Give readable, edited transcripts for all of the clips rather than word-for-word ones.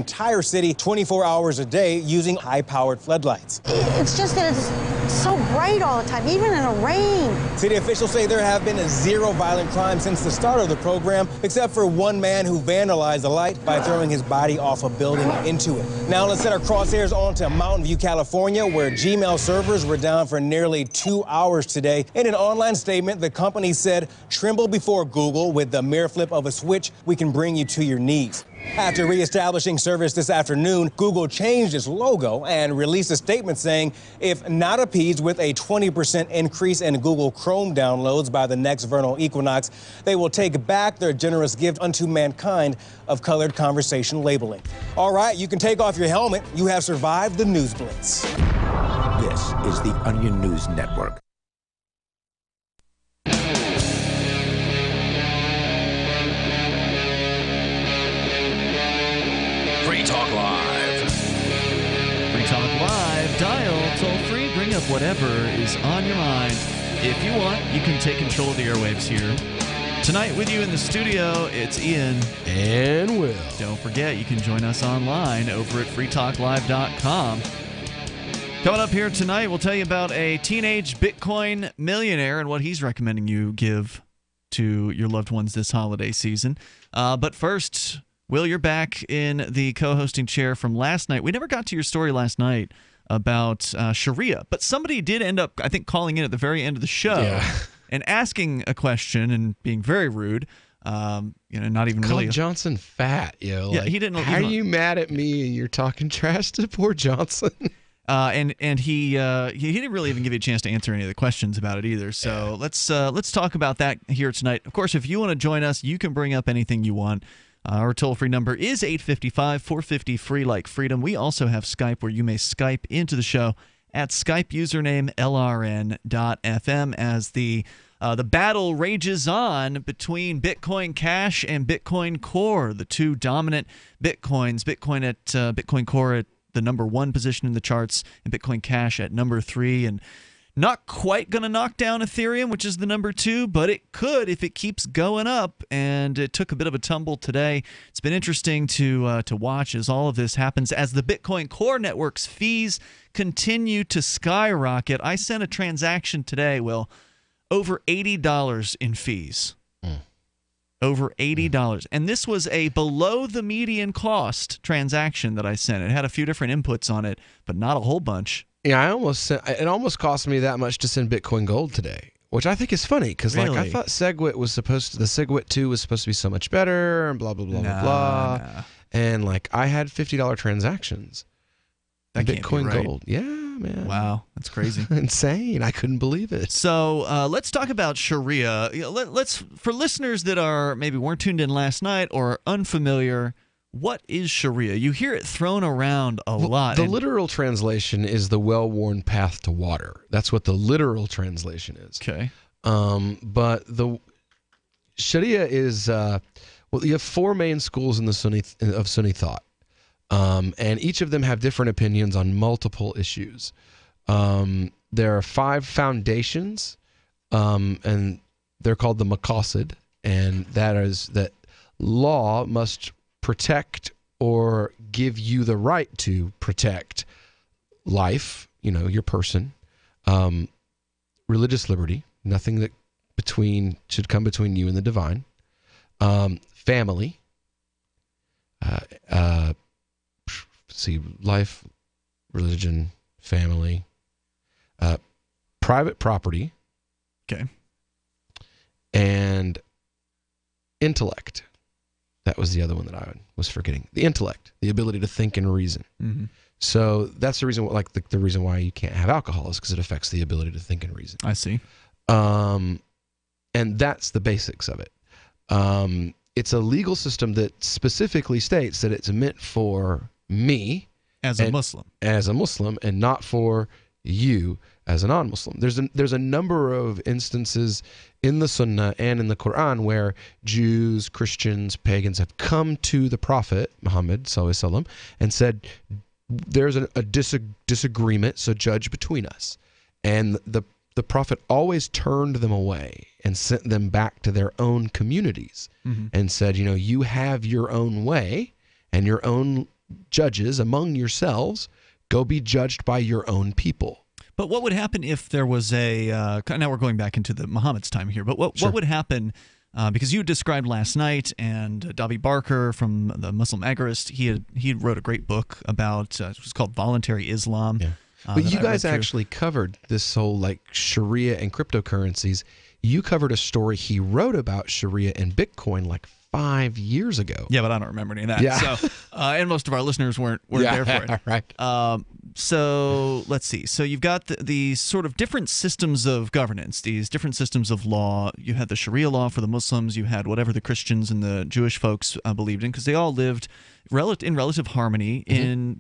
entire city 24 hours a day using high-powered floodlights. It's just that it's so bright all the time, even in the rain. City officials say there have been 0 violent crimes since the start of the program, except for one man who vandalized the light by throwing his body off a building into it. Now let's set our crosshairs on to Mountain View, California, where Gmail servers were down for nearly 2 hours today. In an online statement, the company said, "Tremble before Google. With the mere flip of a switch, we can bring you to your knees." After reestablishing service this afternoon, Google changed its logo and released a statement saying, if not appeased with a 20% increase in Google Chrome downloads by the next vernal equinox, they will take back their generous gift unto mankind of colored conversation labeling. All right, you can take off your helmet. You have survived the News Blitz. This is the Onion News Network. Free Talk Live. Free Talk Live. Dial toll free. Bring up whatever is on your mind. If you want, you can take control of the airwaves here. Tonight with you in the studio, it's Ian. And Will. Don't forget, you can join us online over at freetalklive.com. Coming up here tonight, we'll tell you about a teenage Bitcoin millionaire and what he's recommending you give to your loved ones this holiday season. But first, Will, you're back in the co-hosting chair from last night. We never got to your story last night about Sharia, but somebody did end up, I think, calling in at the very end of the show and asking a question and being very rude. Not even Called really. Johnson fat, yo. Yeah, he didn't. How are you mad at me and you're talking trash to poor Johnson? And he didn't really even give you a chance to answer any of the questions about it either. So let's talk about that here tonight. Of course, if you want to join us, you can bring up anything you want. Our toll-free number is 855-450-FREE like freedom. We also have Skype where you may Skype into the show at Skype username LRN.FM as the battle rages on between Bitcoin Cash and Bitcoin Core, the two dominant Bitcoins. Bitcoin Core at the number 1 position in the charts and Bitcoin Cash at number 3, and not quite going to knock down Ethereum, which is the number 2, but it could if it keeps going up, and it took a bit of a tumble today. It's been interesting to watch as all of this happens as the Bitcoin Core Network's fees continue to skyrocket. I sent a transaction today, Will, over $80 in fees. Over $80. And this was a below the median cost transaction that I sent. It had a few different inputs on it, but not a whole bunch. Yeah, it almost cost me that much to send Bitcoin Gold today, which I think is funny because Really? I thought SegWit the SegWit 2 was supposed to be so much better and blah blah blah blah blah. And I had $50 transactions. That can't Bitcoin be right. Gold. Yeah, man. Wow, that's crazy. Insane. I couldn't believe it. So let's talk about Sharia. Let's for listeners that weren't tuned in last night or are unfamiliar. What is Sharia? You hear it thrown around a lot. The literal translation is the well-worn path to water. That's what the literal translation is. Okay. But the Sharia is you have 4 main schools in the Sunni thought, and each of them have different opinions on multiple issues. There are 5 foundations, and they're called the maqasid, and that is that law must protect or give you the right to protect life, your person, religious liberty, nothing that should come between you and the divine, family, life, religion, family, private property, okay, and intellect. That was the other one that I was forgetting. The intellect, the ability to think and reason. Mm-hmm. So that's the reason, the reason why you can't have alcohol is because it affects the ability to think and reason. I see. And that's the basics of it. It's a legal system that specifically states that it's meant for me as a Muslim, and not for you as a non-Muslim. There's a number of instances in the Sunnah and in the Quran where Jews, Christians, pagans have come to the Prophet Muhammad ﷺ and said, there's a disagreement, so judge between us. And the Prophet always turned them away and sent them back to their own communities and said, you have your own way and your own judges among yourselves. Go be judged by your own people. But what would happen if there was a now we're going back into the Muhammad's time here, but what would happen, because you described last night, and Davi Barker from the Muslim Agorist, he wrote a great book about it was called Voluntary Islam. Yeah. But you guys actually covered this whole like Sharia and cryptocurrencies. You covered a story he wrote about Sharia and Bitcoin like 5 years ago. Yeah, but I don't remember any of that. Yeah. So, and most of our listeners weren't there for it. Right. So let's see. So you've got the sort of different systems of governance, these different systems of law. You had the Sharia law for the Muslims. You had whatever the Christians and the Jewish folks believed in, because they all lived in relative harmony,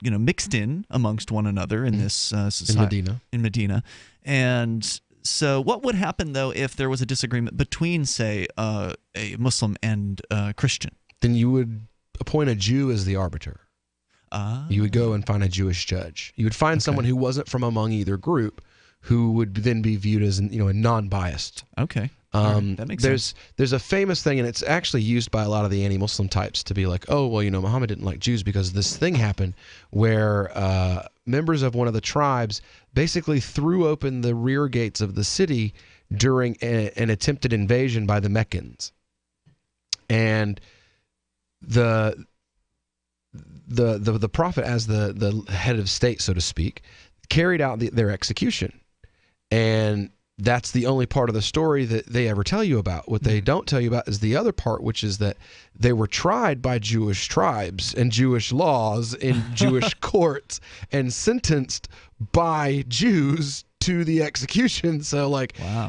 mixed in amongst one another in this society in Medina. And so what would happen, though, if there was a disagreement between, say, a Muslim and a Christian? Then you would appoint a Jew as the arbiter. You would go and find a Jewish judge. You would find someone who wasn't from among either group, who would then be viewed as a non-biased. Okay. That makes sense. There's a famous thing, and it's actually used by a lot of the anti-Muslim types to be like, oh, well, Muhammad didn't like Jews because this thing happened where members of one of the tribes basically threw open the rear gates of the city during an attempted invasion by the Meccans. And the prophet, as the head of state, so to speak, carried out their execution. And that's the only part of the story that they ever tell you about. What they don't tell you about is the other part, which is that they were tried by Jewish tribes and Jewish laws in Jewish courts and sentenced by Jews to the execution. So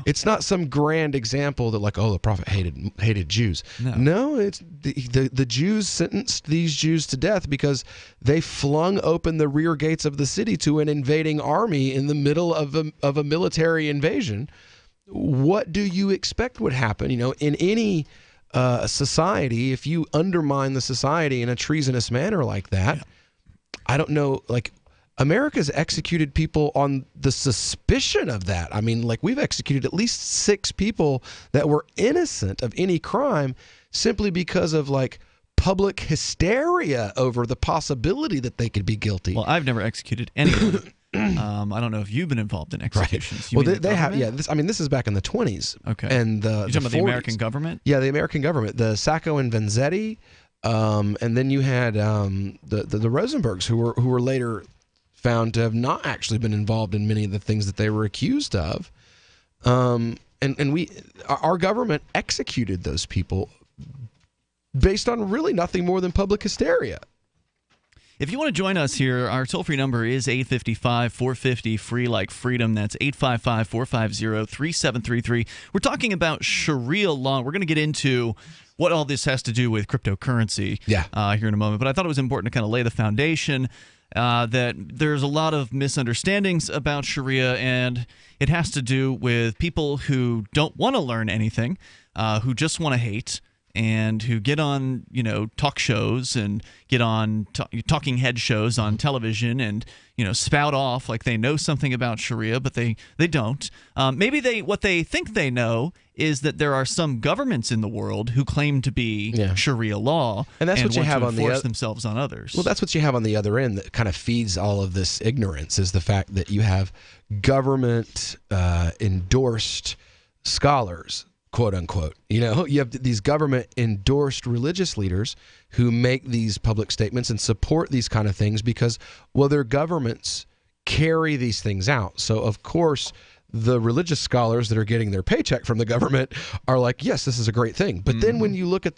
it's not some grand example that the prophet hated Jews. No, it's the Jews sentenced these Jews to death because they flung open the rear gates of the city to an invading army in the middle of a military invasion. What do you expect would happen? In any society, if you undermine the society in a treasonous manner like that, I don't know, America's executed people on the suspicion of that. I mean, we've executed at least 6 people that were innocent of any crime simply because of public hysteria over the possibility that they could be guilty. Well, I've never executed anyone. I don't know if you've been involved in executions. Right. Well, they have. Yeah. This is back in the 20s. Okay. And you're talking about the American government? Yeah, the American government. The Sacco and Vanzetti, and then you had the Rosenbergs, who were later found to have not actually been involved in many of the things that they were accused of. And our government executed those people based on really nothing more than public hysteria. If you want to join us here, our toll-free number is 855-450-FREE like freedom. That's 855-450-3733. We're talking about Sharia law. We're going to get into what all this has to do with cryptocurrency here in a moment. But I thought it was important to kind of lay the foundation that there's a lot of misunderstandings about Sharia, and it has to do with people who don't want to learn anything, who just want to hate, and who get on, talk shows and get on talking head shows on television and, spout off like they know something about Sharia, but they don't. Maybe what they think they know is that there are some governments in the world who claim to be Sharia law, and that's what you have on force themselves on others. Well, that's what you have on the other end that kind of feeds all of this ignorance, is the fact that you have government endorsed scholars, quote unquote. You have these government endorsed religious leaders who make these public statements and support these kind of things because, their governments carry these things out. So, of course, the religious scholars that are getting their paycheck from the government are like, yes, this is a great thing. But then when you look at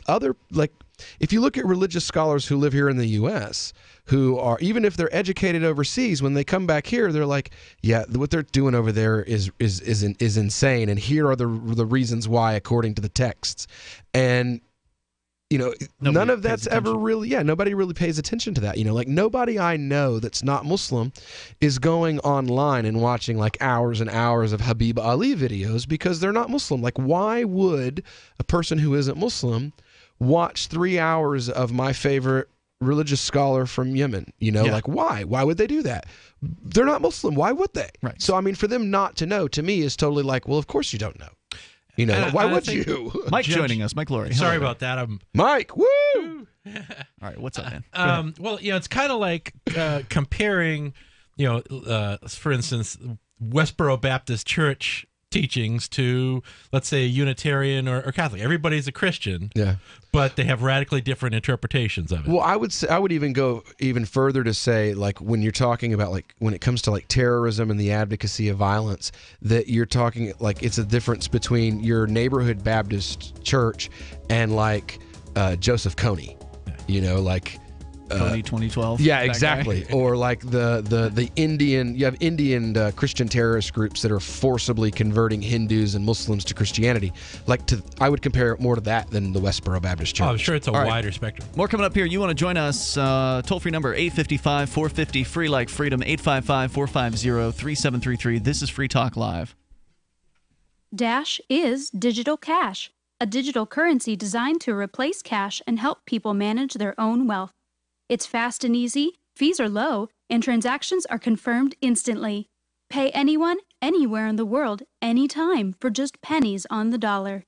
if you look at religious scholars who live here in the U.S., who are, even if they're educated overseas, when they come back here, they're like, yeah, what they're doing over there is insane, and here are the reasons why according to the texts. And none of that's ever really, nobody really pays attention to that. Nobody I know that's not Muslim is going online and watching hours and hours of Habib Ali videos because they're not Muslim. Why would a person who isn't Muslim watch 3 hours of my favorite religious scholar from Yemen? Why? Why would they do that? They're not Muslim. Why would they? Right. So, for them not to know, to me, is totally well, of course you don't know. Why would you? Mike joining us. Mike Laurie. Sorry about that. Mike, woo! All right, what's up, man? Well, it's kind of like comparing, for instance, Westboro Baptist Church teachings to, let's say, a Unitarian or Catholic. Everybody's a Christian, but they have radically different interpretations of it. Well, I would even go even further to say, like, when you're talking about, like, when it comes to, like, terrorism and the advocacy of violence, that you're talking, like, it's a difference between your neighborhood Baptist church and, like, Joseph Kony, like Kony 2012. Yeah, exactly. Or like the Indian, you have Indian Christian terrorist groups that are forcibly converting Hindus and Muslims to Christianity. I would compare it more to that than the Westboro Baptist Church. Oh, I'm sure it's a wider spectrum. More coming up here. You want to join us? Toll-free number 855-450 free like freedom 855-450-3733. This is Free Talk Live. Dash is digital cash, a digital currency designed to replace cash and help people manage their own wealth. It's fast and easy, fees are low, and transactions are confirmed instantly. Pay anyone, anywhere in the world, anytime for just pennies on the dollar.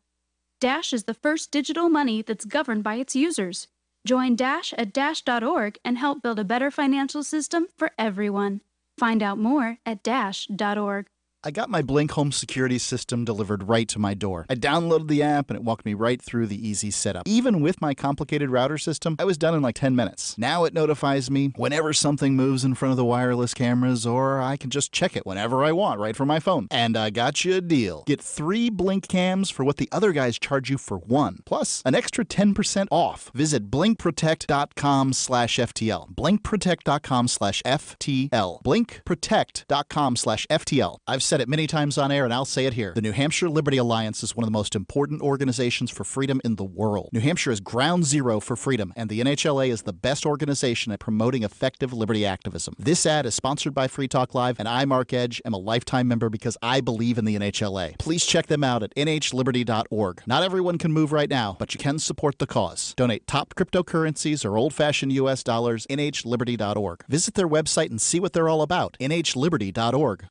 Dash is the first digital money that's governed by its users. Join Dash at dash.org and help build a better financial system for everyone. Find out more at dash.org. I got my Blink home security system delivered right to my door. I downloaded the app and it walked me right through the easy setup. Even with my complicated router system, I was done in like 10 minutes. Now it notifies me whenever something moves in front of the wireless cameras, or I can just check it whenever I want right from my phone. And I got you a deal. Get 3 Blink cams for what the other guys charge you for 1, plus an extra 10% off. Visit blinkprotect.com/FTL. blinkprotect.com/FTL. blinkprotect.com/FTL. I've said it many times on air, and I'll say it here. The New Hampshire Liberty Alliance is one of the most important organizations for freedom in the world. New Hampshire is ground zero for freedom, and the NHLA is the best organization at promoting effective liberty activism. This ad is sponsored by Free Talk Live, and I, Mark Edge, am a lifetime member because I believe in the NHLA. Please check them out at nhliberty.org. Not everyone can move right now, but you can support the cause. Donate top cryptocurrencies or old-fashioned U.S. dollars, nhliberty.org. Visit their website and see what they're all about, nhliberty.org.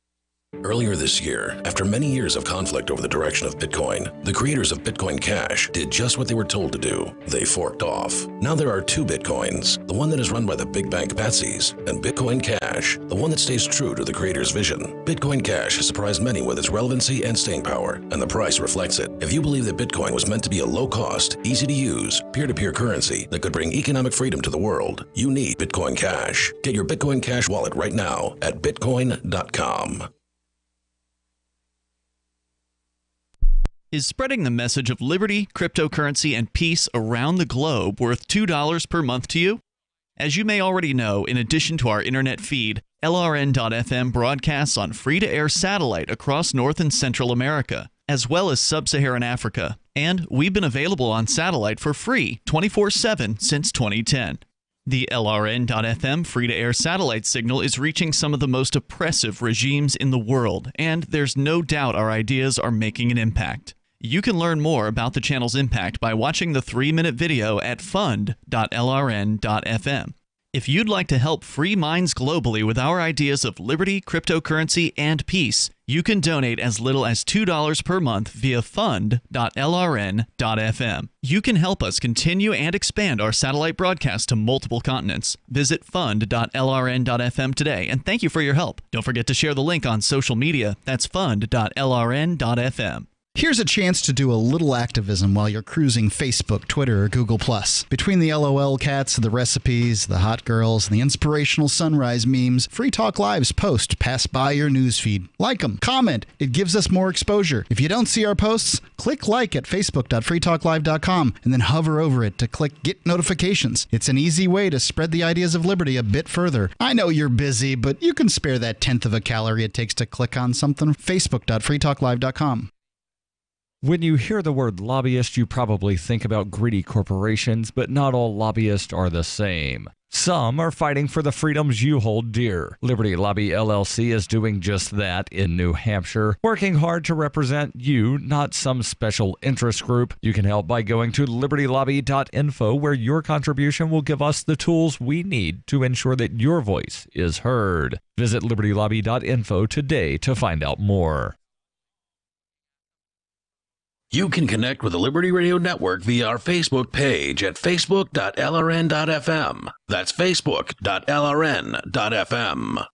Earlier this year, after many years of conflict over the direction of Bitcoin, the creators of Bitcoin Cash did just what they were told to do. They forked off. Now there are 2 Bitcoins, the one that is run by the big bank patsies, and Bitcoin Cash, the one that stays true to the creator's vision. Bitcoin Cash has surprised many with its relevancy and staying power, and the price reflects it. If you believe that Bitcoin was meant to be a low-cost, easy-to-use, peer-to-peer currency that could bring economic freedom to the world, you need Bitcoin Cash. Get your Bitcoin Cash wallet right now at bitcoin.com. Is spreading the message of liberty, cryptocurrency, and peace around the globe worth $2 per month to you? As you may already know, in addition to our internet feed, LRN.FM broadcasts on free-to-air satellite across North and Central America, as well as Sub-Saharan Africa. And we've been available on satellite for free 24/7 since 2010. The LRN.FM free-to-air satellite signal is reaching some of the most oppressive regimes in the world, and there's no doubt our ideas are making an impact. You can learn more about the channel's impact by watching the 3-minute video at fund.lrn.fm. If you'd like to help free minds globally with our ideas of liberty, cryptocurrency, and peace, you can donate as little as $2 per month via fund.lrn.fm. You can help us continue and expand our satellite broadcast to multiple continents. Visit fund.lrn.fm today, and thank you for your help. Don't forget to share the link on social media. That's fund.lrn.fm. Here's a chance to do a little activism while you're cruising Facebook, Twitter, or Google+. Between the LOL cats, the recipes, the hot girls, and the inspirational sunrise memes, Free Talk Live's posts pass by your newsfeed. Like them, comment. It gives us more exposure. If you don't see our posts, click like at facebook.freetalklive.com and then hover over it to click Get Notifications. It's an easy way to spread the ideas of liberty a bit further. I know you're busy, but you can spare that 1/10 of a calorie it takes to click on something. facebook.freetalklive.com. When you hear the word lobbyist, you probably think about greedy corporations, but not all lobbyists are the same. Some are fighting for the freedoms you hold dear. Liberty Lobby LLC is doing just that in New Hampshire, working hard to represent you, not some special interest group. You can help by going to libertylobby.info, where your contribution will give us the tools we need to ensure that your voice is heard. Visit libertylobby.info today to find out more. You can connect with the Liberty Radio Network via our Facebook page at facebook.lrn.fm. That's facebook.lrn.fm.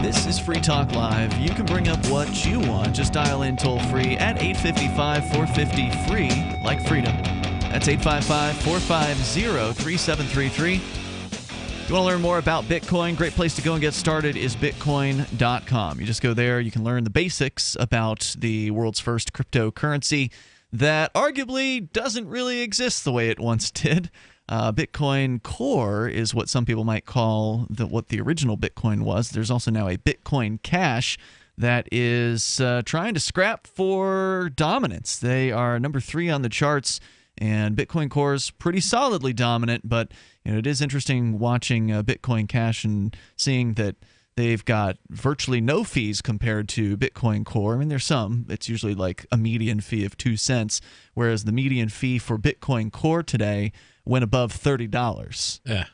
This is Free Talk Live. You can bring up what you want. Just dial in toll-free at 855-450-FREE, like freedom. That's 855-450-3733. If you want to learn more about Bitcoin, great place to go and get started is Bitcoin.com. You just go there. You can learn the basics about the world's first cryptocurrency that arguably doesn't really exist the way it once did. Bitcoin Core is what some people might call what the original Bitcoin was. There's also now a Bitcoin Cash that is trying to scrap for dominance. They are number 3 on the charts, and Bitcoin Core is pretty solidly dominant, but it is interesting watching Bitcoin Cash and seeing that they've got virtually no fees compared to Bitcoin Core. I mean, there's some. It's usually like a median fee of 2 cents, whereas the median fee for Bitcoin Core today went above $30. Yeah.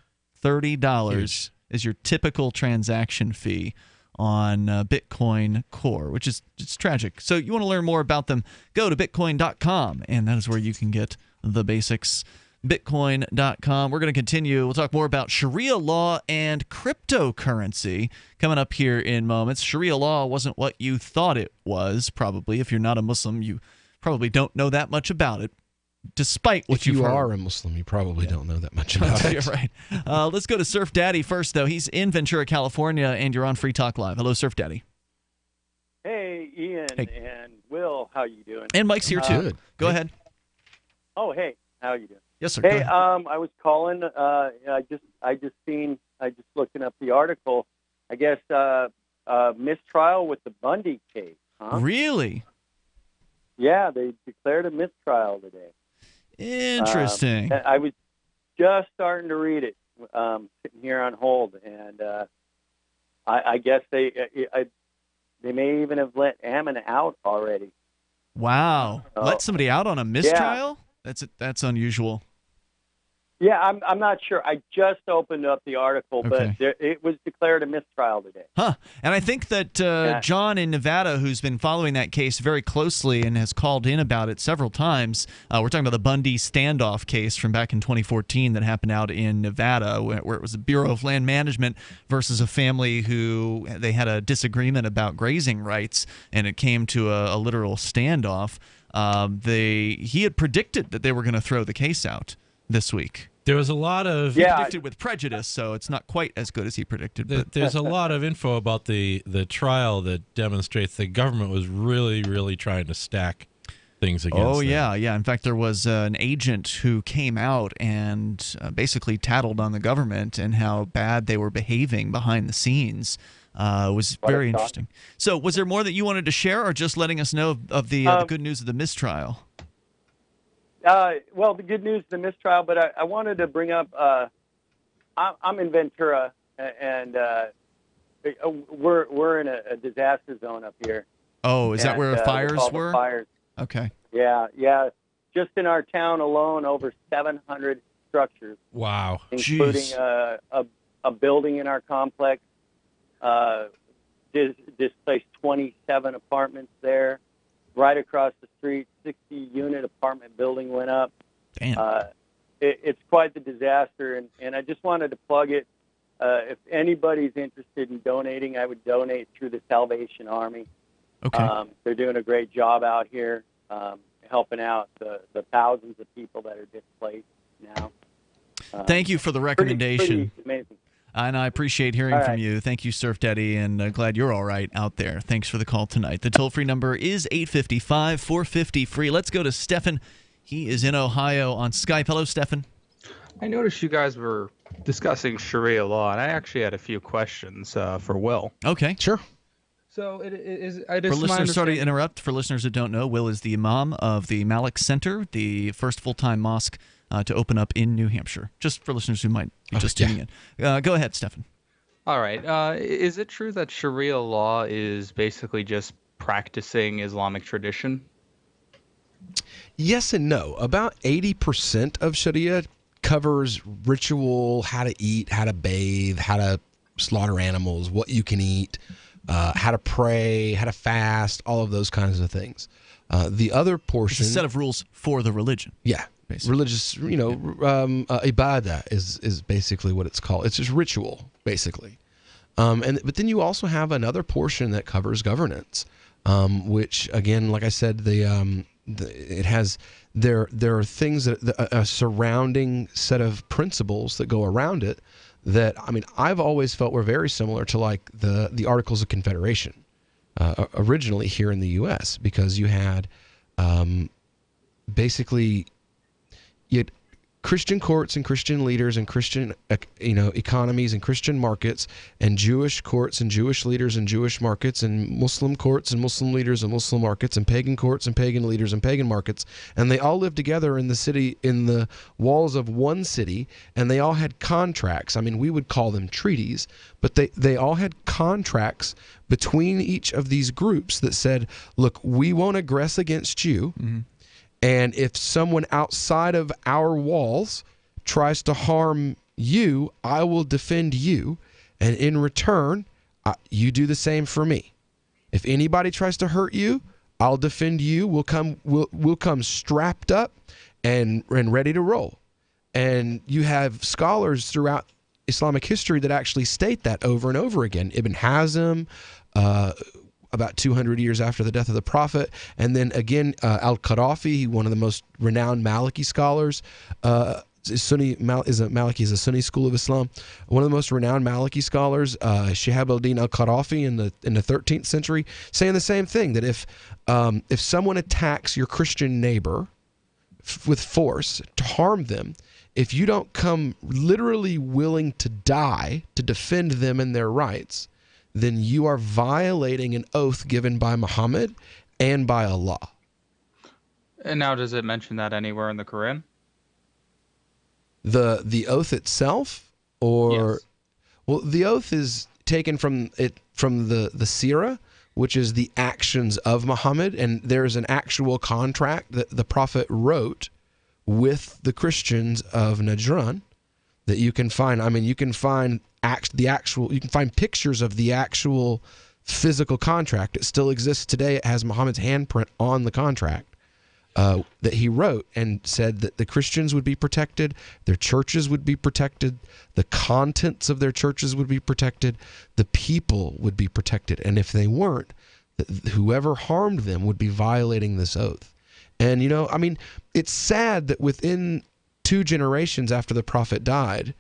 $30 Huge. is your typical transaction fee on Bitcoin Core, which is it's tragic. So you want to learn more about them, go to bitcoin.com, and that is where you can get the basics. Bitcoin.com. We're going to continue. We'll talk more about Sharia law and cryptocurrency coming up here in moments. Sharia law wasn't what you thought it was, probably. If you're not a Muslim, you probably don't know that much about it. Despite what if you heard. are a Muslim, you probably don't know that much about it. You're right. Let's go to Surf Daddy first, though. He's in Ventura, California, and you're on Free Talk Live. Hello, Surf Daddy. Hey, Ian and Will. How you doing? And Mike's here, too. Go ahead. Oh, hey. How you doing? Yes, sir. Hey, I was calling. I just looking up the article. I guess mistrial with the Bundy case. Huh? Really? Yeah, they declared a mistrial today. Interesting. I was just starting to read it, sitting here on hold, and I guess they may even have let Ammon out already. Wow, let somebody out on a mistrial? Yeah. That's unusual. Yeah, I'm not sure. I just opened up the article, but it was declared a mistrial today. Huh. And I think that John in Nevada, who's been following that case very closely and has called in about it several times, we're talking about the Bundy standoff case from back in 2014 that happened out in Nevada, where it was the Bureau of Land Management versus a family who they had a disagreement about grazing rights, and it came to a literal standoff. He had predicted that they were going to throw the case out this week. There was a lot of he predicted with prejudice, so it's not quite as good as he predicted. But there's a lot of info about the trial that demonstrates the government was really, really trying to stack things against them. Yeah. In fact, there was an agent who came out and basically tattled on the government and how bad they were behaving behind the scenes. It was very interesting. So was there more that you wanted to share, or just letting us know of the good news of the mistrial? Well, the good news is the mistrial, but I wanted to bring up, I'm in Ventura, and we're in a disaster zone up here. Oh, is that where the fires were? Fires. Okay. Yeah. Just in our town alone, over 700 structures. Wow. Including a building in our complex, displaced 27 apartments there. Right across the street, 60-unit apartment building went up. Damn. It's quite the disaster, and I just wanted to plug it. If anybody's interested in donating, I would donate through the Salvation Army. Okay. They're doing a great job out here, helping out the thousands of people that are displaced now. Thank you for the recommendation. Pretty amazing. And I appreciate hearing from you. Thank you, Surf Daddy, and glad you're all right out there. Thanks for the call tonight. The toll-free number is 855-450-FREE. Let's go to Stefan. He is in Ohio on Skype. Hello, Stefan. I noticed you guys were discussing Sharia law, and I actually had a few questions for Will. Okay. Sure. So sorry to interrupt. For listeners who don't know, Will is the imam of the Malik Center, the first full-time mosque to open up in New Hampshire. Just for listeners who might be just tuning in. Go ahead, Stefan. All right. Is it true that Sharia law is basically just practicing Islamic tradition? Yes and no. About 80% of Sharia covers ritual, how to eat, how to bathe, how to slaughter animals, what you can eat. how to pray, how to fast, all of those kinds of things. The other portion, it's a set of rules for the religion. Yeah, basically. Religious, ibadah is basically what it's called. It's just ritual, basically. But then you also have another portion that covers governance, which again, like I said, it has there are things that a surrounding set of principles that go around it that, I mean, I've always felt were very similar to like the Articles of Confederation originally here in the U.S., because you had basically you had Christian courts and Christian leaders and Christian economies and Christian markets, and Jewish courts and Jewish leaders and Jewish markets, and Muslim courts and Muslim leaders and Muslim markets, and pagan courts and pagan leaders and pagan markets, and they all lived together in the city, in the walls of one city, and they all had contracts. I mean, we would call them treaties, but they all had contracts between each of these groups that said, look, we won't aggress against you. Mm-hmm. And if someone outside of our walls tries to harm you, I will defend you. And in return, you do the same for me. If anybody tries to hurt you, I'll defend you. We'll come strapped up and ready to roll. And you have scholars throughout Islamic history that actually state that over and over again. Ibn Hazm, about 200 years after the death of the Prophet. And then again, Al-Qaddafi, one of the most renowned Maliki scholars, Maliki is a Sunni school of Islam. One of the most renowned Maliki scholars, Shihab al-Din al-Qaddafi in the 13th century, saying the same thing, that if someone attacks your Christian neighbor with force to harm them, if you don't come literally willing to die to defend them and their rights, then you are violating an oath given by Muhammad and by Allah. And now, does it mention that anywhere in the Quran? The oath itself, or yes. Well, the oath is taken from the Sirah, which is the actions of Muhammad, and there's an actual contract that the Prophet wrote with the Christians of Najran that you can find. I mean, you can find you can find pictures of the actual physical contract. It still exists today. It has Muhammad's handprint on the contract that he wrote, and said that the Christians would be protected, their churches would be protected, the contents of their churches would be protected, the people would be protected, and if they weren't, whoever harmed them would be violating this oath. And I mean, it's sad that within 2 generations after the Prophet died,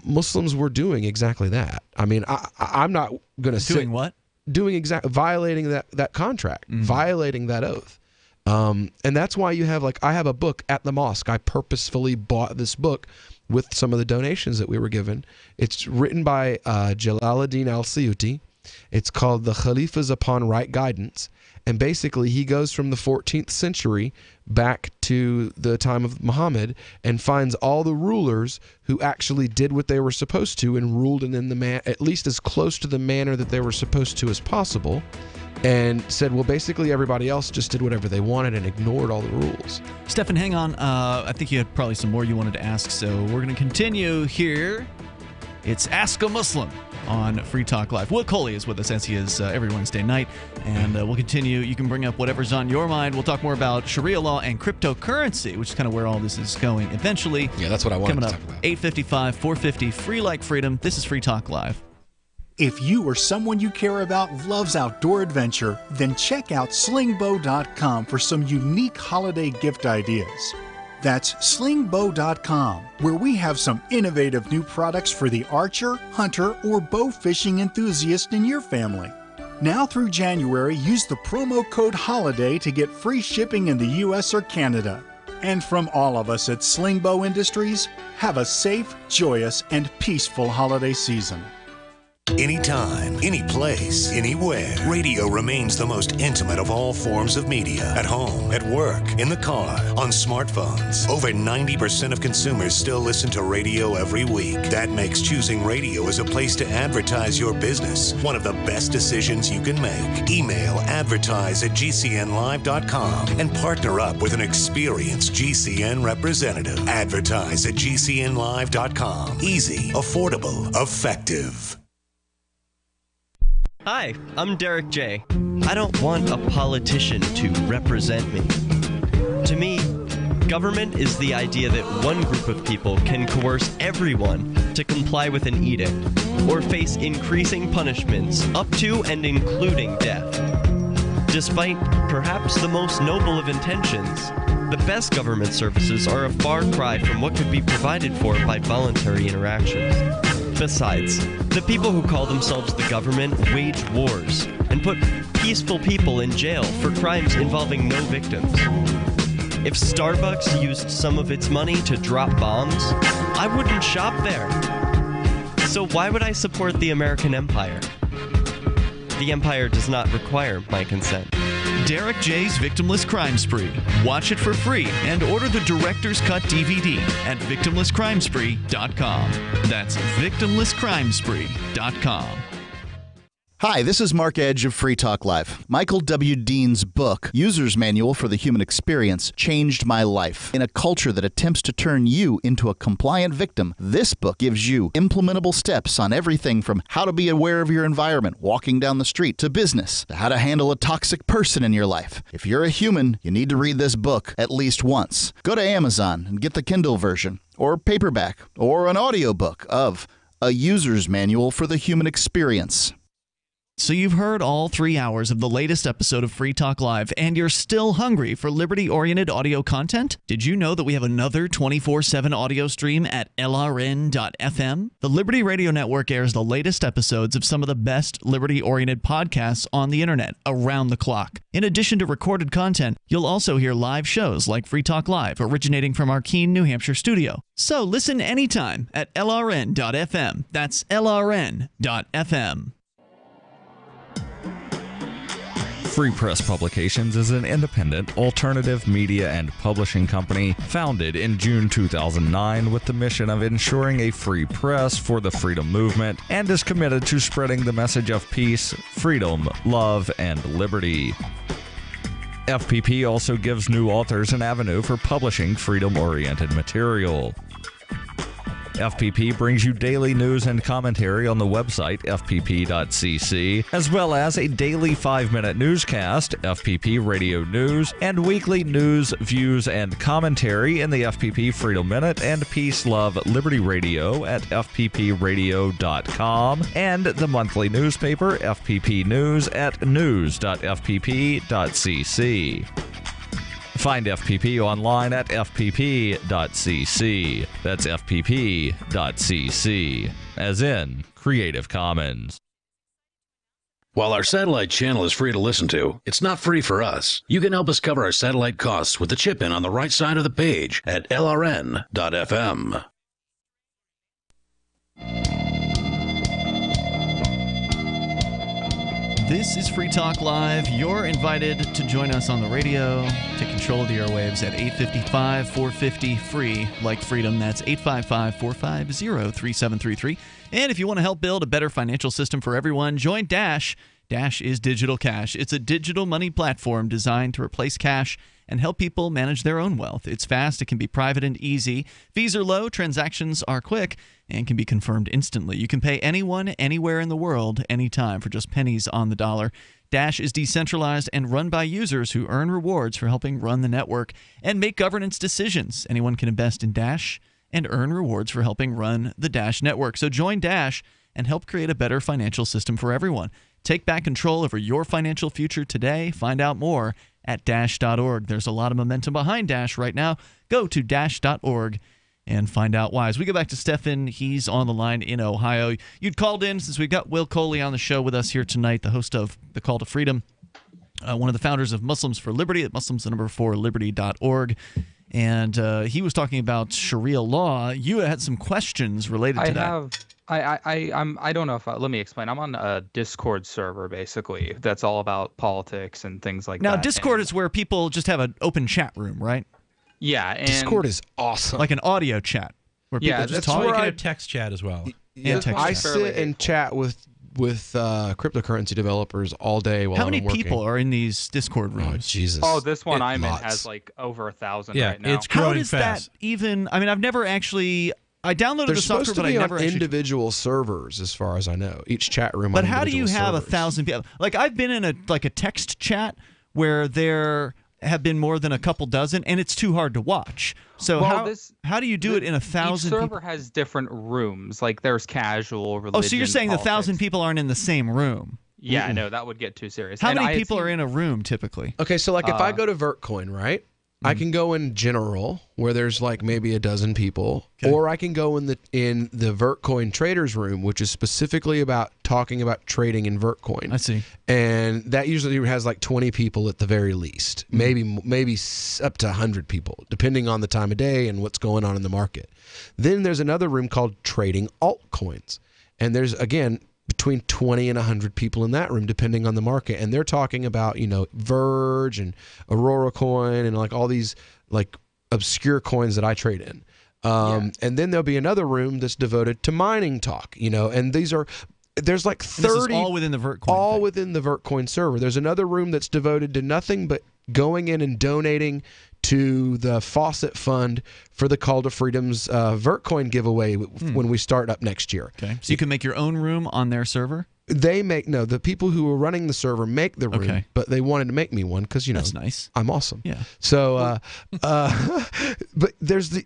Muslims were doing exactly that. I mean, I'm not going to say doing what? Violating that contract, violating that oath. And that's why you have, I have a book at the mosque. I purposefully bought this book with some of the donations that we were given. It's written by Jalaluddin al-Suyuti. It's called The Khalifas Upon Right Guidance. And basically, he goes from the 14th century back to the time of Muhammad and finds all the rulers who actually did what they were supposed to and ruled in at least as close to the manner that they were supposed to as possible, and said, well, basically everybody else just did whatever they wanted and ignored all the rules. Stefan, hang on. I think you had probably some more you wanted to ask, so we're going to continue here. It's Ask a Muslim on Free Talk Live. Will Coley is with us, as he is every Wednesday night, and we'll continue. You can bring up whatever's on your mind. We'll talk more about Sharia law and cryptocurrency, which is kind of where all this is going eventually. Yeah, that's what I wanted to talk about. 855, 450, Free Like Freedom. This is Free Talk Live. If you or someone you care about loves outdoor adventure, then check out slingbow.com for some unique holiday gift ideas. That's slingbow.com, where we have some innovative new products for the archer, hunter, or bow fishing enthusiast in your family. Now through January, use the promo code HOLIDAY to get free shipping in the U.S. or Canada. And from all of us at Slingbow Industries, have a safe, joyous, and peaceful holiday season. Anytime, any place, anywhere, radio remains the most intimate of all forms of media. At home, at work, in the car, on smartphones. Over 90% of consumers still listen to radio every week. That makes choosing radio as a place to advertise your business one of the best decisions you can make. Email advertise@gcnlive.com and partner up with an experienced GCN representative. Advertise@gcnlive.com. Easy, affordable, effective. Hi, I'm Derek J. I don't want a politician to represent me. To me, government is the idea that one group of people can coerce everyone to comply with an edict or face increasing punishments up to and including death. Despite perhaps the most noble of intentions, the best government services are a far cry from what could be provided for by voluntary interactions. Besides, the people who call themselves the government wage wars and put peaceful people in jail for crimes involving no victims. If Starbucks used some of its money to drop bombs, I wouldn't shop there. So why would I support the American empire? The empire does not require my consent. Derek J's Victimless Crime Spree. Watch it for free and order the Director's Cut DVD at victimlesscrimespree.com. That's victimlesscrimespree.com. Hi, this is Mark Edge of Free Talk Live. Michael W. Dean's book, User's Manual for the Human Experience, changed my life. In a culture that attempts to turn you into a compliant victim, this book gives you implementable steps on everything from how to be aware of your environment, walking down the street, to business, to how to handle a toxic person in your life. If you're a human, you need to read this book at least once. Go to Amazon and get the Kindle version, or paperback, or an audiobook of A User's Manual for the Human Experience. So you've heard all 3 hours of the latest episode of Free Talk Live, and you're still hungry for liberty-oriented audio content? Did you know that we have another 24/7 audio stream at LRN.FM? The Liberty Radio Network airs the latest episodes of some of the best liberty-oriented podcasts on the internet around the clock. In addition to recorded content, you'll also hear live shows like Free Talk Live, originating from our Keene, New Hampshire studio. So listen anytime at LRN.FM. That's LRN.FM. Free Press Publications is an independent, alternative media and publishing company founded in June 2009 with the mission of ensuring a free press for the freedom movement and is committed to spreading the message of peace, freedom, love, and liberty. FPP also gives new authors an avenue for publishing freedom-oriented material. FPP brings you daily news and commentary on the website fpp.cc, as well as a daily 5-minute newscast, FPP Radio News, and weekly news, views, and commentary in the FPP Freedom Minute and Peace, Love, Liberty Radio at fppradio.com, and the monthly newspaper FPP News at news.fpp.cc. Find FPP online at fpp.cc. That's fpp.cc, as in Creative Commons. While our satellite channel is free to listen to, it's not free for us. You can help us cover our satellite costs with the chip-in on the right side of the page at lrn.fm. This is Free Talk Live. You're invited to join us on the radio. Take control of the airwaves at 855-450-FREE, like freedom. That's 855-450-3733. And if you want to help build a better financial system for everyone, join Dash. Dash is Digital Cash. It's a digital money platform designed to replace cash and help people manage their own wealth. It's fast, it can be private and easy. Fees are low, transactions are quick, and can be confirmed instantly. You can pay anyone, anywhere in the world, anytime for just pennies on the dollar. Dash is decentralized and run by users who earn rewards for helping run the network and make governance decisions. Anyone can invest in Dash and earn rewards for helping run the Dash network. So join Dash and help create a better financial system for everyone. Take back control over your financial future today. Find out more at Dash.org. There's a lot of momentum behind Dash right now. Go to Dash.org and find out why. As we go back to Stefan, he's on the line in Ohio. You'd called in since we've got Will Coley on the show with us here tonight, the host of The Call to Freedom, one of the founders of Muslims for Liberty at Muslims4Liberty.org. And he was talking about Sharia law. You had some questions related to that. I don't know if let me explain. I'm on a Discord server basically that's all about politics and things like that. Now Discord is where people just have an open chat room, right? Yeah, and Discord is awesome. Like an audio chat where people just talk. You can have text chat as well. Yeah, I sit and chat with cryptocurrency developers all day while I'm working. How many people are in these Discord rooms? Oh, Jesus. Oh, this one I'm in has like over 1,000 right now. It's growing How does fast. that even? I mean, I've never actually I downloaded They're the supposed software, to but be I on never actually. individual servers, as far as I know. Each chat room. But on how do you individual have servers. 1,000 people? Like I've been in a text chat where there have been more than a couple dozen, and it's too hard to watch. So how do you do it in 1,000 Each server people? has different rooms. Like there's casual, religion. Oh, so you're saying the 1,000 people aren't in the same room? Yeah, no, that would get too serious. How And I many had people seen- are in a room typically? Okay, so like if I go to Vertcoin, right? I can go in general where there's like maybe a dozen people, or I can go in the Vertcoin traders room, which is specifically about talking about trading in Vertcoin. I see. And that usually has like 20 people at the very least, maybe up to 100 people, depending on the time of day and what's going on in the market. Then there's another room called trading altcoins, and there's again between 20 and 100 people in that room, depending on the market. And they're talking about, Verge and Aurora Coin and like all these like obscure coins that I trade in. And then there'll be another room that's devoted to mining talk, and there's like 30. And this is all within the Vertcoin. All within the Vertcoin server. There's another room that's devoted to nothing but going in and donating to the Fawcett Fund for the Call to Freedom's Vertcoin giveaway when we start up next year. Okay. So you can make your own room on their server? The people who are running the server make the room, but they wanted to make me one because, that's nice. I'm awesome. Yeah. So, but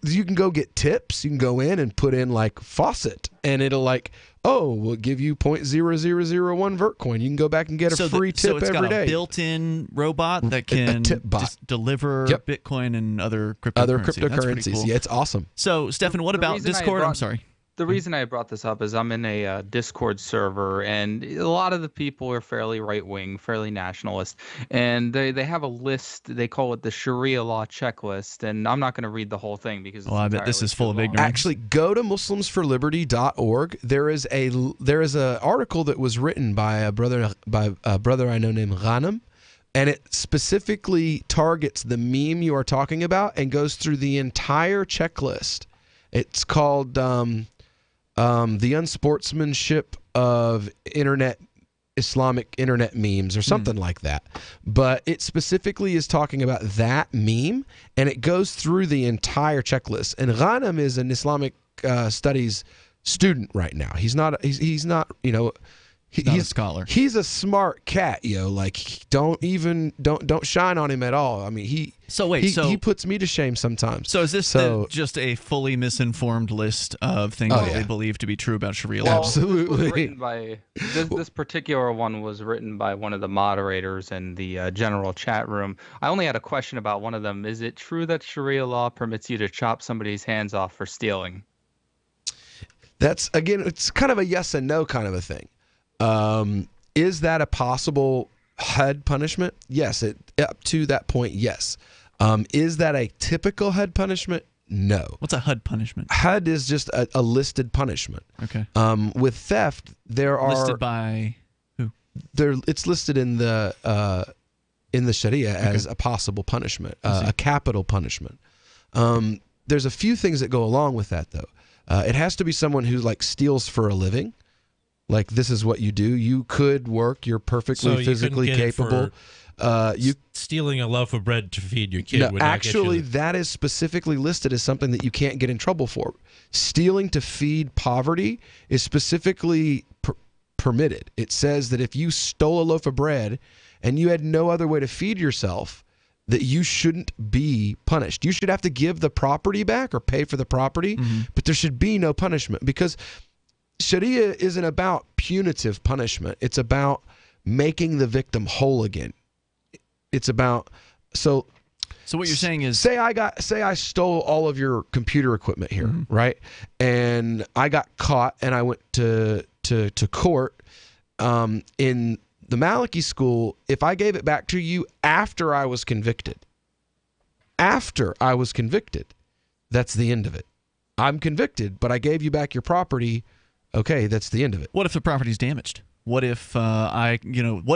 you can go get tips. You can go in and put in like Fawcett, and it'll like, we'll give you 0.0001 Vertcoin. You can go back and get a free tip every day. So it's got a built-in robot that can tip bot. just deliver Bitcoin and other cryptocurrency. That's pretty cool. Yeah, it's awesome. So, Stefan, what about Discord? I'm sorry. The reason I brought this up is I'm in a Discord server, and a lot of the people are fairly right-wing, fairly nationalist, and they have a list. They call it the Sharia law checklist, and I'm not going to read the whole thing because I bet this is full of ignorance. Actually, go to MuslimsForLiberty.org. There is a article that was written by a brother I know named Ghanem, and it specifically targets the meme you are talking about and goes through the entire checklist. It's called the unsportsmanship of Islamic internet memes or something like that. But it specifically is talking about that meme, and it goes through the entire checklist. And Ghanem is an Islamic studies student right now. He's not he's not a scholar. He's a smart cat, Like don't shine on him at all. I mean, he puts me to shame sometimes. So is this just a fully misinformed list of things that they believe to be true about Sharia law? Absolutely. This particular one was written by one of the moderators in the general chat room. I only had a question about one of them. Is it true that Sharia law permits you to chop somebody's hands off for stealing? That's, again, it's kind of a yes and no kind of a thing. Is that a possible HUD punishment? Yes. Up to that point, yes. Is that a typical HUD punishment? No. What's a HUD punishment? HUD is just a listed punishment. Okay. With theft, there are listed by who? It's listed in the Sharia as a possible punishment, a capital punishment. There's a few things that go along with that, though. It has to be someone who steals for a living. Like, this is what you do. You could work. You're perfectly physically capable. Stealing a loaf of bread to feed your kid would not get you that is specifically listed as something that you can't get in trouble for. Stealing to feed poverty is specifically permitted. It says that if you stole a loaf of bread and you had no other way to feed yourself, that you shouldn't be punished. You should have to give the property back or pay for the property, but there should be no punishment, because Sharia isn't about punitive punishment. It's about making the victim whole again. It's about so what you're saying is, say I stole all of your computer equipment here, right? And I got caught and I went to court. In the Maliki school, if I gave it back to you after I was convicted, that's the end of it. I'm convicted, but I gave you back your property. Okay, that's the end of it. What if the property's damaged? What if not having that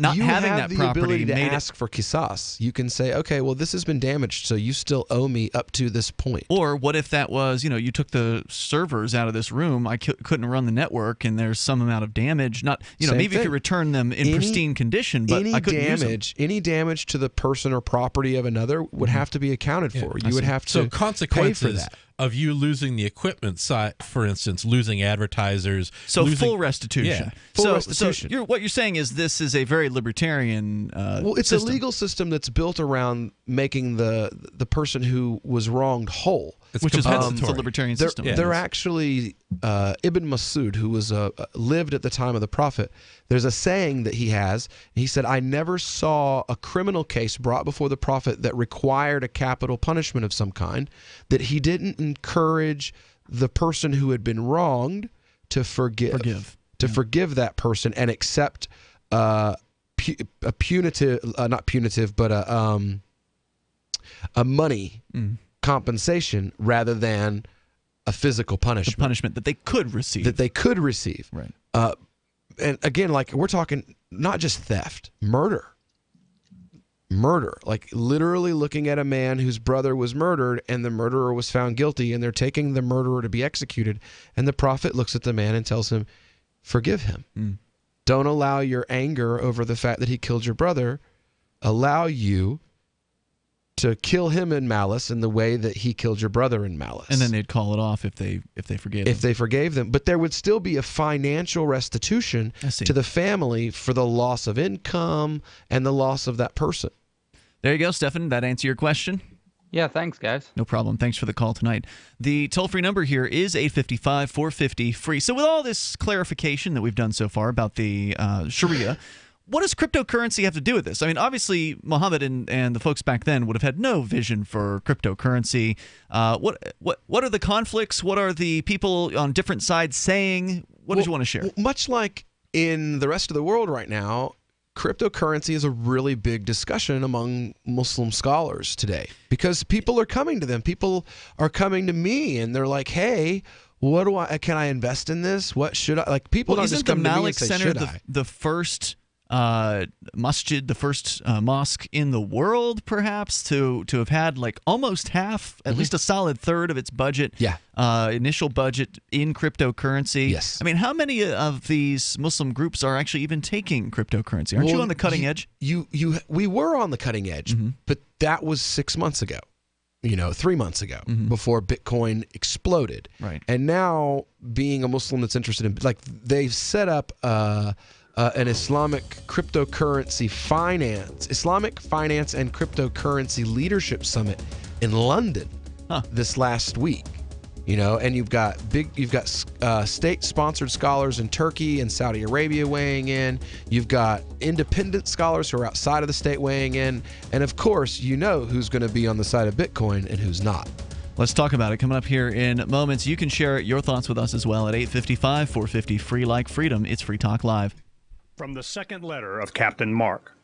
property You have the ability to made ask for qisas. You can say, okay, well, this has been damaged, so you still owe me up to this point. Or what if that was, you took the servers out of this room, I couldn't run the network, and there's some amount of damage. Not, maybe you could return them in pristine condition, but I couldn't use them. Any damage to the person or property of another would have to be accounted for. You would have to pay for that. of you losing the equipment side, for instance, losing advertisers. So losing, full restitution. Yeah, full restitution. So what you're saying is this is a very libertarian well, it's system. a legal system that's built around making the person who was wronged whole. Which is it's a libertarian system. They're actually Ibn Masud, who was lived at the time of the Prophet. There's a saying that he has. He said, "I never saw a criminal case brought before the Prophet that required a capital punishment of some kind, that he didn't encourage the person who had been wronged to forgive that person and accept a money compensation rather than a physical punishment. The punishment that they could receive. Right. And again, like we're talking not just theft, murder. Like literally looking at a man whose brother was murdered and the murderer was found guilty and they're taking the murderer to be executed. And the prophet looks at the man and tells him, forgive him. Don't allow your anger over the fact that he killed your brother allow you to kill him in malice in the way that he killed your brother in malice. And then they'd call it off if they forgave them. If they forgave them. But there would still be a financial restitution to the family for the loss of income and the loss of that person. There you go, Stefan. That answer your question? Yeah, thanks, guys. No problem. Thanks for the call tonight. The toll-free number here is 855-450-FREE. So with all this clarification that we've done so far about the Sharia, what does cryptocurrency have to do with this? I mean, obviously, Muhammad and the folks back then would have had no vision for cryptocurrency. What are the conflicts? What are the people on different sides saying? What did you want to share? Much like in the rest of the world right now, cryptocurrency is a really big discussion among Muslim scholars today because people are coming to them. People are coming to me and they're like, hey, can I invest in this? What should I, like people don't just come to me and say, should I? The first masjid, the first mosque in the world, perhaps, to have had like almost half, at least a solid third of its budget, initial budget in cryptocurrency. Yes. I mean, how many of these Muslim groups are actually even taking cryptocurrency? Aren't you on the cutting edge? We were on the cutting edge, but that was 6 months ago. 3 months ago, before Bitcoin exploded. Right. And now, being a Muslim that's interested in, like, they've set up an Islamic Islamic finance and cryptocurrency leadership summit in London this last week. And you've got state-sponsored scholars in Turkey and Saudi Arabia weighing in. You've got independent scholars who are outside of the state weighing in, and of course, who's going to be on the side of Bitcoin and who's not. Let's talk about it. Coming up here in moments. You can share your thoughts with us as well at 855-450-FREE like freedom. It's Free Talk Live. From the second letter of Captain Mark.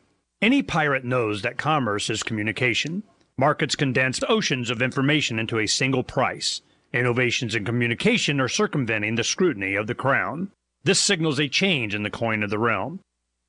Any pirate knows that commerce is communication. Markets condense oceans of information into a single price. Innovations in communication are circumventing the scrutiny of the crown. This signals a change in the coin of the realm.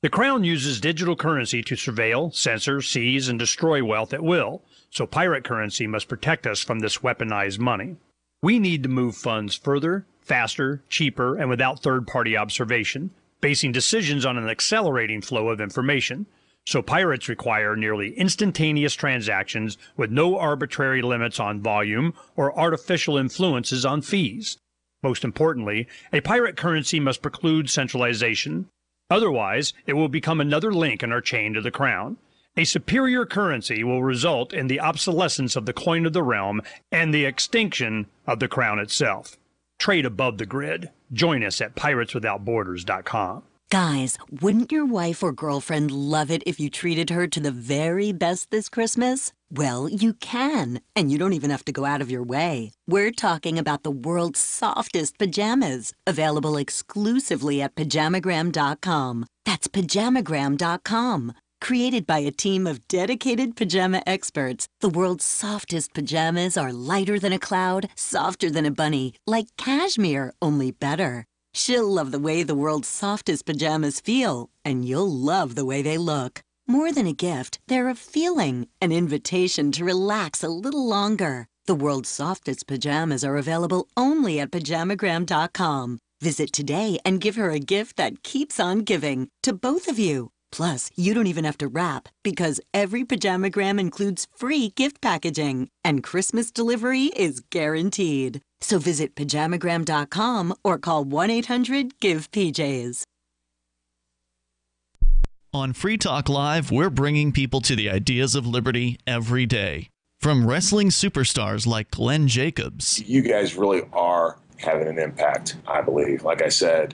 The crown uses digital currency to surveil, censor, seize, and destroy wealth at will, so pirate currency must protect us from this weaponized money. We need to move funds further, faster, cheaper, and without third-party observation, basing decisions on an accelerating flow of information. So pirates require nearly instantaneous transactions with no arbitrary limits on volume or artificial influences on fees. Most importantly, a pirate currency must preclude centralization. Otherwise, it will become another link in our chain to the crown. A superior currency will result in the obsolescence of the coin of the realm and the extinction of the crown itself. Trade above the grid. Join us at pirateswithoutborders.com. Guys, wouldn't your wife or girlfriend love it if you treated her to the very best this Christmas? Well, you can, and you don't even have to go out of your way. We're talking about the world's softest pajamas, available exclusively at Pajamagram.com. That's Pajamagram.com. Created by a team of dedicated pajama experts, the world's softest pajamas are lighter than a cloud, softer than a bunny, like cashmere, only better. She'll love the way the world's softest pajamas feel, and you'll love the way they look. More than a gift, they're a feeling, an invitation to relax a little longer. The world's softest pajamas are available only at Pajamagram.com. Visit today and give her a gift that keeps on giving, to both of you. Plus, you don't even have to wrap because every Pajamagram includes free gift packaging and Christmas delivery is guaranteed. So visit pajamagram.com or call 1-800-GIVE-PJs. On Free Talk Live, we're bringing people to the ideas of liberty every day. From wrestling superstars like Glenn Jacobs. You guys really are having an impact, I believe. Like I said,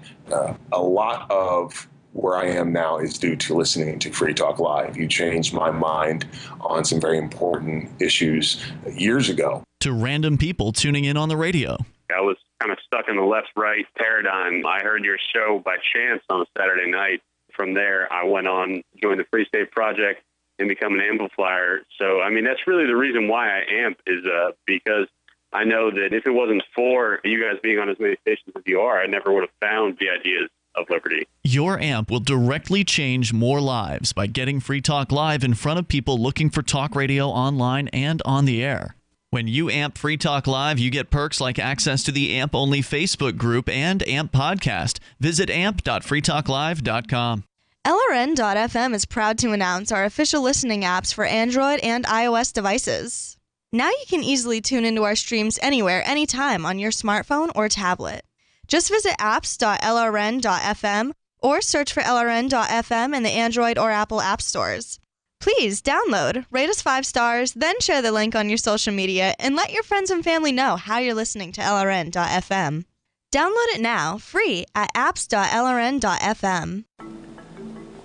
a lot of where I am now is due to listening to Free Talk Live. You changed my mind on some very important issues years ago. To random people tuning in on the radio. I was kind of stuck in the left-right paradigm. I heard your show by chance on a Saturday night. From there, I went on, joined the Free State Project, and become an amplifier. So, I mean, that's really the reason why I amp is because I know that if it wasn't for you guys being on as many stations as you are, I never would have found the ideas of liberty. Your amp will directly change more lives by getting Free Talk Live in front of people looking for talk radio online and on the air. When you amp Free Talk Live, you get perks like access to the AMP-only Facebook group and AMP podcast. Visit amp.freetalklive.com. LRN.FM is proud to announce our official listening apps for Android and iOS devices. Now you can easily tune into our streams anywhere, anytime on your smartphone or tablet. Just visit apps.lrn.fm or search for LRN.FM in the Android or Apple app stores. Please download, rate us 5 stars, then share the link on your social media and let your friends and family know how you're listening to LRN.FM. Download it now, free at apps.lrn.fm.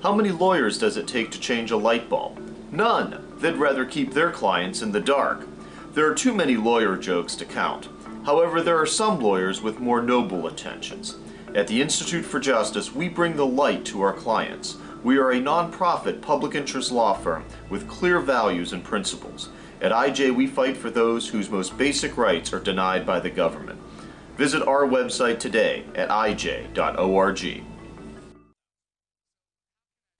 How many lawyers does it take to change a light bulb? None. They'd rather keep their clients in the dark. There are too many lawyer jokes to count. However, there are some lawyers with more noble intentions. At the Institute for Justice, we bring the light to our clients. We are a non-profit public interest law firm with clear values and principles. At IJ, we fight for those whose most basic rights are denied by the government. Visit our website today at ij.org.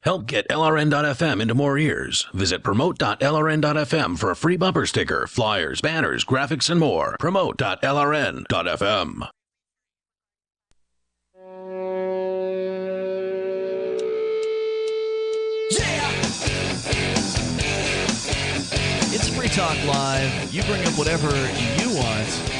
Help get LRN.FM into more ears. Visit promote.lrn.fm for a free bumper sticker, flyers, banners, graphics, and more. Promote.lrn.fm. It's Free Talk Live. You bring up whatever you want.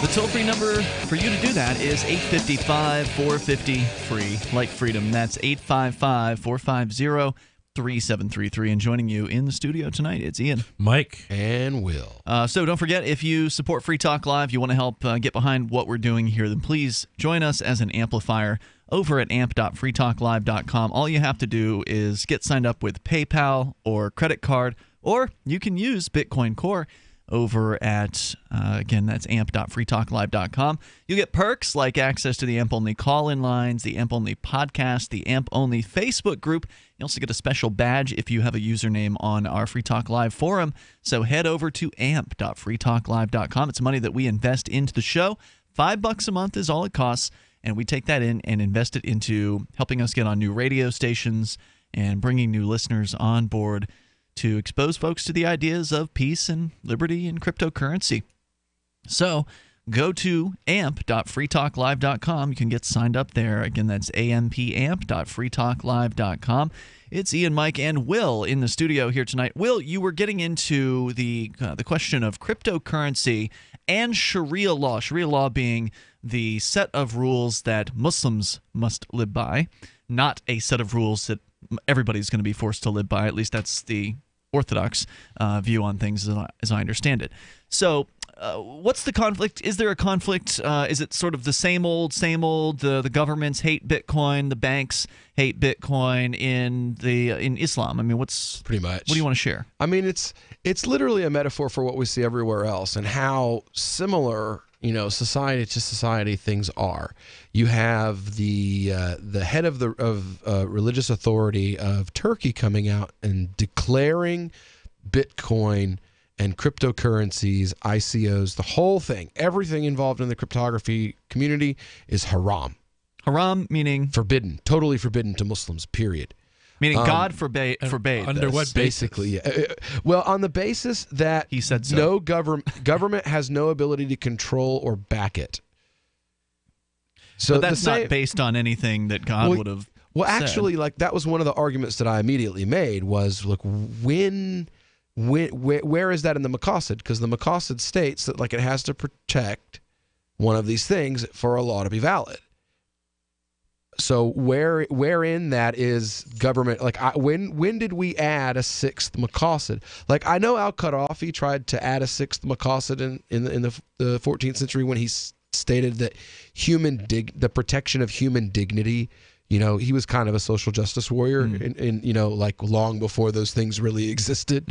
The toll-free number for you to do that is 855-450-FREE, like freedom. That's 855-450-3733. And joining you in the studio tonight, it's Ian, Mike, and Will. So don't forget, if you support Free Talk Live, you want to help get behind what we're doing here, then please join us as an amplifier over at amp.freetalklive.com. All you have to do is get signed up with PayPal or credit card, or you can use Bitcoin Core over at, again, that's amp.freetalklive.com. You get perks like access to the AMP-only call-in lines, the AMP-only podcast, the AMP-only Facebook group. You also get a special badge if you have a username on our Free Talk Live forum. So head over to amp.freetalklive.com. It's money that we invest into the show. $5 a month is all it costs, and we take that in and invest it into helping us get on new radio stations and bringing new listeners on board to expose folks to the ideas of peace and liberty and cryptocurrency. So go to amp.freetalklive.com. You can get signed up there. Again, that's amp.freetalklive.com. It's Ian, Mike, and Will in the studio here tonight. Will, you were getting into the question of cryptocurrency and Sharia law. Sharia law being the set of rules that Muslims must live by, not a set of rules that everybody's going to be forced to live by. At least that's the orthodox view on things as I understand it. So what's the conflict? Is there a conflict? Is it sort of the same old? The governments hate Bitcoin. The banks hate Bitcoin in Islam. I mean, what's pretty much? What do you want to share? I mean, it's literally a metaphor for what we see everywhere else and how similar, society to society things are. You have the head of the religious authority of Turkey coming out and declaring Bitcoin and cryptocurrencies, ICOs, the whole thing, everything involved in the cryptography community is haram. Haram meaning? Forbidden, totally forbidden to Muslims, period. Meaning God forbade under this. what basis? Basically, yeah. Well, on the basis that he said so. No government has no ability to control or back it. So but that's not based on anything that God would have Well, actually, like that was one of the arguments that I immediately made was, look, where is that in the Maqasid? Because the Maqasid states that like it has to protect one of these things for a law to be valid. So wherein that is government? Like when did we add a sixth Maqasid? Like I know Al-Qaddafi tried to add a sixth Maqasid in the 14th century when he stated that the protection of human dignity. You know, he was kind of a social justice warrior, in you know, like long before those things really existed.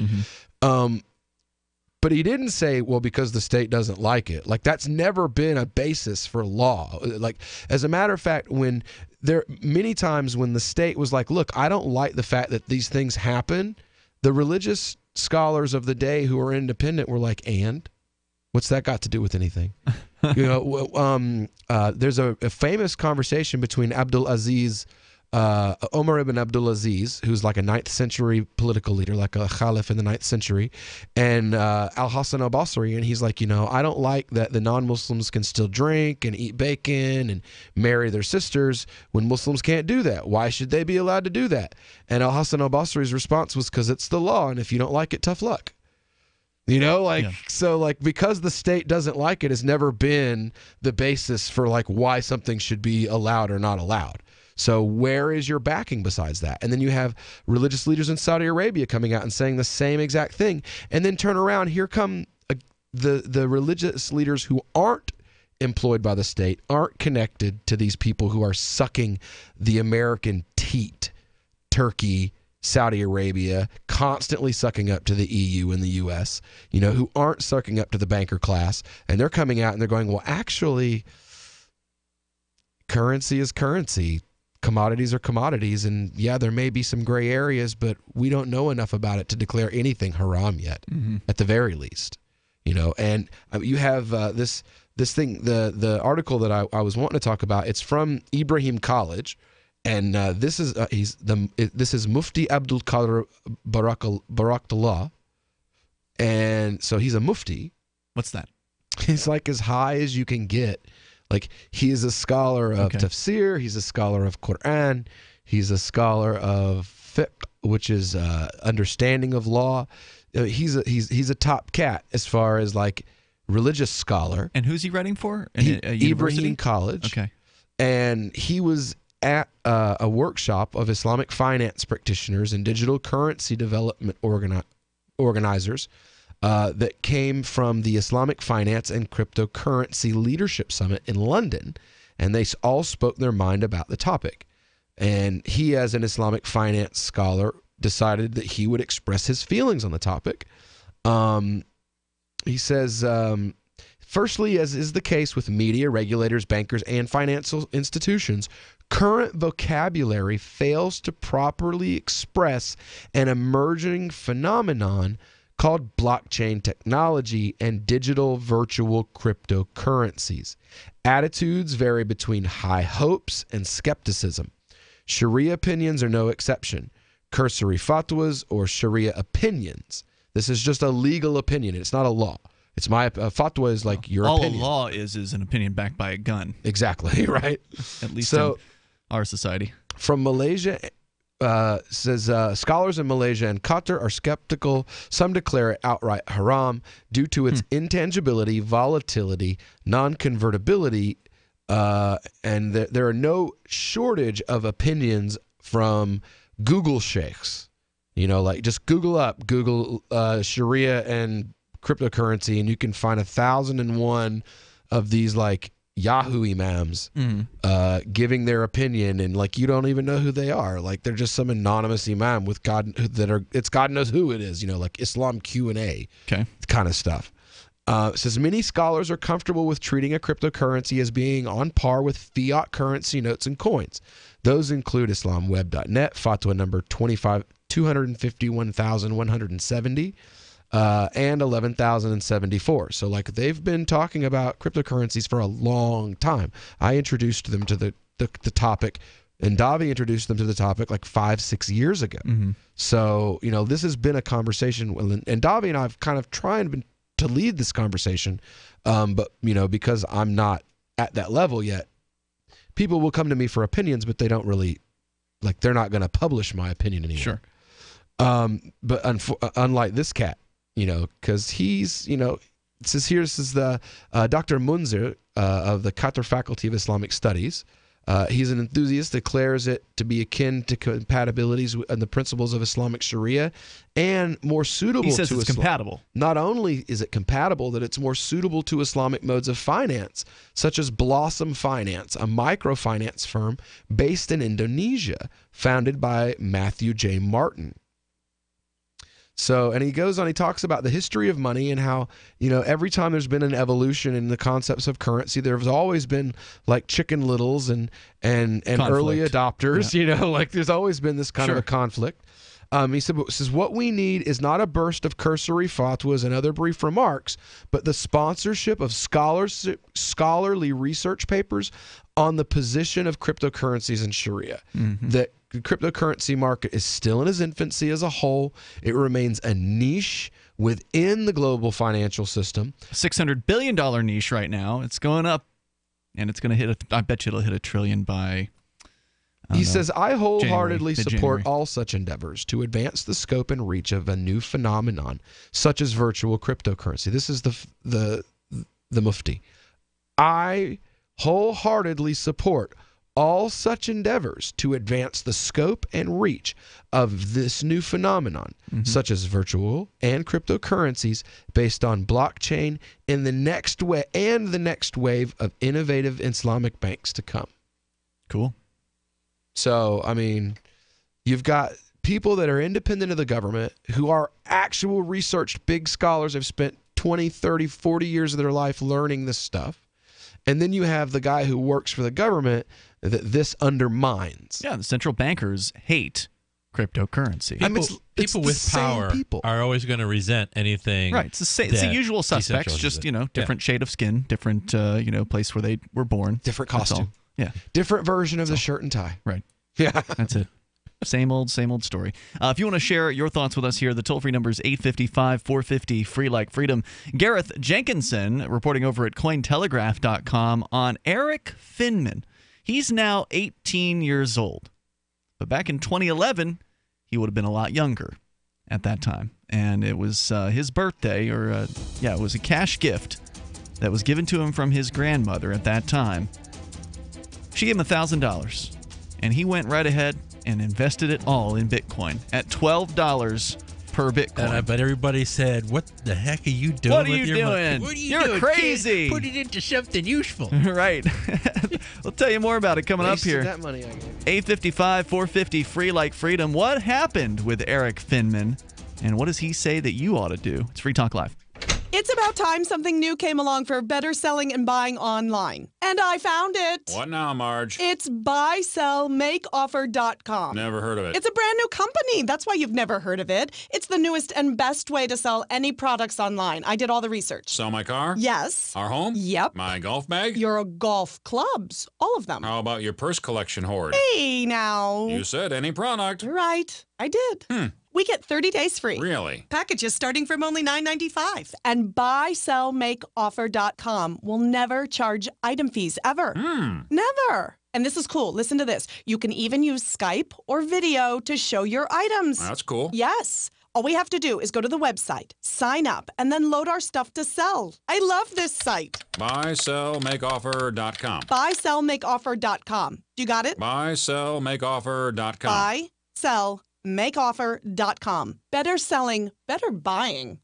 But he didn't say, well, because the state doesn't like it. Like that's never been a basis for law. Like as a matter of fact, when many times when the state was like, look, I don't like the fact that these things happen, the religious scholars of the day who were independent were like, and what's that got to do with anything? You know, there's a famous conversation between Omar ibn Abdul Aziz, who's like a 9th century political leader, like a Khalif in the 9th century, and Al-Hasan al-Basri, and he's like, you know, I don't like that the non-Muslims can still drink and eat bacon and marry their sisters when Muslims can't do that. Why should they be allowed to do that? And Al-Hasan al-Basri's response was, because it's the law, and if you don't like it, tough luck. You know, like, so like, because the state doesn't like it has never been the basis for like why something should be allowed or not allowed. So where is your backing besides that? And then you have religious leaders in Saudi Arabia coming out and saying the same exact thing. And then turn around, here come the religious leaders who aren't employed by the state, aren't connected to these people who are sucking the American teat, Turkey, Saudi Arabia, constantly sucking up to the EU and the US, you know, who aren't sucking up to the banker class. And they're coming out and they're going, well, actually, currency is currency. Commodities are commodities. And yeah, there may be some gray areas, but we don't know enough about it to declare anything haram yet, at the very least. You know, and you have this thing, the article that I was wanting to talk about, it's from Ibrahim College. And this is Mufti Abdul Qadir Barakallah, and so he's a mufti. What's that? He's like as high as you can get. Like he is a scholar of tafsir. He's a scholar of Quran. He's a scholar of fiqh, which is understanding of law. He's a top cat as far as like religious scholar. And who's he writing for? Ibrahim College. Okay, and he was at a workshop of Islamic finance practitioners and digital currency development organizers that came from the Islamic Finance and Cryptocurrency Leadership Summit in London, and they all spoke their mind about the topic. And he, as an Islamic finance scholar, decided that he would express his feelings on the topic. He says, firstly, as is the case with media, regulators, bankers, and financial institutions, current vocabulary fails to properly express an emerging phenomenon called blockchain technology and digital virtual cryptocurrencies. Attitudes vary between high hopes and skepticism. Sharia opinions are no exception. Cursory fatwas or Sharia opinions. This is just a legal opinion. It's not a law. It's my fatwa is like your opinion. All a law is an opinion backed by a gun. Exactly, right? At least in our society. From Malaysia, says scholars in Malaysia and Qatar are skeptical. Some declare it outright haram due to its intangibility, volatility, non-convertibility, and there are no shortage of opinions from Google sheikhs. You know, like just Google Sharia and cryptocurrency, and you can find 1,001 of these like Yahoo imams giving their opinion, and like you don't even know who they are. Like they're just some anonymous imam with it's God knows who it is. You know, like Islam Q&A kind of stuff. It says many scholars are comfortable with treating a cryptocurrency as being on par with fiat currency notes and coins. Those include IslamWeb.net, fatwa number 251,170. And 11,074. So like they've been talking about cryptocurrencies for a long time. I introduced them to the topic, and Davi introduced them to the topic like 5-6 years ago. So, you know, this has been a conversation, and Davi and I have kind of tried to lead this conversation, but, you know, because I'm not at that level yet, people will come to me for opinions, but they don't really Like they're not going to publish my opinion anymore. Sure. But unlike this cat, because he's, it says here, this is the Dr. Munzer of the Qatar Faculty of Islamic Studies. He's an enthusiast, declares it to be akin to compatibilities and the principles of Islamic Sharia and more suitable to He says it's compatible. Not only is it compatible, that it's more suitable to Islamic modes of finance, such as Blossom Finance, a microfinance firm based in Indonesia, founded by Matthew J. Martin. So, and he goes on, he talks about the history of money and how, every time there's been an evolution in the concepts of currency, there's always been like Chicken Littles and early adopters, like there's always been this kind of a conflict. He says, what we need is not a burst of cursory fatwas and other brief remarks, but the sponsorship of scholarly research papers on the position of cryptocurrencies in Sharia. That the cryptocurrency market is still in its infancy as a whole. It remains a niche within the global financial system. $600 billion niche right now. It's going up, and it's going to hit, I bet you it'll hit $1 trillion by... He says, I wholeheartedly January. support all such endeavors to advance the scope and reach of a new phenomenon, such as virtual cryptocurrency. This is the Mufti. I wholeheartedly support all such endeavors to advance the scope and reach of this new phenomenon, such as virtual and cryptocurrencies based on blockchain and the next wave of innovative Islamic banks to come. Cool. So, I mean, you've got people that are independent of the government who are actual researched big scholars, have spent 20, 30, 40 years of their life learning this stuff. And then you have the guy who works for the government that this undermines. Yeah, the central bankers hate cryptocurrency. People with power are always going to resent anything. Right. It's the usual suspects, just, different shade of skin, different, place where they were born. Different That's all. costume. Yeah. Different version of the shirt and tie. Right. Yeah. That's it. Same old story. If you want to share your thoughts with us here, the toll-free number is 855-450, free like freedom. Gareth Jenkinson, reporting over at Cointelegraph.com on Eric Finman. He's now 18 years old. But back in 2011, he would have been a lot younger at that time. And it was his birthday, it was a cash gift that was given to him from his grandmother at that time. She gave him $1,000, and he went right ahead and invested it all in Bitcoin at $12 per Bitcoin. And I bet everybody said, "What the heck are you doing? What are you doing? What are you You're doing, crazy. Kid? Put it into something useful." Right. We'll tell you more about it coming up Wasted here. that money I gave. 855-450, free like freedom. What happened with Eric Finman, and what does he say that you ought to do? It's Free Talk Live. It's about time something new came along for better selling and buying online. And I found it. What now, Marge? It's buysellmakeoffer.com. Never heard of it. It's a brand new company. That's why you've never heard of it. It's the newest and best way to sell any products online. I did all the research. Sell my car? Yes. Our home? Yep. My golf bag? Your golf clubs. All of them. How about your purse collection hoard? Hey, now. You said any product. Right. I did. We get 30 days free. Really? Packages starting from only $9.95. And buysellmakeoffer.com will never charge item fees ever. Never. And this is cool. Listen to this. You can even use Skype or video to show your items. That's cool. Yes. All we have to do is go to the website, sign up, and then load our stuff to sell. I love this site. Buysellmakeoffer.com. Buysellmakeoffer.com. You got it? Buysellmakeoffer.com. Buysellmakeoffer.com. Better selling, better buying.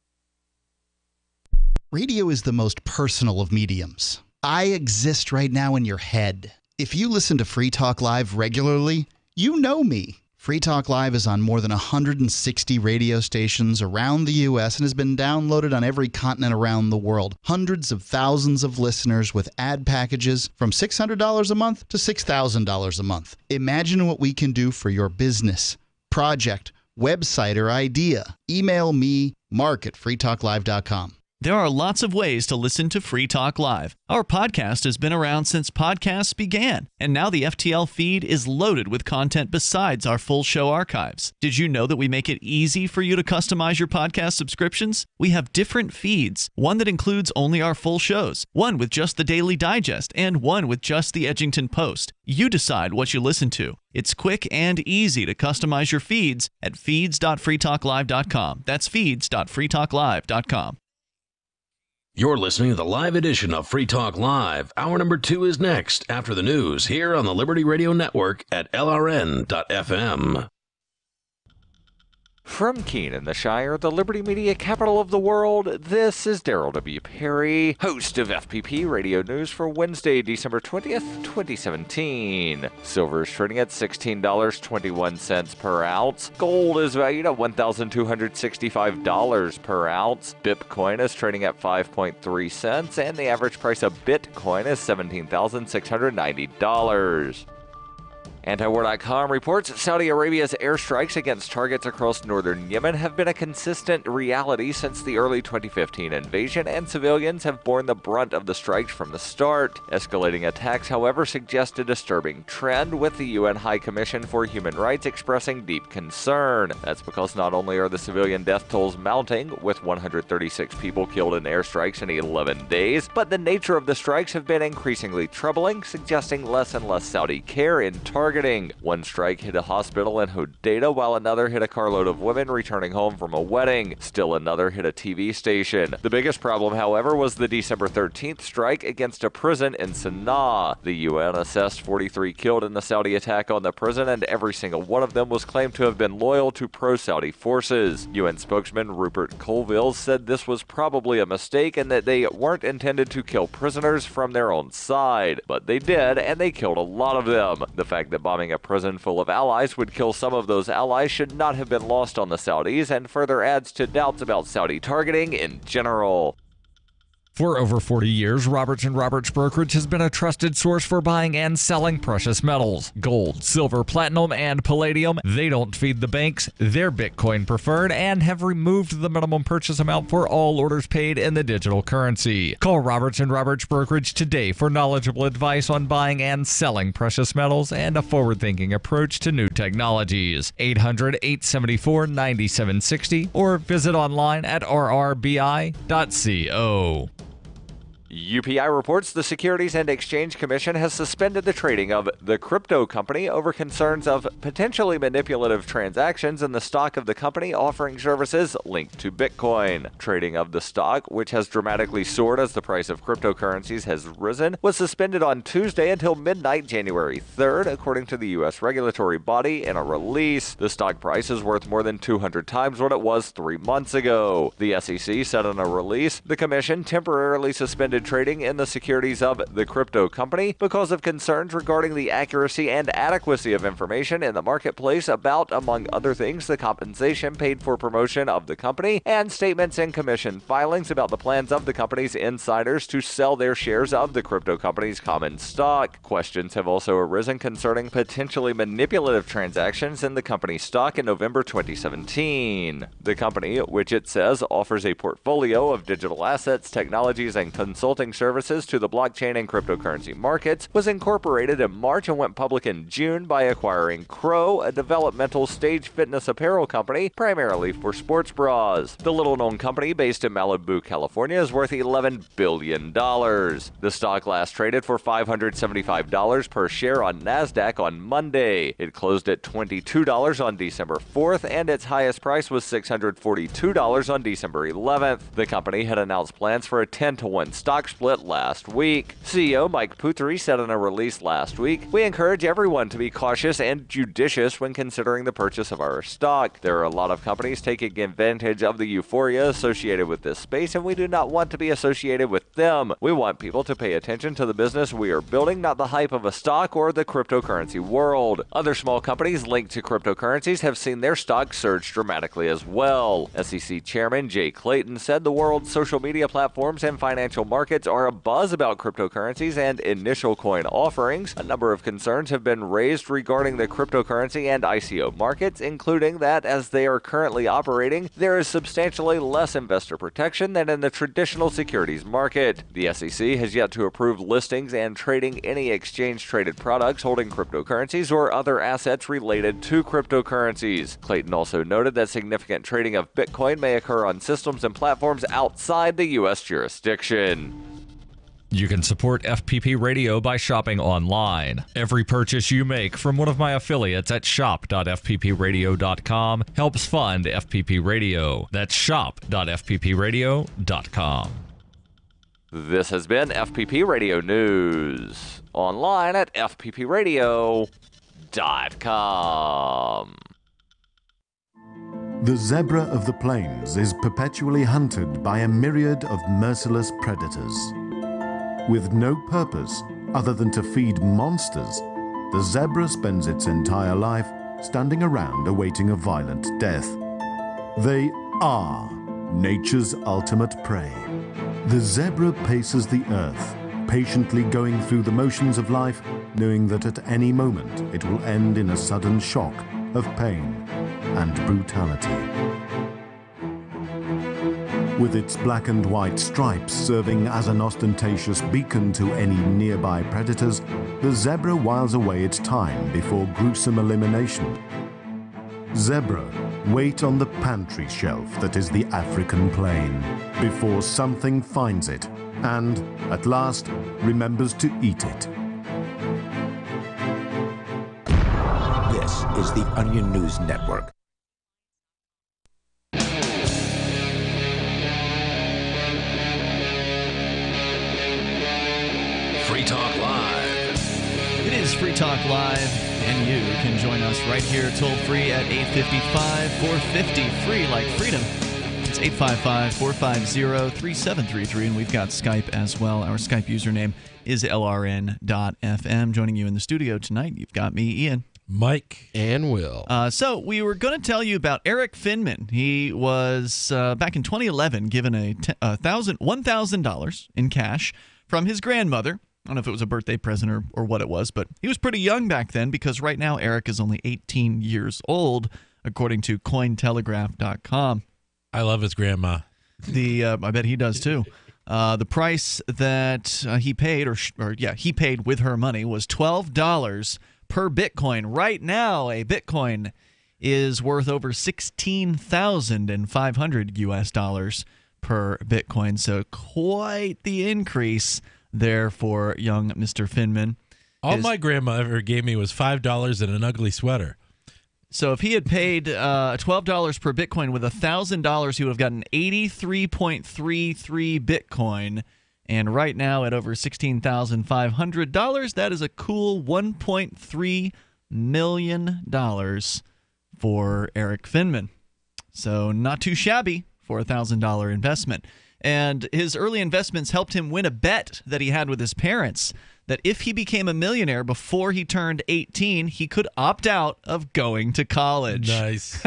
Radio is the most personal of mediums. I exist right now in your head. If you listen to Free Talk Live regularly, you know me. Free Talk Live is on more than 160 radio stations around the U.S. and has been downloaded on every continent around the world. Hundreds of thousands of listeners with ad packages from $600 a month to $6,000 a month. Imagine what we can do for your business, project, website, or idea. Email me, mark@freetalklive.com. There are lots of ways to listen to Free Talk Live. Our podcast has been around since podcasts began, and now the FTL feed is loaded with content besides our full show archives. Did you know that we make it easy for you to customize your podcast subscriptions? We have different feeds, one that includes only our full shows, one with just the Daily Digest, and one with just the Edgington Post. You decide what you listen to. It's quick and easy to customize your feeds at feeds.freetalklive.com. That's feeds.freetalklive.com. You're listening to the live edition of Free Talk Live. Hour number 2 is next after the news here on the Liberty Radio Network at LRN.FM. From Keene, the Shire, the Liberty Media capital of the world, this is Daryl W. Perry, host of FPP Radio News for Wednesday, December 20th, 2017. Silver is trading at $16.21 per ounce. Gold is valued at $1,265 per ounce. Bitcoin is trading at 5.3 cents, and the average price of Bitcoin is $17,690. Antiwar.com reports Saudi Arabia's airstrikes against targets across northern Yemen have been a consistent reality since the early 2015 invasion, and civilians have borne the brunt of the strikes from the start. Escalating attacks, however, suggest a disturbing trend, with the UN High Commission for Human Rights expressing deep concern. That's because not only are the civilian death tolls mounting, with 136 people killed in airstrikes in 11 days, but the nature of the strikes have been increasingly troubling, suggesting less and less Saudi care in targeting. One strike hit a hospital in Hodeidah, while another hit a carload of women returning home from a wedding. Still another hit a TV station. The biggest problem, however, was the December 13th strike against a prison in Sana'a. The UN assessed 43 killed in the Saudi attack on the prison, and every single one of them was claimed to have been loyal to pro-Saudi forces. UN spokesman Rupert Colville said this was probably a mistake and that they weren't intended to kill prisoners from their own side. But they did, and they killed a lot of them. The fact that bombing a prison full of allies would kill some of those allies should not have been lost on the Saudis, and further adds to doubts about Saudi targeting in general. For over 40 years, Roberts & Roberts Brokerage has been a trusted source for buying and selling precious metals. Gold, silver, platinum, and palladium. They don't feed the banks. They're Bitcoin preferred and have removed the minimum purchase amount for all orders paid in the digital currency. Call Roberts & Roberts Brokerage today for knowledgeable advice on buying and selling precious metals and a forward-thinking approach to new technologies. 800-874-9760 or visit online at rrbi.co. UPI reports the Securities and Exchange Commission has suspended the trading of the crypto company over concerns of potentially manipulative transactions in the stock of the company offering services linked to Bitcoin. Trading of the stock, which has dramatically soared as the price of cryptocurrencies has risen, was suspended on Tuesday until midnight January 3rd, according to the U.S. regulatory body in a release. The stock price is worth more than 200 times what it was 3 months ago. The SEC said in a release, the commission temporarily suspended trading in the securities of the crypto company because of concerns regarding the accuracy and adequacy of information in the marketplace about, among other things, the compensation paid for promotion of the company and statements in commission filings about the plans of the company's insiders to sell their shares of the crypto company's common stock. Questions have also arisen concerning potentially manipulative transactions in the company's stock in November 2017. The company, which it says offers a portfolio of digital assets, technologies, and consulting services to the blockchain and cryptocurrency markets, was incorporated in March and went public in June by acquiring Crow, a developmental stage fitness apparel company primarily for sports bras. The little-known company, based in Malibu, California, is worth $11 billion. The stock last traded for $575 per share on NASDAQ on Monday. It closed at $22 on December 4th, and its highest price was $642 on December 11th. The company had announced plans for a 10-to-1 stock split last week. CEO Mike Puthri said in a release last week, "We encourage everyone to be cautious and judicious when considering the purchase of our stock. There are a lot of companies taking advantage of the euphoria associated with this space, and we do not want to be associated with them. We want people to pay attention to the business we are building, not the hype of a stock or the cryptocurrency world." Other small companies linked to cryptocurrencies have seen their stocks surge dramatically as well. SEC Chairman Jay Clayton said the world's social media platforms and financial markets markets are abuzz about cryptocurrencies and initial coin offerings. A number of concerns have been raised regarding the cryptocurrency and ICO markets, including that as they are currently operating, there is substantially less investor protection than in the traditional securities market. The SEC has yet to approve listings and trading any exchange-traded products holding cryptocurrencies or other assets related to cryptocurrencies. Clayton also noted that significant trading of Bitcoin may occur on systems and platforms outside the U.S. jurisdiction. You can support FPP Radio by shopping online. Every purchase you make from one of my affiliates at shop.fppradio.com helps fund FPP Radio. That's shop.fppradio.com. This has been FPP Radio News. Online at fppradio.com. The zebra of the plains is perpetually hunted by a myriad of merciless predators. With no purpose other than to feed monsters, the zebra spends its entire life standing around awaiting a violent death. They are nature's ultimate prey. The zebra paces the earth, patiently going through the motions of life, knowing that at any moment it will end in a sudden shock of pain and brutality. With its black and white stripes serving as an ostentatious beacon to any nearby predators, the zebra whiles away its time before gruesome elimination. Zebra wait on the pantry shelf that is the African plain before something finds it and, at last, remembers to eat it. This is the Onion News Network. Free Talk Live. It is Free Talk Live, and you can join us right here toll-free at 855-450-FREE, like freedom. It's 855-450-3733, and we've got Skype as well. Our Skype username is LRN.FM. Joining you in the studio tonight, you've got me, Ian. Mike. And Will. So we were going to tell you about Eric Finman. He was, back in 2011, given $1,000 in cash from his grandmother. I don't know if it was a birthday present or what it was, but he was pretty young back then because right now Eric is only 18 years old, according to Cointelegraph.com. I love his grandma. I bet he does too. The price that he paid, he paid with her money, was $12 per Bitcoin. Right now, a Bitcoin is worth over $16,500 US per Bitcoin. So quite the increase there for young Mr. Finman. All my grandma ever gave me was $5 and an ugly sweater. So if he had paid $12 per Bitcoin with $1,000, he would have gotten 83.33 Bitcoin. And right now at over $16,500, that is a cool $1.3 million for Eric Finman. So not too shabby for a $1,000 investment. And his early investments helped him win a bet that he had with his parents that if he became a millionaire before he turned 18, he could opt out of going to college. Nice.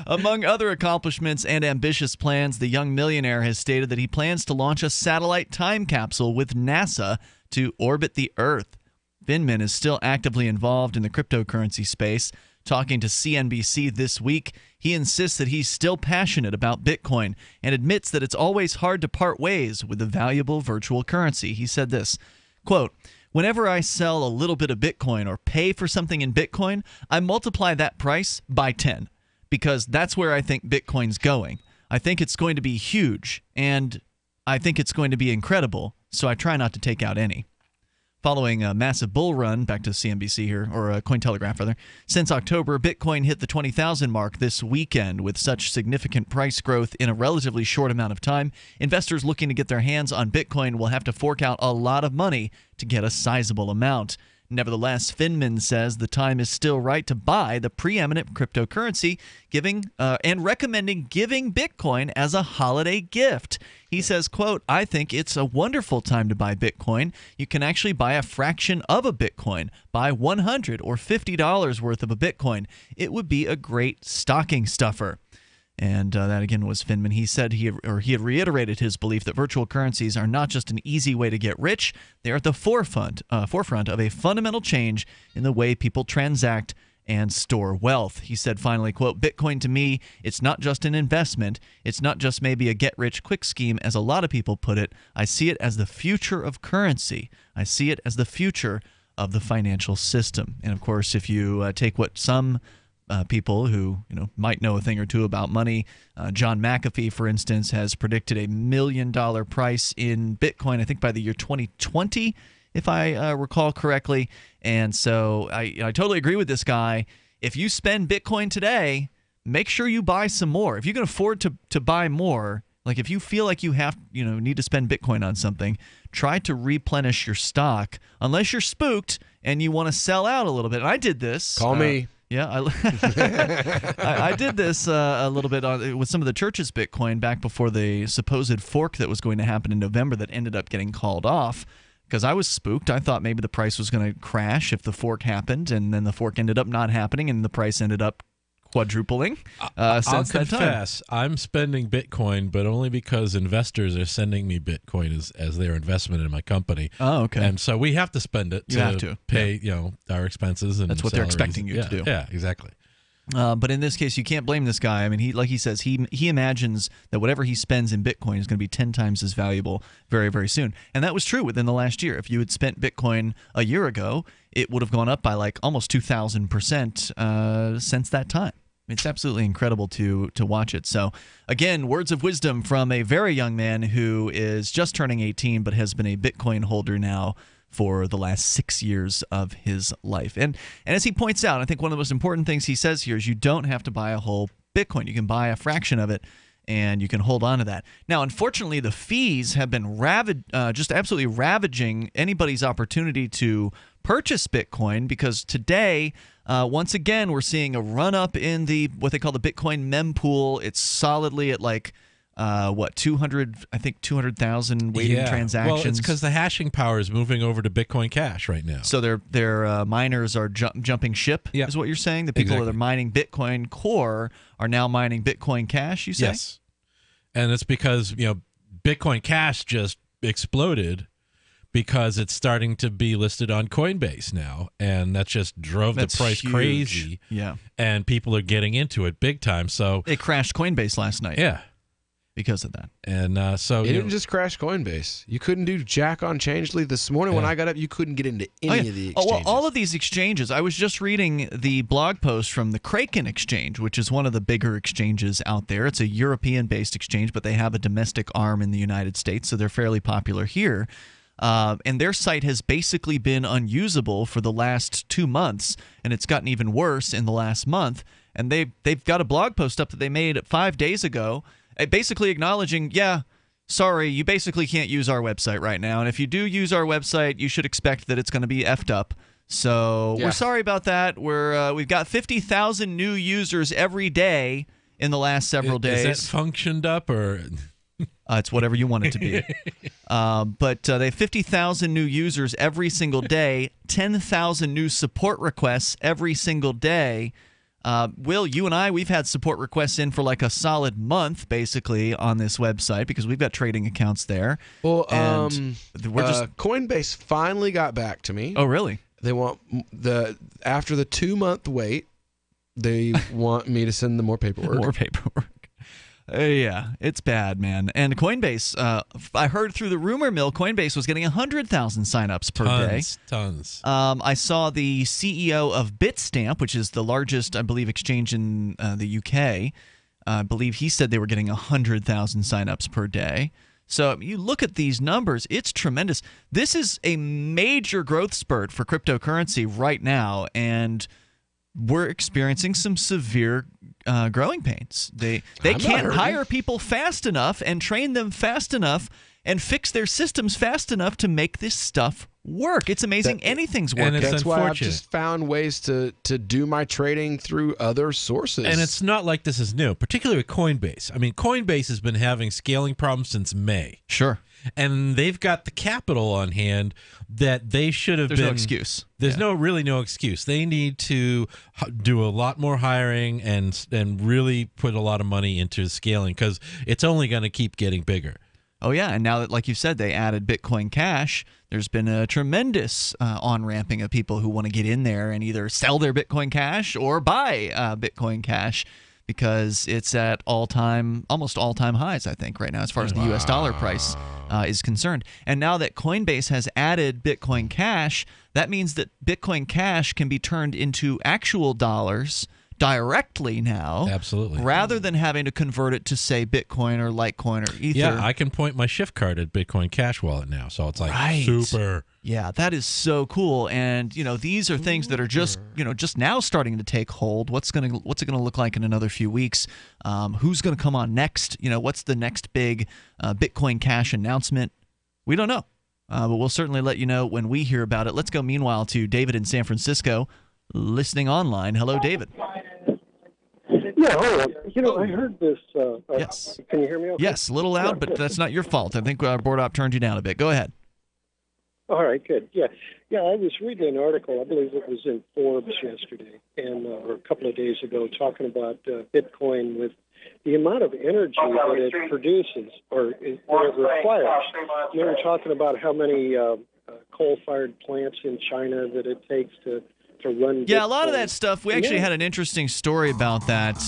Among other accomplishments and ambitious plans, the young millionaire has stated that he plans to launch a satellite time capsule with NASA to orbit the Earth. Finman is still actively involved in the cryptocurrency space. Talking to CNBC this week, he insists that he's still passionate about Bitcoin and admits that it's always hard to part ways with the valuable virtual currency. He said this, quote, "Whenever I sell a little bit of Bitcoin or pay for something in Bitcoin, I multiply that price by 10 because that's where I think Bitcoin's going. I think it's going to be huge and I think it's going to be incredible, so I try not to take out any." Following a massive bull run, back to CNBC here, or Cointelegraph rather, since October, Bitcoin hit the 20,000 mark this weekend. With such significant price growth in a relatively short amount of time, investors looking to get their hands on Bitcoin will have to fork out a lot of money to get a sizable amount. Nevertheless, Finman says the time is still right to buy the preeminent cryptocurrency, and recommending giving Bitcoin as a holiday gift. He says, quote, "I think it's a wonderful time to buy Bitcoin. You can actually buy a fraction of a Bitcoin. Buy $100 or $50 worth of a Bitcoin. It would be a great stocking stuffer." And that again was Finman. He said he had reiterated his belief that virtual currencies are not just an easy way to get rich; they are at the forefront of a fundamental change in the way people transact and store wealth. He said finally, quote, "Bitcoin to me, it's not just an investment. It's not just maybe a get-rich-quick scheme, as a lot of people put it. I see it as the future of currency. I see it as the future of the financial system." And of course, if you take what some people who might know a thing or two about money, John McAfee, for instance, has predicted $1 million price in Bitcoin, I think by the year 2020, if I recall correctly. And so I totally agree with this guy. If you spend Bitcoin today, make sure you buy some more. If you can afford to buy more, like if you feel like you need to spend Bitcoin on something, try to replenish your stock, unless you're spooked and you want to sell out a little bit. And I did this. Call me. Yeah, I did this a little bit with some of the church's Bitcoin back before the supposed fork that was going to happen in November that ended up getting called off, because I was spooked. I thought maybe the price was going to crash if the fork happened, and then the fork ended up not happening, and the price ended up quadrupling. I'll Since that time. confess, I'm spending Bitcoin, but only because investors are sending me Bitcoin as their investment in my company. Oh, okay. And so we have to spend it You have to. pay our expenses and That's what they're salaries. expecting you to do. Yeah, exactly. But in this case, you can't blame this guy. I mean, he says, he imagines that whatever he spends in Bitcoin is going to be 10 times as valuable very, very soon. And that was true within the last year. If you had spent Bitcoin a year ago, it would have gone up by like almost 2,000% since that time. It's absolutely incredible to watch it. So, again, words of wisdom from a very young man who is just turning 18 but has been a Bitcoin holder now for the last 6 years of his life. And as he points out, I think one of the most important things he says here is you don't have to buy a whole Bitcoin. You can buy a fraction of it, and you can hold on to that. Now, unfortunately, the fees have been just absolutely ravaging anybody's opportunity to purchase Bitcoin, because today, once again, we're seeing a run-up in what they call the Bitcoin mempool. It's solidly at like 200,000 waiting transactions. Well, it's because the hashing power is moving over to Bitcoin Cash right now. So their miners are jumping ship, is what you're saying? The people that are mining Bitcoin Core are now mining Bitcoin Cash, you say? Yes. And it's because, Bitcoin Cash just exploded because it's starting to be listed on Coinbase now, and that just drove the price huge. crazy. Yeah. And people are getting into it big time. So it crashed Coinbase last night. Yeah. Because of that. And so it didn't just crash Coinbase. You couldn't do Jack on Changely this morning when I got up. You couldn't get into any of the exchanges. Well, all of these exchanges. I was just reading the blog post from the Kraken Exchange, which is one of the bigger exchanges out there. It's a European-based exchange, but they have a domestic arm in the United States, so they're fairly popular here. And their site has basically been unusable for the last 2 months, and it's gotten even worse in the last month. And they've got a blog post up that they made 5 days ago, basically acknowledging, sorry, you basically can't use our website right now. And if you do use our website, you should expect that it's going to be effed up. So we're sorry about that. We've got 50,000 new users every day in the last several days. Is that functioned up or? It's whatever you want it to be. But they have 50,000 new users every single day, 10,000 new support requests every single day. Will, you and I, we've had support requests in for like a solid month, basically, on this website because we've got trading accounts there. Well, and we're just Coinbase finally got back to me. Oh, really? They want after the 2-month wait, they want me to send them more paperwork. More paperwork. Yeah, it's bad, man. And Coinbase, I heard through the rumor mill, Coinbase was getting 100,000 signups per day. Tons. I saw the CEO of Bitstamp, which is the largest, I believe, exchange in the UK. I believe he said they were getting 100,000 signups per day. So you look at these numbers, it's tremendous. This is a major growth spurt for cryptocurrency right now, and we're experiencing some severe growing pains. They can't hire people fast enough and train them fast enough and fix their systems fast enough to make this stuff work. It's amazing anything's working. That's why I've just found ways to do my trading through other sources. And it's not like this is new, particularly with Coinbase. I mean, Coinbase has been having scaling problems since May. Sure. and they've got the capital on hand that they should have There's been. no excuse. There's really no excuse. They need to do a lot more hiring and really put a lot of money into scaling, because it's only going to keep getting bigger. Oh, yeah. And now that, like you said, they added Bitcoin Cash, there's been a tremendous on-ramping of people who want to get in there and either sell their Bitcoin Cash or buy Bitcoin Cash, because it's at almost all-time highs, I think, right now, as far as the U.S. dollar price is concerned. And now that Coinbase has added Bitcoin Cash, that means that Bitcoin Cash can be turned into actual dollars directly now. Absolutely. Rather than having to convert it to, say, Bitcoin or Litecoin or Ether. Yeah, I can point my Shift card at Bitcoin Cash wallet now, so it's like super. Yeah, that is so cool. And, these are things that are just now starting to take hold. What's it going to look like in another few weeks? Who's going to come on next? What's the next big Bitcoin Cash announcement? We don't know. But we'll certainly let you know when we hear about it. Let's go, meanwhile, to David in San Francisco, listening online. Hello, David. Yeah, hold on. I heard this. Yes. Can you hear me okay? Yes, a little loud, but that's not your fault. I think our board op turned you down a bit. Go ahead. All right, good. Yeah, I was reading an article, I believe it was in Forbes yesterday, or a couple of days ago, talking about Bitcoin with the amount of energy that it produces or it requires. They were talking about how many coal-fired plants in China that it takes to run. Yeah, a lot of that stuff. We actually had an interesting story about that,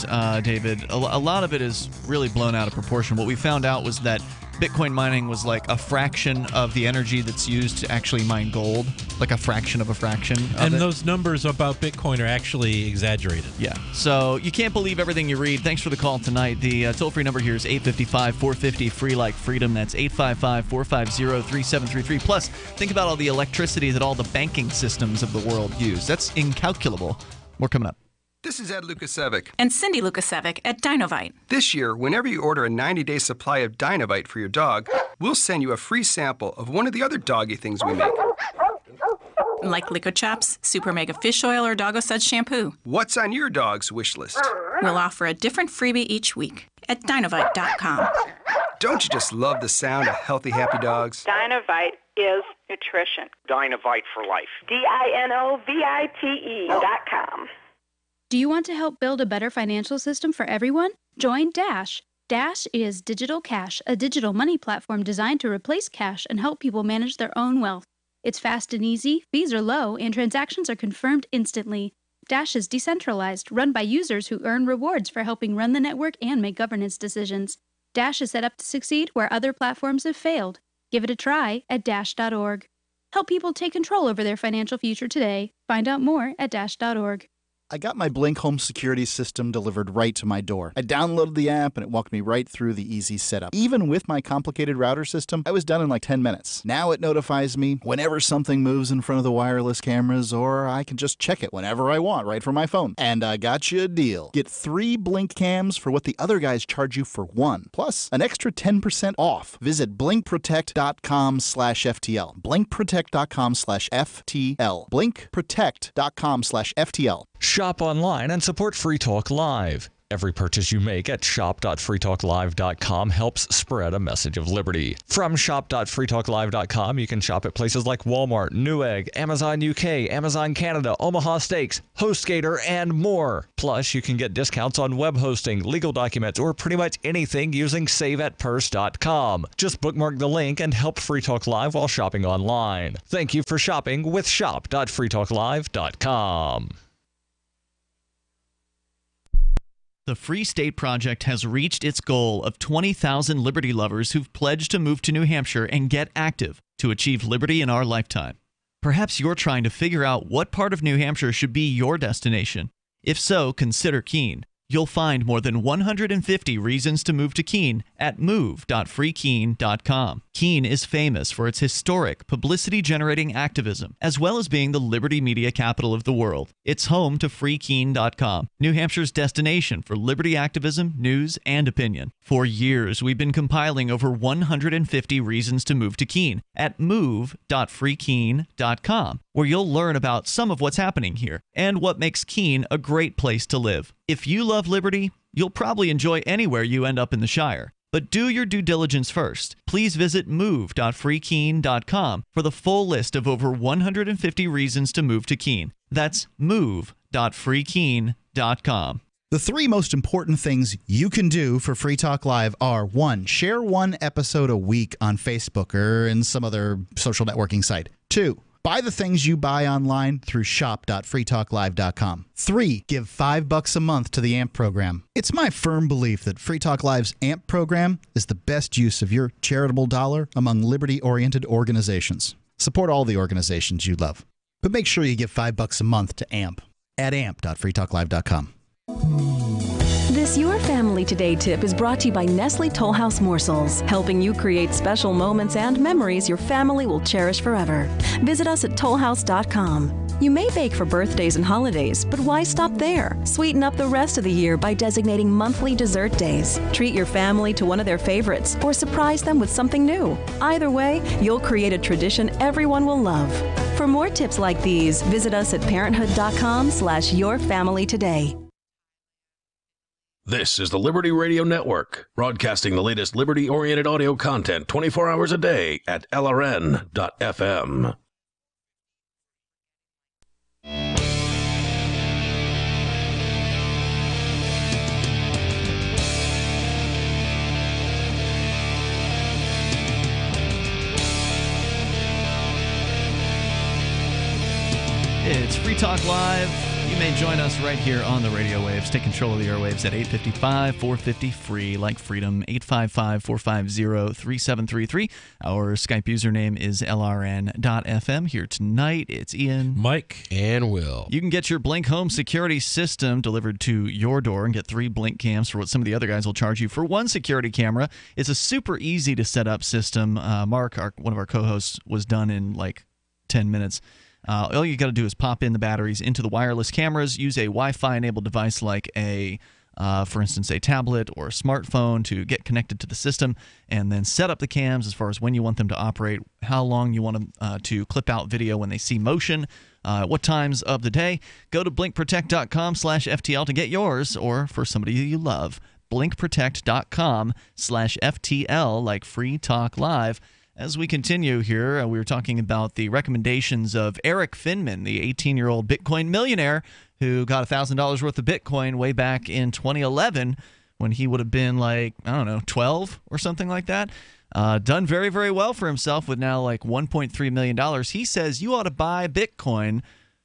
David. A lot of it is really blown out of proportion. What we found out was that Bitcoin mining was like a fraction of the energy that's used to actually mine gold, like a fraction of a fraction of And it. those numbers about Bitcoin are actually exaggerated. Yeah. So you can't believe everything you read. Thanks for the call tonight. The toll-free number here is 855-450 free like freedom. That's 855-450-3733. Plus, think about all the electricity that all the banking systems of the world use. That's incalculable. More coming up. This is Ed Lukasevic. And Cindy Lukasevic at Dinovite. This year, whenever you order a 90-day supply of Dinovite for your dog, we'll send you a free sample of one of the other doggy things we make. Like Lico Chops, Super Mega Fish Oil, or Doggo Suds Shampoo. What's on your dog's wish list? We'll offer a different freebie each week at Dinovite.com. Don't you just love the sound of healthy, happy dogs? Dinovite is nutrition. Dinovite for life. DINOVITE.com. Do you want to help build a better financial system for everyone? Join Dash. Dash is Digital Cash, a digital money platform designed to replace cash and help people manage their own wealth. It's fast and easy, fees are low, and transactions are confirmed instantly. Dash is decentralized, run by users who earn rewards for helping run the network and make governance decisions. Dash is set up to succeed where other platforms have failed. Give it a try at Dash.org. Help people take control over their financial future today. Find out more at Dash.org. I got my Blink home security system delivered right to my door. I downloaded the app and it walked me right through the easy setup. Even with my complicated router system, I was done in like 10 minutes. Now it notifies me whenever something moves in front of the wireless cameras, or I can just check it whenever I want right from my phone. And I got you a deal. Get 3 Blink cams for what the other guys charge you for 1, plus an extra 10% off. Visit blinkprotect.com/FTL. blinkprotect.com/FTL. blinkprotect.com/FTL. Shop online and support Free Talk Live. Every purchase you make at shop.freetalklive.com helps spread a message of liberty. From shop.freetalklive.com, you can shop at places like Walmart, Newegg, Amazon UK, Amazon Canada, Omaha Steaks, HostGator, and more. Plus, you can get discounts on web hosting, legal documents, or pretty much anything using saveatpurse.com. Just bookmark the link and help Free Talk Live while shopping online. Thank you for shopping with shop.freetalklive.com. The Free State Project has reached its goal of 20,000 liberty lovers who've pledged to move to New Hampshire and get active to achieve liberty in our lifetime. Perhaps you're trying to figure out what part of New Hampshire should be your destination. If so, consider Keene. You'll find more than 150 reasons to move to Keene at move.freekeene.com. Keene is famous for its historic, publicity-generating activism, as well as being the liberty media capital of the world. It's home to freekeene.com, New Hampshire's destination for liberty activism, news, and opinion. For years, we've been compiling over 150 reasons to move to Keene at move.freekeene.com, where you'll learn about some of what's happening here and what makes Keene a great place to live. If you love liberty, you'll probably enjoy anywhere you end up in the Shire. But do your due diligence first. Please visit move.freekeen.com for the full list of over 150 reasons to move to Keene. That's move.freekeen.com. The three most important things you can do for Free Talk Live are: 1, share one episode a week on Facebook or in some other social networking site. 2, buy the things you buy online through shop.freetalklive.com. 3, give $5 a month to the AMP program. It's my firm belief that Free Talk Live's AMP program is the best use of your charitable dollar among liberty-oriented organizations. Support all the organizations you love, but make sure you give $5 a month to AMP at amp.freetalklive.com. This Your Family Today tip is brought to you by Nestle Toll House Morsels, helping you create special moments and memories your family will cherish forever. Visit us at tollhouse.com. You may bake for birthdays and holidays, but why stop there? Sweeten up the rest of the year by designating monthly dessert days. Treat your family to one of their favorites or surprise them with something new. Either way, you'll create a tradition everyone will love. For more tips like these, visit us at parenthood.com/yourfamilytoday. This is the Liberty Radio Network, broadcasting the latest liberty-oriented audio content 24 hours a day at LRN.FM. It's Free Talk Live. You may join us right here on the radio waves. Take control of the airwaves at 855-450-FREE, like freedom, 855-450-3733. Our Skype username is LRN.FM. Here tonight, it's Ian, Mike, and Will. You can get your Blink home security system delivered to your door and get 3 Blink cams for what some of the other guys will charge you for 1 security camera. It's a super easy to set up system. Mark, one of our co-hosts, was done in like 10 minutes. All you got to do is pop in the batteries into the wireless cameras, use a Wi-Fi enabled device like for instance, a tablet or a smartphone to get connected to the system, and then set up the cams as far as when you want them to operate, how long you want them to clip out video when they see motion, what times of the day. Go to blinkprotect.com/FTL to get yours, or for somebody you love, blinkprotect.com/FTL, like Free Talk Live. As we continue here, we were talking about the recommendations of Eric Finman, the 18-year-old Bitcoin millionaire who got $1,000 worth of Bitcoin way back in 2011 when he would have been like, 12 or something like that. Done very, very well for himself with now like $1.3 million. He says you ought to buy Bitcoin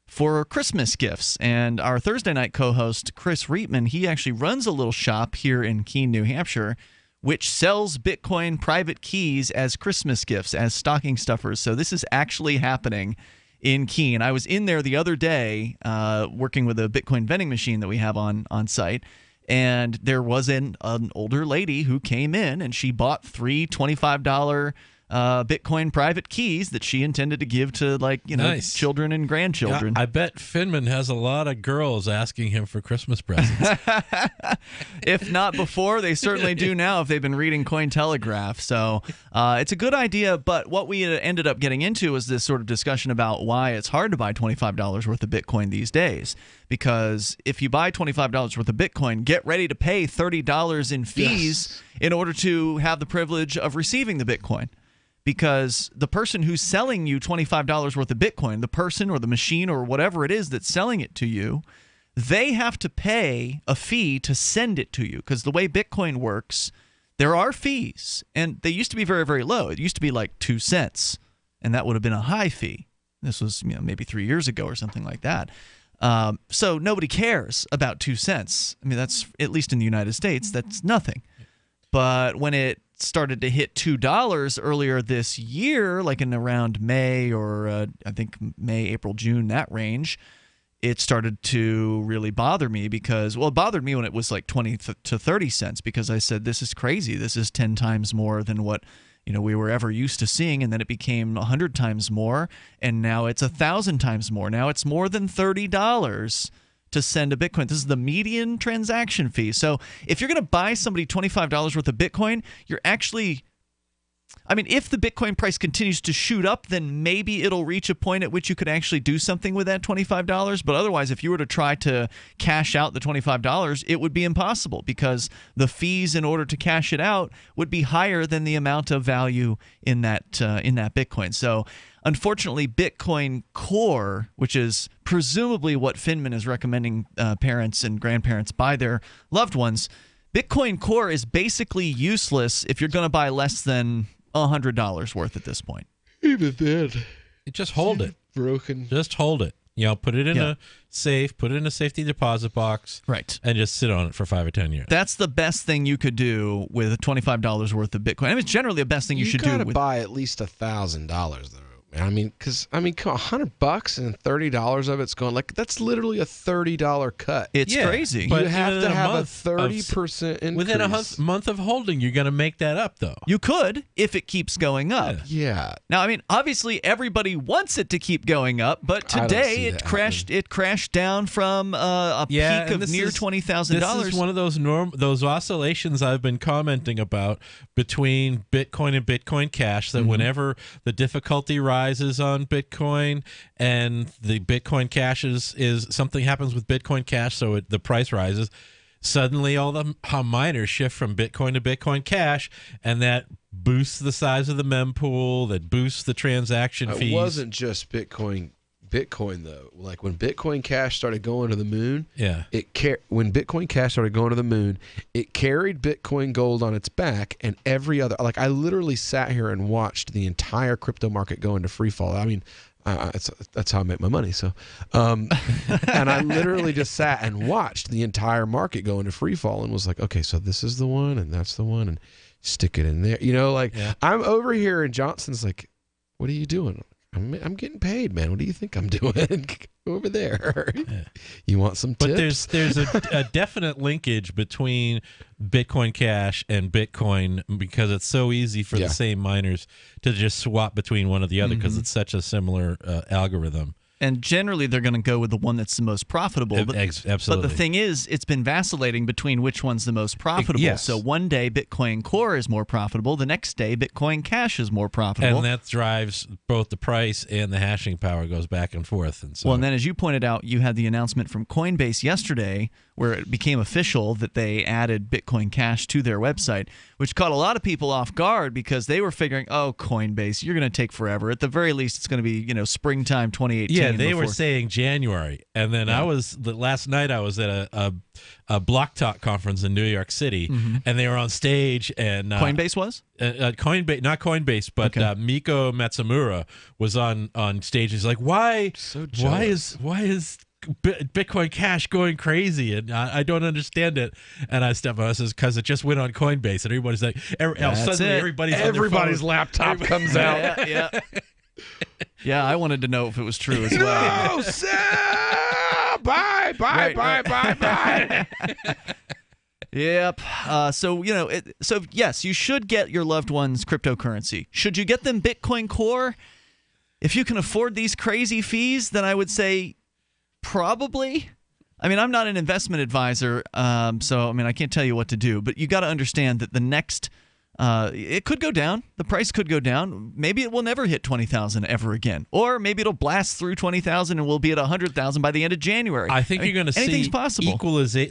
for Christmas gifts. And our Thursday night co-host, Chris Reitman, he actually runs a little shop here in Keene, New Hampshire, which sells Bitcoin private keys as Christmas gifts, as stocking stuffers. So this is actually happening in Keene. I was in there the other day working with a Bitcoin vending machine that we have on site, and there was an older lady who came in, and she bought 3 $25 Bitcoin private keys that she intended to give to, nice children and grandchildren. Yeah, I bet Finman has a lot of girls asking him for Christmas presents. If not before, they certainly do now if they've been reading Cointelegraph. So it's a good idea, but what we ended up getting into was this sort of discussion about why it's hard to buy $25 worth of Bitcoin these days. Because if you buy $25 worth of Bitcoin, get ready to pay $30 in fees in order to have the privilege of receiving the Bitcoin. Because the person who's selling you $25 worth of Bitcoin, the person or the machine or whatever it is that's selling it to you, they have to pay a fee to send it to you. Because the way Bitcoin works, there are fees. And they used to be very, very low. It used to be like 2 cents. And that would have been a high fee. This was maybe 3 years ago or something like that. So nobody cares about 2 cents. I mean, that's, at least in the United States, that's nothing. But when it started to hit $2 earlier this year, like in around May or I think May, April, June, that range, it started to really bother me because, well, it bothered me when it was like 20 to 30 cents because I said, this is crazy. This is 10 times more than what we were ever used to seeing. And then it became 100 times more, and now it's 1,000 times more. Now it's more than $30 to send a Bitcoin. This is the median transaction fee. So if you're going to buy somebody $25 worth of Bitcoin, you're actually I mean, if the Bitcoin price continues to shoot up, then maybe it'll reach a point at which you could actually do something with that $25. But otherwise, if you were to try to cash out the $25, it would be impossible because the fees in order to cash it out would be higher than the amount of value in that Bitcoin. So unfortunately, Bitcoin Core, which is presumably what Finman is recommending parents and grandparents buy their loved ones, Bitcoin Core is basically useless if you're going to buy less than $100 worth at this point. Even then, just hold it. Broken. Just hold it. Put it in a safe, put it in a safety deposit box, right, and just sit on it for 5 or 10 years. That's the best thing you could do with $25 worth of Bitcoin. I mean, it's generally the best thing you should do. You gotta buy at least $1,000 though. I mean, come on, $100 and $30 of it's going that's literally a $30 cut. It's crazy. You have to have a 30% increase. Within a month of holding, you're going to make that up, though. You could if it keeps going up. Yeah. Now, I mean, obviously, everybody wants it to keep going up, but today it crashed. It crashed down from a peak of near $20,000. This is one of those oscillations I've been commenting about between Bitcoin and Bitcoin Cash. That whenever the difficulty rises on Bitcoin and the Bitcoin Cash is something happens with Bitcoin Cash, so the price rises, suddenly all the miners shift from Bitcoin to Bitcoin Cash, and that boosts the size of the mempool, that boosts the transaction fees. It wasn't just Bitcoin though. Like when Bitcoin Cash started going to the moon, when Bitcoin Cash started going to the moon, it carried Bitcoin Gold on its back, and every other, I literally sat here and watched the entire crypto market go into free fall. I mean, that's how I make my money. So, and I literally just sat and watched the entire market go into free fall and was like, okay, so this is the one, and that's the one, and stick it in there. I'm over here, and Johnson's like, what are you doing? I'm getting paid, man. What do you think I'm doing over there? You want some tips? But there's a definite linkage between Bitcoin Cash and Bitcoin because it's so easy for the same miners to just swap between one or the other because it's such a similar algorithm. And generally, they're going to go with the one that's the most profitable. But, absolutely. But the thing is, it's been vacillating between which one's the most profitable. Yes. So one day, Bitcoin Core is more profitable. The next day, Bitcoin Cash is more profitable. And that drives both the price and the hashing power goes back and forth. And so, well, and then as you pointed out, you had the announcement from Coinbase yesterday where it became official that they added Bitcoin Cash to their website, which caught a lot of people off guard because they were figuring, oh, Coinbase, you're going to take forever. At the very least, it's going to be, springtime 2018. Yeah, they were saying January. And then last night I was at a Block Talk conference in New York City, and they were on stage. And Coinbase was? Coinbase, not Coinbase, but Miko Matsumura was on stage. He's like, why is Bitcoin Cash going crazy, and I don't understand it. And I stepped on, I says, because it just went on Coinbase, and everybody's like, suddenly everybody's laptop comes out. Yeah, I wanted to know if it was true as well. No, sir! Bye. Yep. So yes, you should get your loved ones cryptocurrency. Should you get them Bitcoin Core? If you can afford these crazy fees, then I would say probably. I mean, I'm not an investment advisor, so I can't tell you what to do. But you got to understand that the next, it could go down. The price could go down. Maybe it will never hit 20,000 ever again, or maybe it'll blast through 20,000 and we'll be at 100,000 by the end of January. I think you're going to see anything's possible.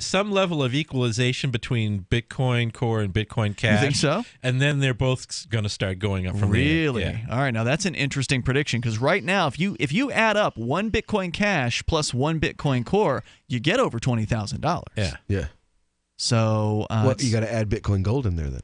Some level of equalization between Bitcoin Core and Bitcoin Cash. You think so? And then they're both going to start going up from really? there. Yeah. All right, now that's an interesting prediction because right now, if you add up one Bitcoin Cash plus one Bitcoin Core, you get over $20,000. Yeah. So you got to add Bitcoin Gold in there then.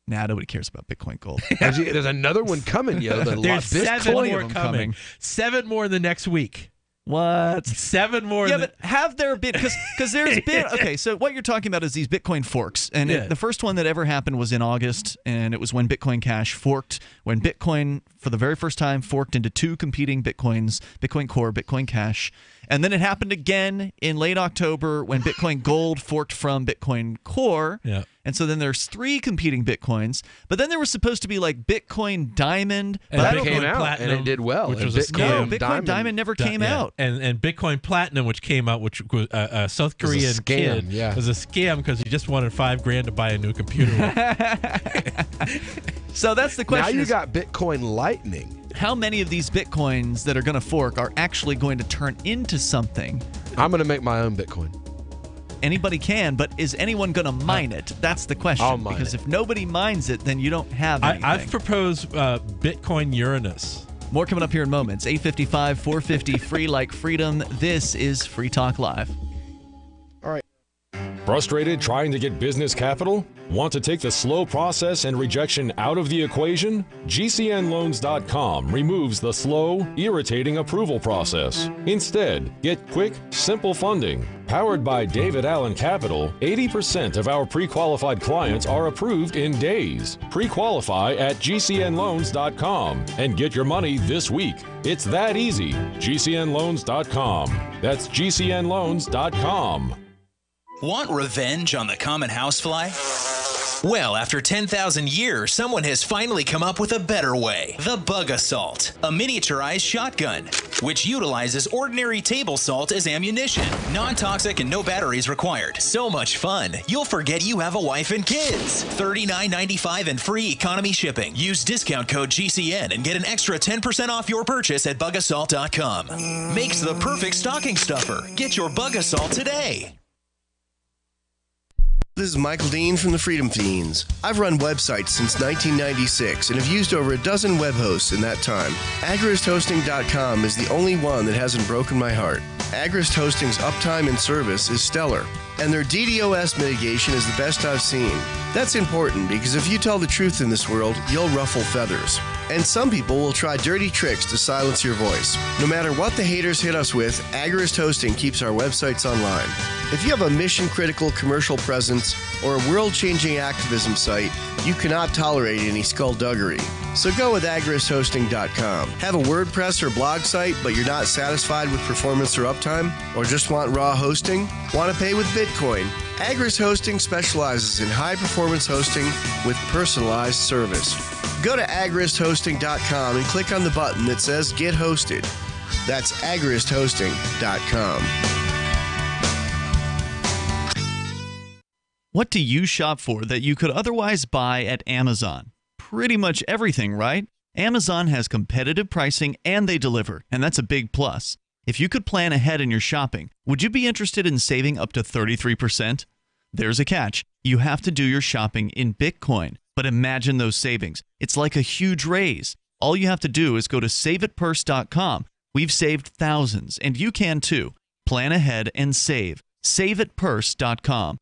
Nah, nobody cares about Bitcoin Gold. There's another one coming, yo. There's 7 more coming. 7 more in the next week. What? 7 more. Yeah, but have there been, because there's been, okay, so what you're talking about is these Bitcoin forks. And the first one that ever happened was in August, and it was when Bitcoin Cash forked, when Bitcoin, for the very first time, forked into 2 competing Bitcoins, Bitcoin Core, Bitcoin Cash. And then it happened again in late October when Bitcoin Gold forked from Bitcoin Core. Yeah. And so then there's 3 competing Bitcoins. But then there was supposed to be like Bitcoin Diamond. And that came out, Platinum, and it did well. Which was a scam. No, Bitcoin Diamond never came out. And Bitcoin Platinum, which came out, which was a South Korean kid, was a scam because he just wanted $5,000 to buy a new computer. So that's the question. Now you got Bitcoin Lightning. How many of these Bitcoins that are going to fork are actually going to turn into something? I'm going to make my own Bitcoin. Anybody can, but is anyone going to mine it? That's the question. I'll mine because it. if nobody mines it, then you don't have anything. I've proposed Bitcoin Uranus. More coming up here in moments. 8:55, 450, free like freedom. This is Free Talk Live. All right. Frustrated trying to get business capital? Want to take the slow process and rejection out of the equation? GCNLoans.com removes the slow, irritating approval process. Instead, get quick, simple funding. Powered by David Allen Capital, 80% of our pre-qualified clients are approved in days. Pre-qualify at GCNLoans.com and get your money this week. It's that easy. GCNLoans.com. That's GCNLoans.com. Want revenge on the common housefly? Well, after 10,000 years, someone has finally come up with a better way. The Bug Assault, a miniaturized shotgun, which utilizes ordinary table salt as ammunition. Non-toxic and no batteries required. So much fun, you'll forget you have a wife and kids. $39.95 and free economy shipping. Use discount code GCN and get an extra 10% off your purchase at bugassault.com. Makes the perfect stocking stuffer. Get your Bug Assault today. This is Michael Dean from the Freedom Fiends. I've run websites since 1996 and have used over a dozen web hosts in that time. AgristHosting.com is the only one that hasn't broken my heart. Agrist Hosting's uptime and service is stellar, and their DDoS mitigation is the best I've seen. That's important because if you tell the truth in this world, you'll ruffle feathers. And some people will try dirty tricks to silence your voice. No matter what the haters hit us with, Agrist Hosting keeps our websites online. If you have a mission-critical commercial presence or a world-changing activism site, you cannot tolerate any skullduggery. So go with AgristHosting.com. Have a WordPress or blog site, but you're not satisfied with performance or uptime? Or just want raw hosting? Want to pay with Bitcoin? Agrist Hosting specializes in high-performance hosting with personalized service. Go to AgristHosting.com and click on the button that says Get Hosted. That's AgristHosting.com. What do you shop for that you could otherwise buy at Amazon? Pretty much everything, right? Amazon has competitive pricing and they deliver, and that's a big plus. If you could plan ahead in your shopping, would you be interested in saving up to 33%? There's a catch. You have to do your shopping in Bitcoin. But imagine those savings. It's like a huge raise. All you have to do is go to SaveItPurse.com. We've saved thousands, and you can too. Plan ahead and save. SaveItPurse.com.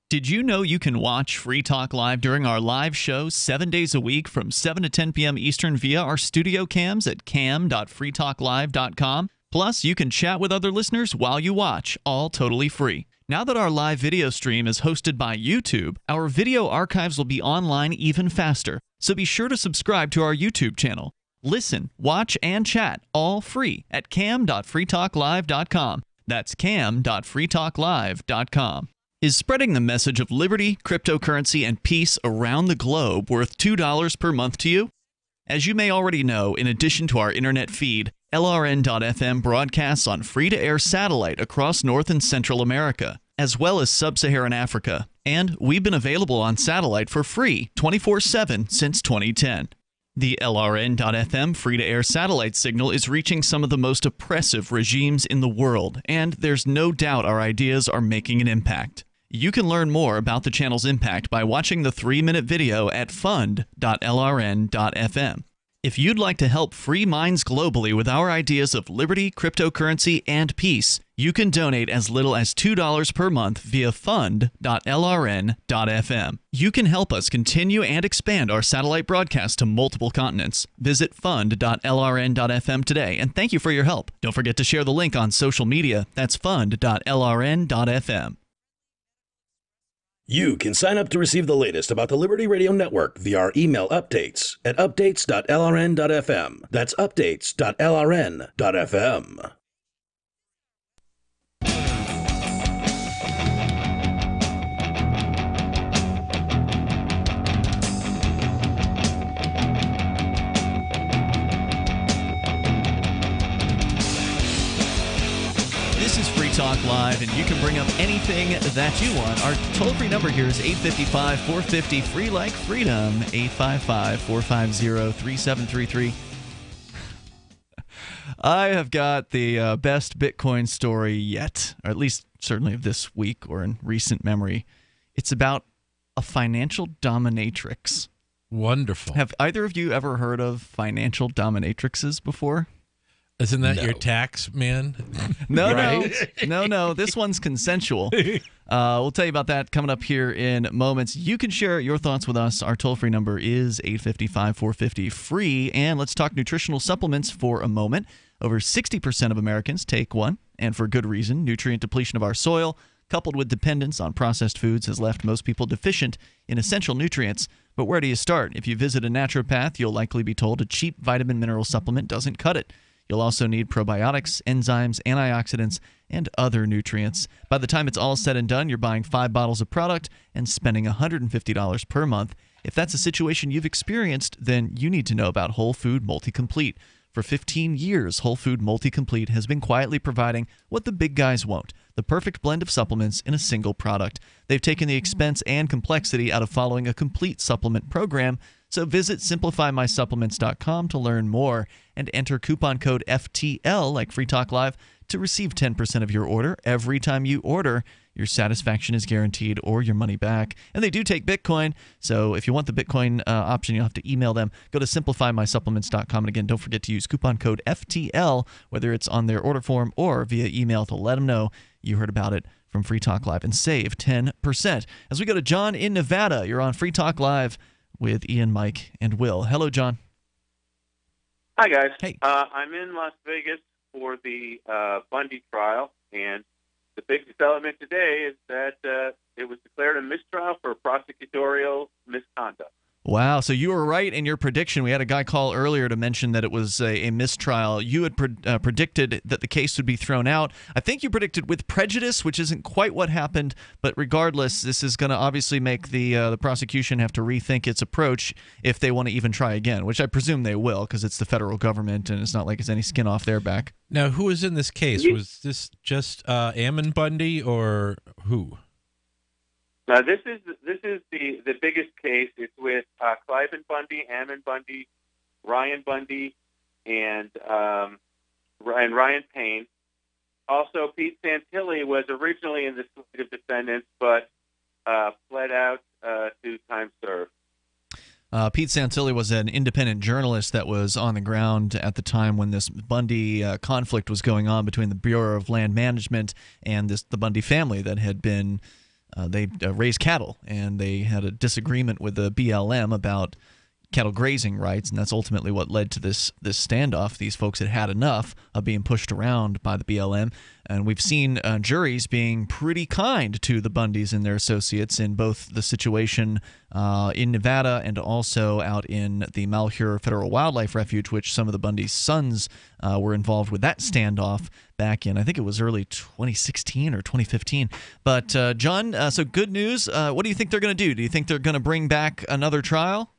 Did you know you can watch Free Talk Live during our live show 7 days a week from 7 to 10 p.m. Eastern via our studio cams at cam.freetalklive.com? Plus, you can chat with other listeners while you watch, all totally free. Now that our live video stream is hosted by YouTube, our video archives will be online even faster. So be sure to subscribe to our YouTube channel. Listen, watch, and chat all free at cam.freetalklive.com. That's cam.freetalklive.com. Is spreading the message of liberty, cryptocurrency, and peace around the globe worth $2 per month to you? As you may already know, in addition to our internet feed, LRN.FM broadcasts on free-to-air satellite across North and Central America, as well as Sub-Saharan Africa. And we've been available on satellite for free 24/7 since 2010. The LRN.FM free-to-air satellite signal is reaching some of the most oppressive regimes in the world, and there's no doubt our ideas are making an impact. You can learn more about the channel's impact by watching the 3-minute video at fund.lrn.fm. If you'd like to help free minds globally with our ideas of liberty, cryptocurrency, and peace, you can donate as little as $2 per month via fund.lrn.fm. You can help us continue and expand our satellite broadcast to multiple continents. Visit fund.lrn.fm today, and thank you for your help. Don't forget to share the link on social media. That's fund.lrn.fm. You can sign up to receive the latest about the Liberty Radio Network via our email updates at updates.lrn.fm. That's updates.lrn.fm. This is Free Talk Live, and you can bring up anything that you want. Our toll-free number here is 855-450, free like freedom, 855-450-3733. I have got the best Bitcoin story yet, or at least certainly of this week or in recent memory. It's about a financial dominatrix. Wonderful. Have either of you ever heard of financial dominatrixes before? Isn't that your tax man? No, Right? no. This one's consensual. We'll tell you about that coming up here in moments. You can share your thoughts with us. Our toll-free number is 855-450-FREE. And let's talk nutritional supplements for a moment. Over 60% of Americans take one, and for good reason. Nutrient depletion of our soil, coupled with dependence on processed foods, has left most people deficient in essential nutrients. But where do you start? If you visit a naturopath, you'll likely be told a cheap vitamin mineral supplement doesn't cut it. You'll also need probiotics, enzymes, antioxidants, and other nutrients. By the time it's all said and done, you're buying 5 bottles of product and spending $150 per month. If that's a situation you've experienced, then you need to know about Whole Food Multi-Complete. For 15 years, Whole Food Multi-Complete has been quietly providing what the big guys won't, the perfect blend of supplements in a single product. They've taken the expense and complexity out of following a complete supplement program. So visit simplifymysupplements.com to learn more and enter coupon code FTL, like Free Talk Live, to receive 10% of your order every time you order. Your satisfaction is guaranteed or your money back. And they do take Bitcoin, so if you want the Bitcoin option, you'll have to email them. Go to simplifymysupplements.com. And again, don't forget to use coupon code FTL, whether it's on their order form or via email, to let them know you heard about it from Free Talk Live and save 10%. As we go to John in Nevada, you're on Free Talk Live with Ian, Mike, and Will. Hello, John. Hi, guys. Hey. I'm in Las Vegas for the Bundy trial, and the big development today is that it was declared a mistrial for prosecutorial misconduct. Wow, so you were right in your prediction. We had a guy call earlier to mention that it was a mistrial. You had predicted that the case would be thrown out. I think you predicted with prejudice, which isn't quite what happened. But regardless, this is going to obviously make the prosecution have to rethink its approach if they want to even try again, which I presume they will, because it's the federal government and it's not like it's any skin off their back. Now, who was in this case? Was this just Ammon Bundy or who? Now, this is the biggest case. It's with Cliven Bundy, Ammon Bundy, Ryan Bundy, and Ryan Payne. Also, Pete Santilli was originally in the slate of defendants, but fled out to time served. Pete Santilli was an independent journalist that was on the ground at the time when this Bundy conflict was going on between the Bureau of Land Management and the Bundy family that had been... They raised cattle, and they had a disagreement with the BLM about cattle grazing rights, and that's ultimately what led to this standoff. These folks had had enough of being pushed around by the BLM, and we've seen juries being pretty kind to the Bundys and their associates in both the situation in Nevada and also out in the Malheur Federal Wildlife Refuge, which some of the Bundy's sons were involved with that standoff back in, I think it was early 2016 or 2015. But, John, so good news. What do you think they're going to do? Do you think they're going to bring back another trial?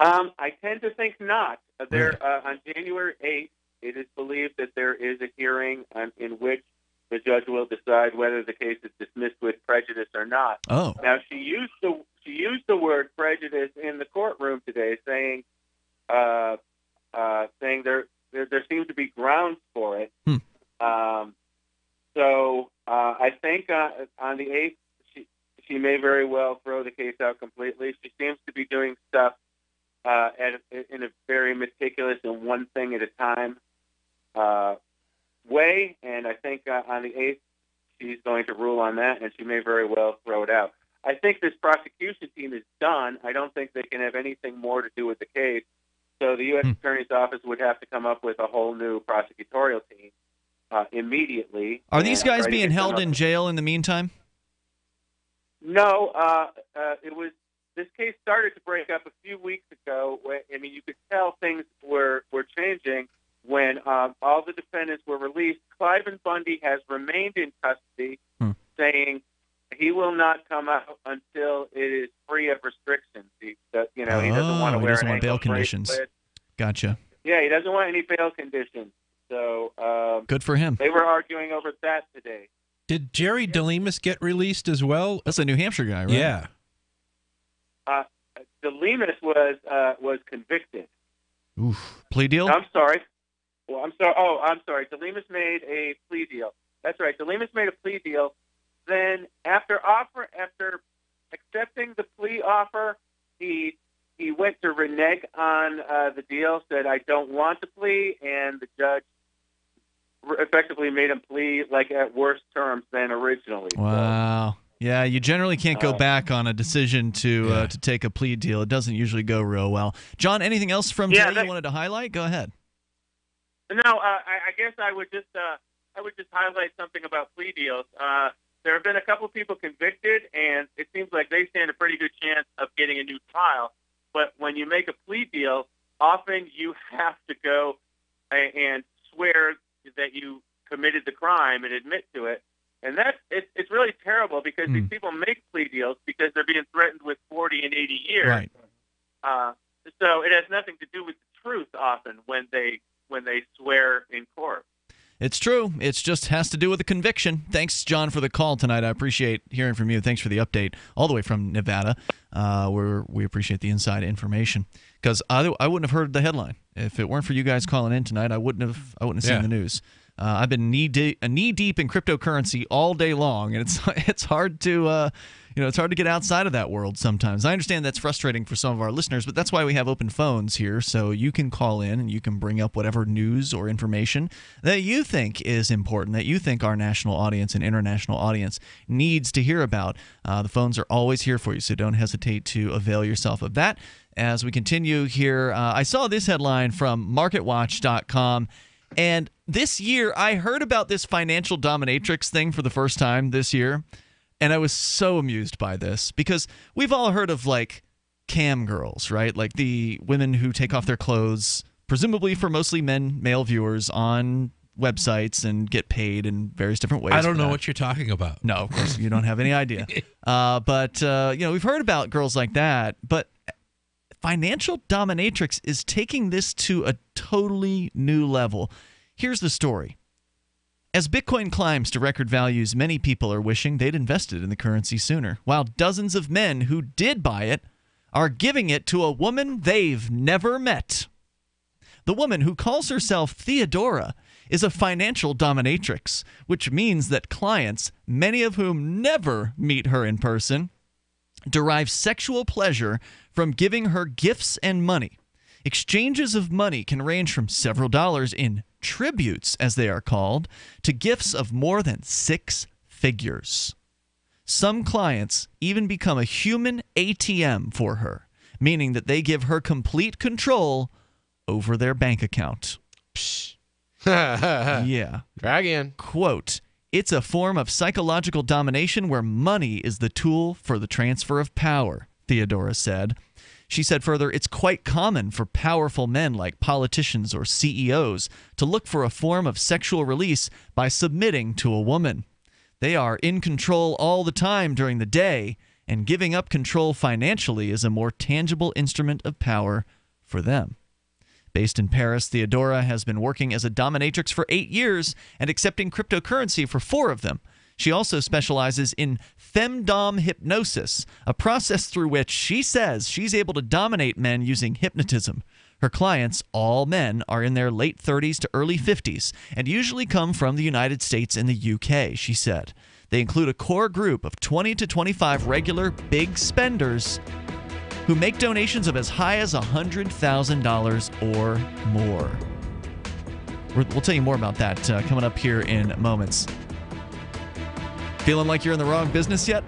I tend to think not. On January 8th, it is believed that there is a hearing in which the judge will decide whether the case is dismissed with prejudice or not. Oh. Now, she used the word prejudice in the courtroom today, saying there seems to be grounds for it. So I think on the 8th, she may very well throw the case out completely. She seems to be doing stuff in a very meticulous and one thing at a time way, and I think on the 8th she's going to rule on that, and she may very well throw it out. I think this prosecution team is done. I don't think they can have anything more to do with the case, so the U.S. Attorney's Office would have to come up with a whole new prosecutorial team immediately. Are these guys being held in jail in the meantime? No, this case started to break up a few weeks ago. You could tell things were changing when all the defendants were released. Cliven Bundy has remained in custody, saying he will not come out until it is free of restrictions. He doesn't want to wear bail conditions. Gotcha. Yeah, he doesn't want any bail conditions. So good for him. They were arguing over that today. Did Jerry DeLemus get released as well? That's a New Hampshire guy, right? Yeah. DeLemus was convicted. Oof. Plea deal? I'm sorry. Well, I'm sorry. Oh, I'm sorry. DeLemus made a plea deal. That's right. DeLemus made a plea deal. Then after accepting the plea offer, he went to renege on the deal, said, I don't want the plea, and the judge effectively made him plea like at worse terms than originally. Wow. Yeah, you generally can't go back on a decision to take a plea deal. It doesn't usually go real well. John, anything else from today you wanted to highlight? Go ahead. No, I guess I would just highlight something about plea deals. There have been a couple of people convicted, and it seems like they stand a pretty good chance of getting a new trial. But when you make a plea deal, often you have to go and swear that you committed the crime and admit to it. And it's really terrible because these people make plea deals because they're being threatened with 40 and 80 years. Right. So it has nothing to do with the truth often when they swear in court. It's true. It just has to do with the conviction. Thanks, John, for the call tonight. I appreciate hearing from you. Thanks for the update all the way from Nevada. We appreciate the inside information because I wouldn't have heard the headline if it weren't for you guys calling in tonight. I wouldn't have seen the news. I've been knee deep in cryptocurrency all day long, and it's hard to it's hard to get outside of that world sometimes. I understand that's frustrating for some of our listeners, but that's why we have open phones here, so you can call in and you can bring up whatever news or information that you think is important, that you think our national audience and international audience needs to hear about. The phones are always here for you, so don't hesitate to avail yourself of that. As we continue here, I saw this headline from MarketWatch.com. And this year, I heard about this financial dominatrix thing for the first time this year, and I was so amused by this because we've all heard of, like, cam girls, right? Like the women who take off their clothes, presumably for mostly male viewers, on websites and get paid in various different ways. I don't know what you're talking about. No, of course, you don't have any idea. But we've heard about girls like that, but financial dominatrix is taking this to a totally new level. Here's the story. As Bitcoin climbs to record values, many people are wishing they'd invested in the currency sooner, while dozens of men who did buy it are giving it to a woman they've never met. The woman, who calls herself Theodora, is a financial dominatrix, which means that clients, many of whom never meet her in person, derive sexual pleasure from giving her gifts and money. Exchanges of money can range from several dollars in tributes, as they are called, to gifts of more than 6 figures. Some clients even become a human ATM for her, meaning that they give her complete control over their bank account. Yeah. Drag in. Quote, "It's a form of psychological domination where money is the tool for the transfer of power," Theodora said. She said further, "It's quite common for powerful men like politicians or CEOs to look for a form of sexual release by submitting to a woman. They are in control all the time during the day, and giving up control financially is a more tangible instrument of power for them." Based in Paris, Theodora has been working as a dominatrix for 8 years and accepting cryptocurrency for 4 of them. She also specializes in femdom hypnosis, a process through which she says she's able to dominate men using hypnotism. Her clients, all men, are in their late 30s to early 50s and usually come from the United States and the UK, she said. They include a core group of 20 to 25 regular big spenders who make donations of as high as $100,000 or more. We'll tell you more about that coming up here in moments. Feeling like you're in the wrong business yet?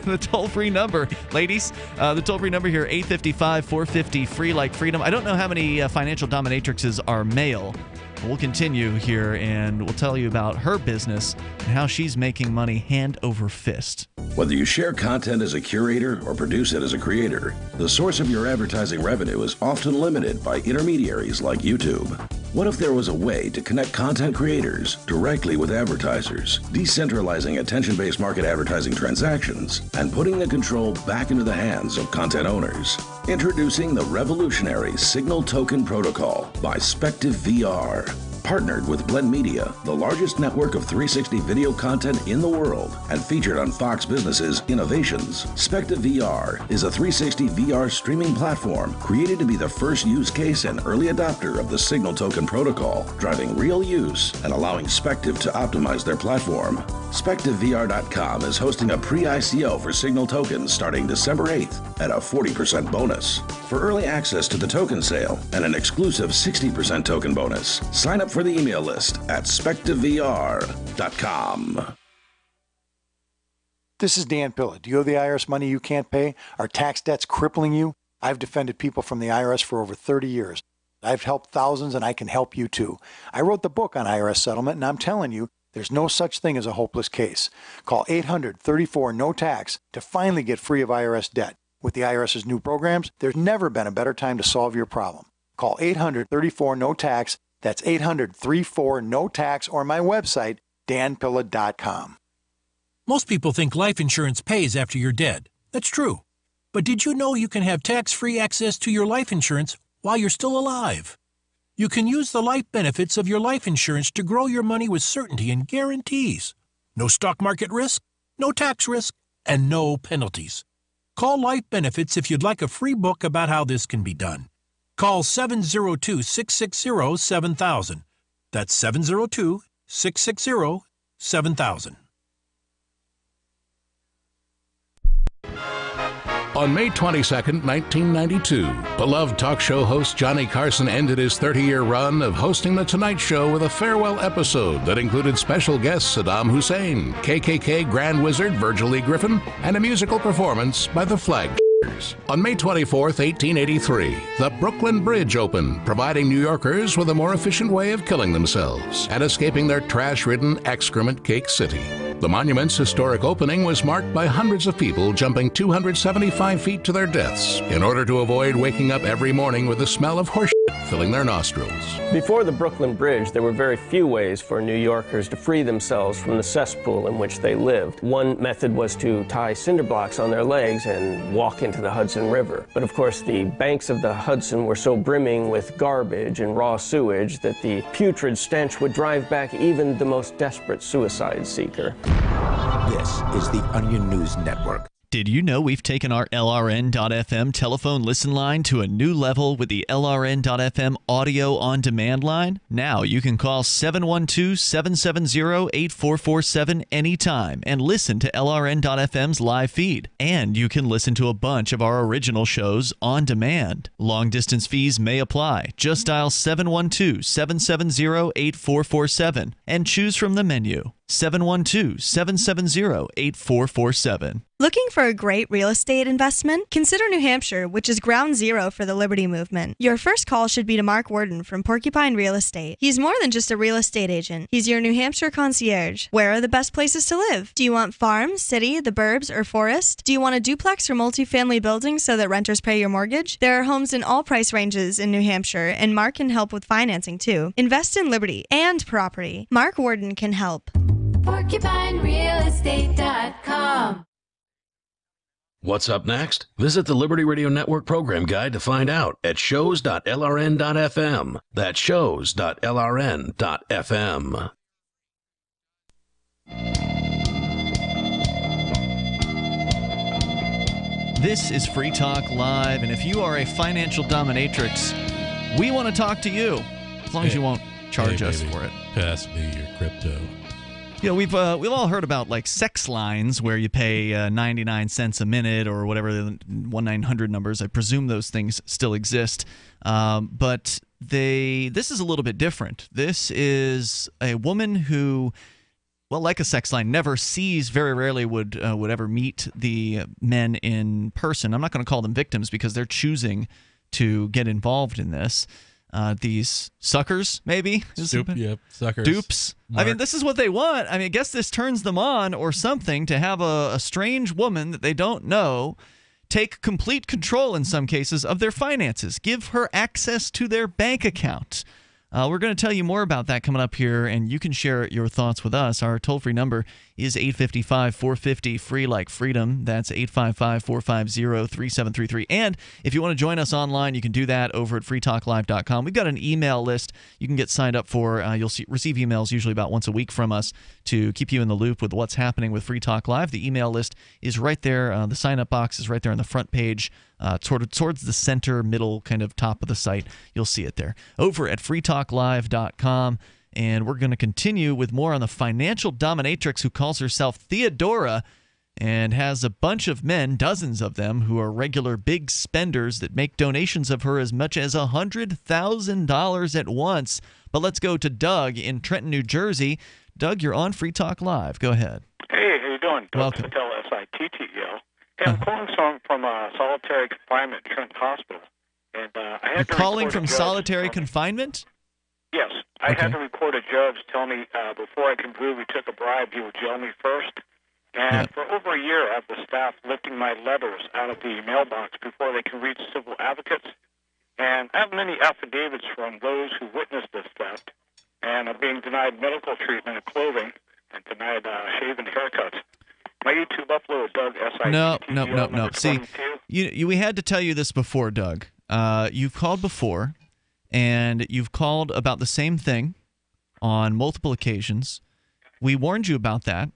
The toll-free number, ladies. The toll-free number here, 855-450-FREE like freedom. I don't know how many financial dominatrixes are male. We'll continue here, and we'll tell you about her business and how she's making money hand over fist. Whether you share content as a curator or produce it as a creator, the source of your advertising revenue is often limited by intermediaries like YouTube. What if there was a way to connect content creators directly with advertisers, decentralizing attention-based market advertising transactions and putting the control back into the hands of content owners? Introducing the revolutionary Signal Token Protocol by Spective VR. partnered with Blend Media, the largest network of 360 video content in the world, and featured on Fox Business's Innovations. Specta VR is a 360 VR streaming platform created to be the first use case and early adopter of the Signal Token protocol, driving real use and allowing Spective to optimize their platform. SpectiveVR.com is hosting a pre-ICO for Signal Tokens starting December 8th at a 40% bonus. For early access to the token sale and an exclusive 60% token bonus, sign up for the email list at SpectiveVR.com. This is Dan Pilla. Do you owe the IRS money you can't pay? Are tax debts crippling you? I've defended people from the IRS for over 30 years. I've helped thousands, and I can help you too. I wrote the book on IRS settlement, and I'm telling you, there's no such thing as a hopeless case. Call 800-34-NO-TAX to finally get free of IRS debt. With the IRS's new programs, there's never been a better time to solve your problem. Call 800-34-NO-TAX. That's 800-34-NO-TAX, or my website, danpilla.com. Most people think life insurance pays after you're dead. That's true. But did you know you can have tax-free access to your life insurance while you're still alive? You can use the life benefits of your life insurance to grow your money with certainty and guarantees. No stock market risk, no tax risk, and no penalties. Call Life Benefits if you'd like a free book about how this can be done. Call 702-660-7000. That's 702-660-7000. On May 22, 1992, beloved talk show host Johnny Carson ended his 30-year run of hosting The Tonight Show with a farewell episode that included special guests Saddam Hussein, KKK Grand Wizard Virgil E. Griffin, and a musical performance by the Flag. On May 24, 1883, the Brooklyn Bridge opened, providing New Yorkers with a more efficient way of killing themselves and escaping their trash-ridden excrement cake city. The monument's historic opening was marked by hundreds of people jumping 275 feet to their deaths in order to avoid waking up every morning with the smell of horse shit filling their nostrils. Before the Brooklyn Bridge, there were very few ways for New Yorkers to free themselves from the cesspool in which they lived. One method was to tie cinder blocks on their legs and walk into the Hudson River. But of course, the banks of the Hudson were so brimming with garbage and raw sewage that the putrid stench would drive back even the most desperate suicide seeker. This is the Onion News Network. Did you know we've taken our LRN.FM telephone listen line to a new level with the LRN.FM audio on demand line? Now you can call 712-770-8447 anytime and listen to LRN.FM's live feed. And you can listen to a bunch of our original shows on demand. Long distance fees may apply. Just dial 712-770-8447 and choose from the menu. 712-770-8447. Looking for a great real estate investment? Consider New Hampshire, which is ground zero for the Liberty Movement. Your first call should be to Mark Worden from Porcupine Real Estate. He's more than just a real estate agent. He's your New Hampshire concierge. Where are the best places to live? Do you want farm, city, the burbs, or forest? Do you want a duplex or multifamily building so that renters pay your mortgage? There are homes in all price ranges in New Hampshire, and Mark can help with financing too. Invest in Liberty and property. Mark Worden can help. PorcupineRealEstate.com. What's up next? Visit the Liberty Radio Network program guide to find out at shows.lrn.fm. That's shows.lrn.fm. This is Free Talk Live, and if you are a financial dominatrix, we want to talk to you, as long as you won't charge us for it. Pass me your crypto. You know, we've all heard about like sex lines where you pay 99 cents a minute or whatever the 1-900 numbers. I presume those things still exist, but this is a little bit different. This is a woman who, well, like a sex line, never sees, very rarely would ever meet the men in person. I'm not going to call them victims because they're choosing to get involved in this. These suckers, maybe? Yep, suckers. Dupes. Mark. I mean, this is what they want. I mean, I guess this turns them on or something to have a strange woman that they don't know take complete control in some cases of their finances. Give her access to their bank account. We're going to tell you more about that coming up here, and you can share your thoughts with us. Our toll-free number is 855-450-FREE like freedom. That's 855-450-3733. And if you want to join us online, you can do that over at freetalklive.com. We've got an email list you can get signed up for. You'll receive emails usually about once a week from us to keep you in the loop with what's happening with Free Talk Live. The email list is right there. The sign-up box is right there on the front page. Towards the center, middle, kind of top of the site. You'll see it there. Over at freetalklive.com. And we're going to continue with more on the financial dominatrix who calls herself Theodora and has a bunch of men, dozens of them, who are regular big spenders that make donations of her as much as $100,000 at once. But let's go to Doug in Trenton, New Jersey. Doug, you're on Free Talk Live. Go ahead. Hey, how you doing? Welcome. Doug Patel, S-I-T-T-E-L. Hey, I'm calling from solitary confinement, Trenton Hospital. And I had You're calling from solitary confinement? Yes. I had to record a judge tell me before I can prove he took a bribe, he would jail me first. And for over a year, I have the staff lifting my letters out of the mailbox before they can reach civil advocates. And I have many affidavits from those who witnessed this theft and are being denied medical treatment and clothing and denied shave and haircuts. My YouTube upload is Doug S-I-T-T-E-L. No. See, we had to tell you this before, Doug. You've called before, and you've called about the same thing on multiple occasions. We warned you about that,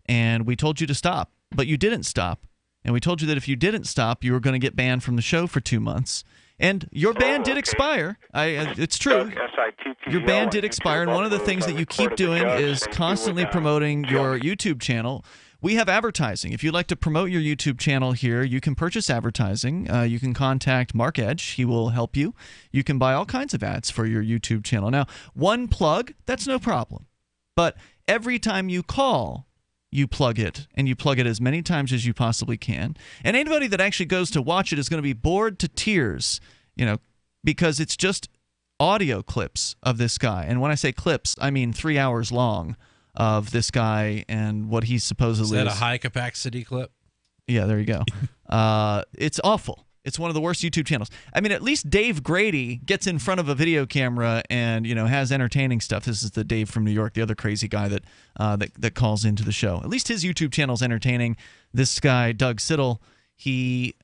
and we told you to stop, but you didn't stop. And we told you that if you didn't stop, you were going to get banned from the show for 2 months. And your ban did expire. It's true. Your ban did expire, and one of the things that you keep doing is constantly promoting your YouTube channel. We have advertising. If you'd like to promote your YouTube channel here, you can purchase advertising. You can contact Mark Edge. He will help you. You can buy all kinds of ads for your YouTube channel. Now, one plug, that's no problem. But every time you call, you plug it, and you plug it as many times as you possibly can. And anybody that actually goes to watch it is going to be bored to tears, because it's just audio clips of this guy. And when I say clips, I mean 3 hours long of this guy and what he supposedly is. Is that a high-capacity clip? Yeah, there you go. It's awful. It's one of the worst YouTube channels. I mean, at least Dave Grady gets in front of a video camera and has entertaining stuff. This is the Dave from New York, the other crazy guy that calls into the show. At least his YouTube channel's entertaining. This guy, Doug Siddle, he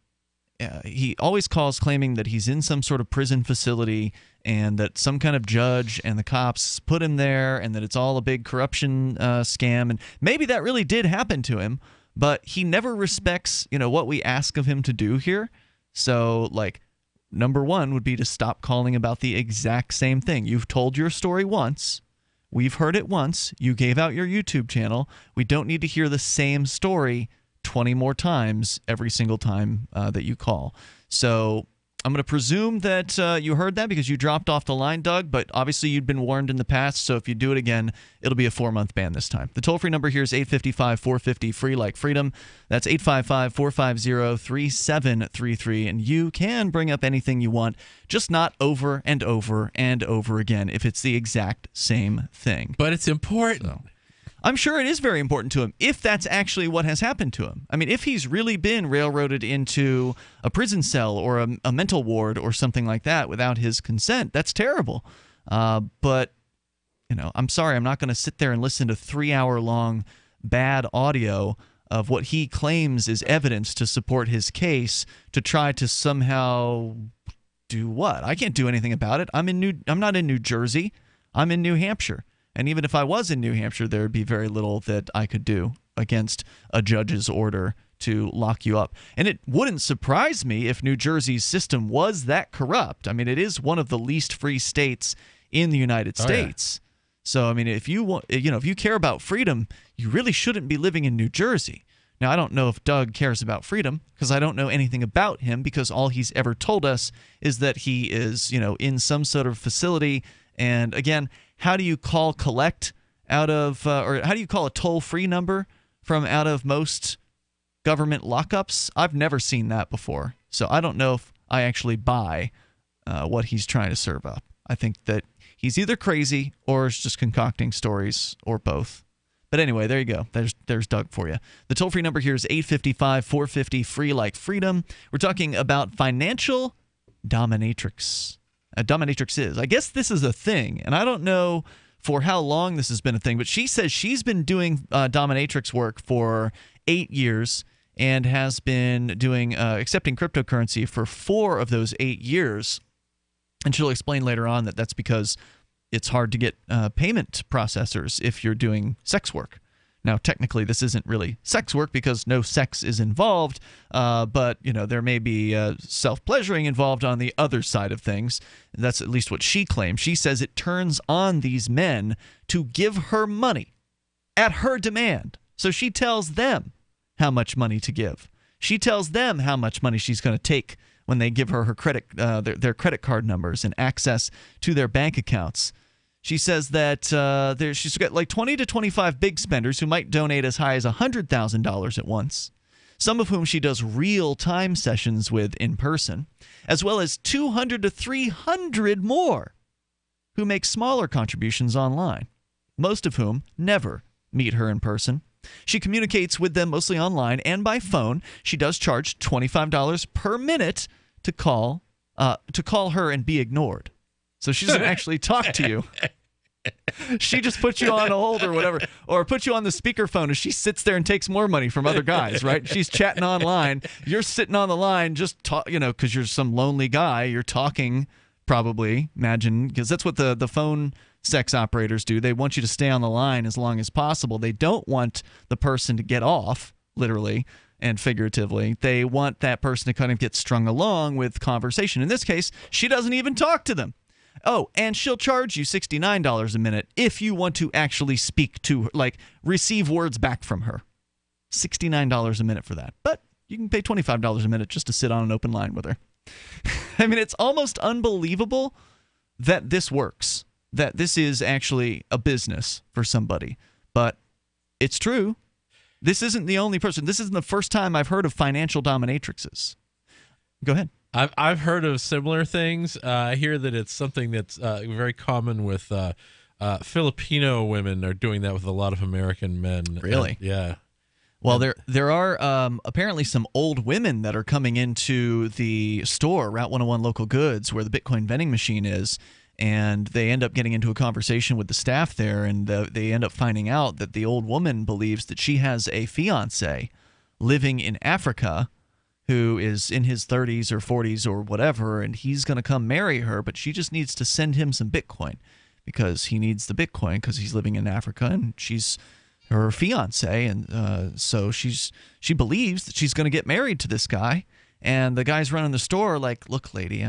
always calls claiming that he's in some sort of prison facility and that some kind of judge and the cops put him there and that it's all a big corruption scam. And maybe that really did happen to him, but he never respects what we ask of him to do here. So, number one would be to stop calling about the exact same thing. You've told your story once. We've heard it once. You gave out your YouTube channel. We don't need to hear the same story 20 more times every single time that you call. So I'm going to presume that you heard that because you dropped off the line, Doug, but obviously you'd been warned in the past, so if you do it again, it'll be a 4-month ban this time. The toll-free number here is 855-450-FREE like freedom. That's 855-450-3733, and you can bring up anything you want, just not over and over and over again if it's the exact same thing. But it's important. So I'm sure it is very important to him if that's actually what has happened to him. I mean, if he's really been railroaded into a prison cell or a mental ward or something like that without his consent, that's terrible. But, I'm sorry, I'm not going to sit there and listen to 3-hour-long bad audio of what he claims is evidence to support his case to try to somehow do what? I can't do anything about it. I'm not in New Jersey. I'm in New Hampshire. And even if I was in New Hampshire, there would be very little that I could do against a judge's order to lock you up. And it wouldn't surprise me if New Jersey's system was that corrupt. I mean, it is one of the least free states in the United States. Yeah. So, I mean, if you want, if you care about freedom, you really shouldn't be living in New Jersey. Now, I don't know if Doug cares about freedom because I don't know anything about him because all he's ever told us is that he is, in some sort of facility. And again, how do you call collect out of, or how do you call a toll-free number from out of most government lockups? I've never seen that before. So I don't know if I actually buy what he's trying to serve up. I think that he's either crazy or is just concocting stories or both. But anyway, there you go. There's Doug for you. The toll-free number here is 855-450-FREE like freedom. We're talking about financial dominatrix. dominatrix is. I guess this is a thing, and I don't know for how long this has been a thing, but she says she's been doing dominatrix work for 8 years and has been doing accepting cryptocurrency for 4 of those 8 years. And she'll explain later on that that's because it's hard to get payment processors if you're doing sex work. Now, technically, this isn't really sex work because no sex is involved, but there may be self-pleasuring involved on the other side of things. That's at least what she claims. She says it turns on these men to give her money at her demand. So she tells them how much money to give. She tells them how much money she's going to take when they give her credit, their credit card numbers and access to their bank accounts. She says that she's got like 20 to 25 big spenders who might donate as high as $100,000 at once, some of whom she does real-time sessions with in person, as well as 200 to 300 more who make smaller contributions online, most of whom never meet her in person. She communicates with them mostly online and by phone. She does charge $25 per minute to call her and be ignored. So she doesn't actually talk to you. She just puts you on hold or whatever, or puts you on the speakerphone as she sits there and takes more money from other guys, right? She's chatting online. You're sitting on the line just because you're some lonely guy. You're talking probably, imagine, because that's what the phone sex operators do. They want you to stay on the line as long as possible. They don't want the person to get off, literally and figuratively. They want that person to kind of get strung along with conversation. In this case, she doesn't even talk to them. Oh, and she'll charge you $69 a minute if you want to actually speak to her, like receive words back from her. $69 a minute for that. But you can pay $25 a minute just to sit on an open line with her. I mean, it's almost unbelievable that this works, that this is actually a business for somebody. But it's true. This isn't the only person. This isn't the first time I've heard of financial dominatrixes. Go ahead. I've heard of similar things. I hear that it's something that's very common with Filipino women are doing that with a lot of American men. Really? Yeah. Well, there are apparently some old women that are coming into the store, Route 101 Local Goods, where the Bitcoin vending machine is, and they end up getting into a conversation with the staff there, and they end up finding out that the old woman believes that she has a fiancé living in Africa who is in his 30s or 40s or whatever, and he's going to come marry her, but she just needs to send him some Bitcoin because he needs the Bitcoin because he's living in Africa, and she's her fiancé, and so she believes that she's going to get married to this guy, and the guy's running the store like, look, lady,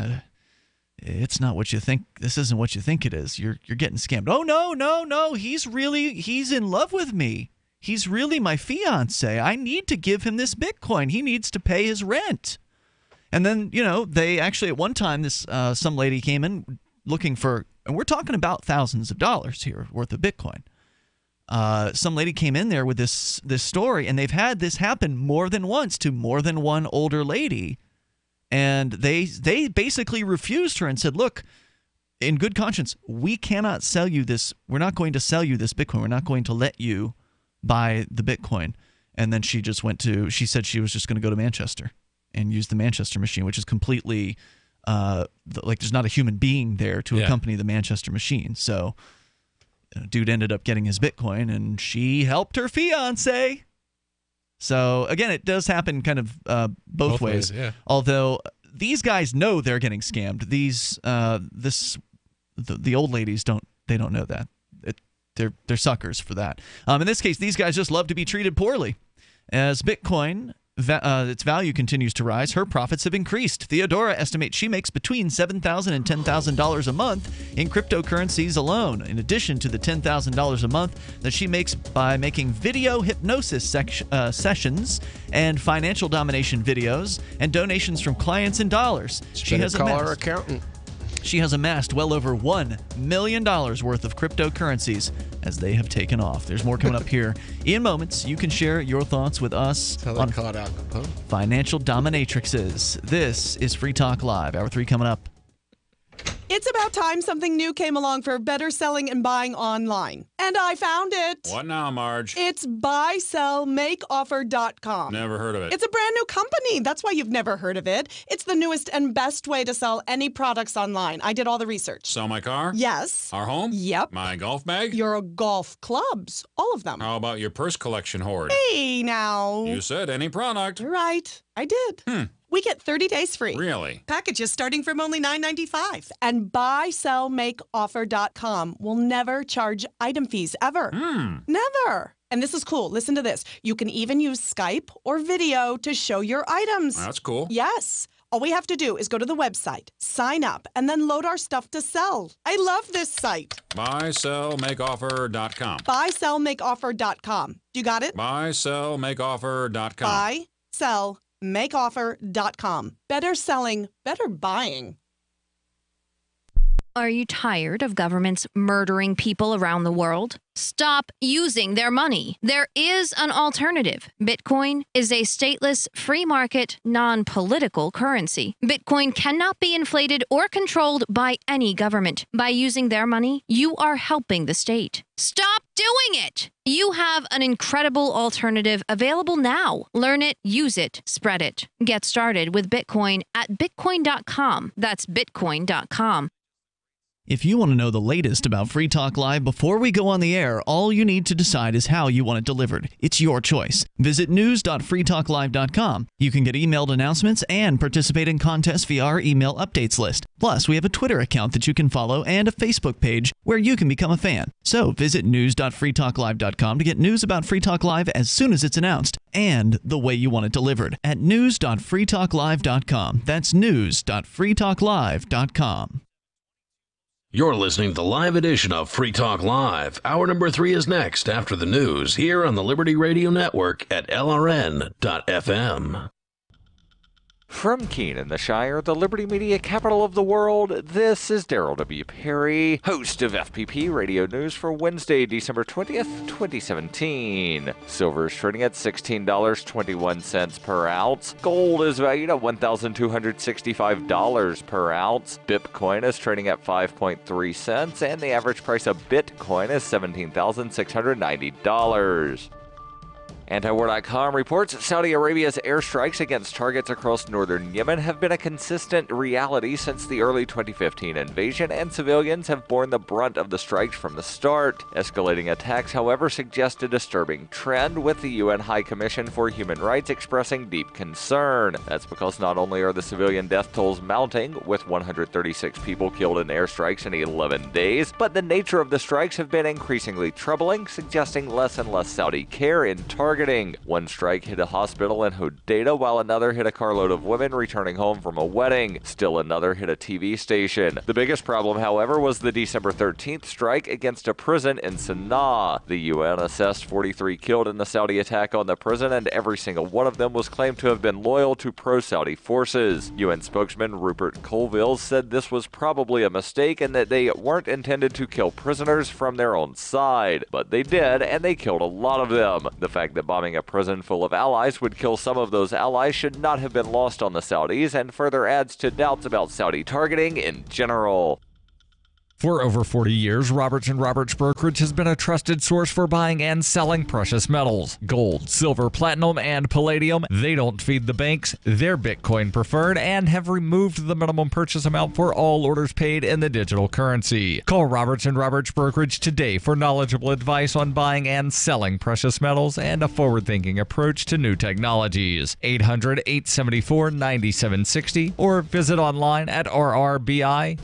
it's not what you think. This isn't what you think it is. You're getting scammed. Oh, no. He's in love with me. He's really my fiancé. I need to give him this Bitcoin. He needs to pay his rent. And then, they actually at one time, some lady came in looking for, and we're talking about thousands of dollars here worth of Bitcoin. Some lady came in there with this story, and they've had this happen more than once to more than one older lady. And they basically refused her and said, look, in good conscience, we cannot sell you this. We're not going to sell you this Bitcoin. We're not going to let you buy the Bitcoin. And then she said she was just going to go to Manchester and use the Manchester machine, which is completely like there's not a human being there to accompany the Manchester machine. So dude ended up getting his Bitcoin, and she helped her fiance. So again, it does happen kind of both ways. Yeah. Although these guys know they're getting scammed. The old ladies don't know that. They're suckers for that. In this case, these guys just love to be treated poorly. As Bitcoin, its value continues to rise, her profits have increased. Theodora estimates she makes between $7,000 and $10,000 a month in cryptocurrencies alone, in addition to the $10,000 a month that she makes by making video hypnosis sessions and financial domination videos and donations from clients in dollars. She has call her accountant. She has amassed well over $1 million worth of cryptocurrencies as they have taken off. There's more coming up here in moments. You can share your thoughts with us on financial dominatrixes. This is Free Talk Live. Hour 3 coming up. It's about time something new came along for better selling and buying online. And I found it. What now, Marge? It's buysellmakeoffer.com. Never heard of it. It's a brand new company. That's why you've never heard of it. It's the newest and best way to sell any products online. I did all the research. Sell my car? Yes. Our home? Yep. My golf bag? Your golf clubs. All of them. How about your purse collection hoard? Hey, now. You said any product. Right. I did. We get 30 days free. Really? Packages starting from only $9.95. And buysellmakeoffer.com will never charge item fees ever. Never. And this is cool. Listen to this. You can even use Skype or video to show your items. That's cool. Yes. All we have to do is go to the website, sign up, and then load our stuff to sell. I love this site. Buysellmakeoffer.com. Buysellmakeoffer.com. You got it? Buysellmakeoffer.com. Buysellmakeoffer.com. Better selling, better buying. Are you tired of governments murdering people around the world? Stop using their money. There is an alternative. Bitcoin is a stateless, free market, non-political currency. Bitcoin cannot be inflated or controlled by any government. By using their money, you are helping the state. Stop doing it! You have an incredible alternative available now. Learn it, use it, spread it. Get started with Bitcoin at bitcoin.com. That's bitcoin.com. If you want to know the latest about Free Talk Live before we go on the air, all you need to decide is how you want it delivered. It's your choice. Visit news.freetalklive.com. You can get emailed announcements and participate in contests via our email updates list. Plus, we have a Twitter account that you can follow and a Facebook page where you can become a fan. So visit news.freetalklive.com to get news about Free Talk Live as soon as it's announced and the way you want it delivered at news.freetalklive.com. That's news.freetalklive.com. You're listening to the live edition of Free Talk Live. Hour number 3 is next after the news here on the Liberty Radio Network at LRN.FM. From Keene in the Shire, the Liberty Media capital of the world, this is Daryl W. Perry, host of FPP Radio News for Wednesday, December 20th, 2017. Silver is trading at $16.21 per ounce. Gold is valued at $1,265 per ounce. Bitcoin is trading at 5.3 cents, and the average price of Bitcoin is $17,690. Antiwar.com reports Saudi Arabia's airstrikes against targets across northern Yemen have been a consistent reality since the early 2015 invasion, and civilians have borne the brunt of the strikes from the start. Escalating attacks, however, suggest a disturbing trend, with the UN High Commission for Human Rights expressing deep concern. That's because not only are the civilian death tolls mounting, with 136 people killed in airstrikes in 11 days, but the nature of the strikes have been increasingly troubling, suggesting less and less Saudi care in targeting. One strike hit a hospital in Hodeidah, while another hit a carload of women returning home from a wedding. Still another hit a TV station. The biggest problem, however, was the December 13th strike against a prison in Sana'a. The UN assessed 43 killed in the Saudi attack on the prison, and every single one of them was claimed to have been loyal to pro-Saudi forces. UN spokesman Rupert Colville said this was probably a mistake and that they weren't intended to kill prisoners from their own side. But they did, and they killed a lot of them. The fact that bombing a prison full of allies would kill some of those allies should not have been lost on the Saudis, and further adds to doubts about Saudi targeting in general. For over 40 years, Roberts & Roberts Brokerage has been a trusted source for buying and selling precious metals. Gold, silver, platinum, and palladium. They don't feed the banks. They're Bitcoin preferred and have removed the minimum purchase amount for all orders paid in the digital currency. Call Roberts & Roberts Brokerage today for knowledgeable advice on buying and selling precious metals and a forward-thinking approach to new technologies. 800-874-9760 or visit online at rrbi.co.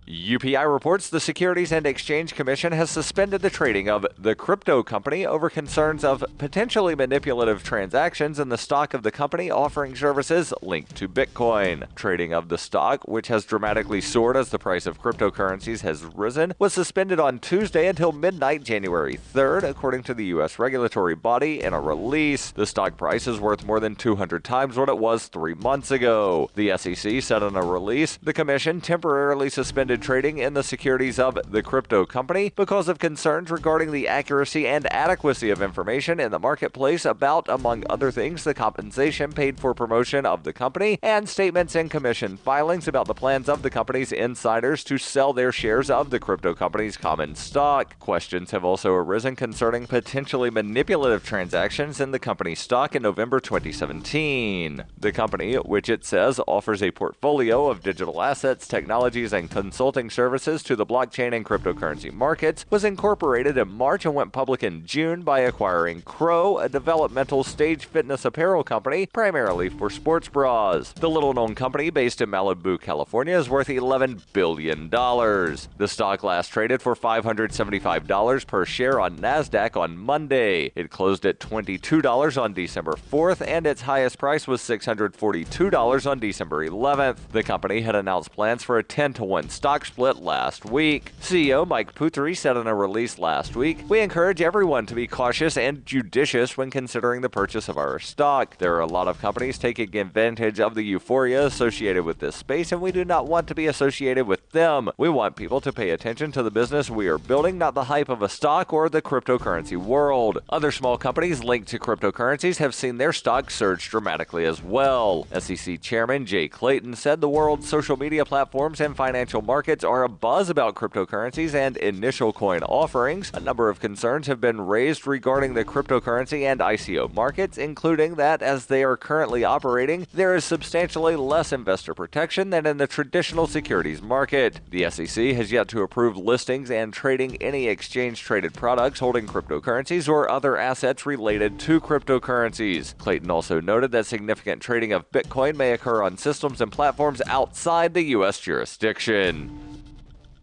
UPI reports the Securities and Exchange Commission has suspended the trading of the crypto company over concerns of potentially manipulative transactions in the stock of the company offering services linked to Bitcoin. Trading of the stock, which has dramatically soared as the price of cryptocurrencies has risen, was suspended on Tuesday until midnight January 3rd, according to the U.S. regulatory body in a release. The stock price is worth more than 200 times what it was 3 months ago. The SEC said in a release, the commission temporarily suspended suspended trading in the securities of the crypto company because of concerns regarding the accuracy and adequacy of information in the marketplace about, among other things, the compensation paid for promotion of the company and statements and commission filings about the plans of the company's insiders to sell their shares of the crypto company's common stock. Questions have also arisen concerning potentially manipulative transactions in the company's stock in November 2017. The company, which it says offers a portfolio of digital assets, technologies, and consulting services to the blockchain and cryptocurrency markets, was incorporated in March and went public in June by acquiring Crow, a developmental stage fitness apparel company primarily for sports bras. The little-known company, based in Malibu, California, is worth $11 billion. The stock last traded for $575 per share on NASDAQ on Monday. It closed at $22 on December 4th, and its highest price was $642 on December 11th. The company had announced plans for a 10-to-1 stock split last week. CEO Mike Putri said in a release last week, "We encourage everyone to be cautious and judicious when considering the purchase of our stock. There are a lot of companies taking advantage of the euphoria associated with this space, and we do not want to be associated with them. We want people to pay attention to the business we are building, not the hype of a stock or the cryptocurrency world." Other small companies linked to cryptocurrencies have seen their stocks surge dramatically as well. SEC Chairman Jay Clayton said the world's social media platforms and financial markets are abuzz about cryptocurrencies and initial coin offerings. A number of concerns have been raised regarding the cryptocurrency and ICO markets, including that as they are currently operating, there is substantially less investor protection than in the traditional securities market. The SEC has yet to approve listings and trading any exchange-traded products holding cryptocurrencies or other assets related to cryptocurrencies. Clayton also noted that significant trading of Bitcoin may occur on systems and platforms outside the U.S. jurisdiction.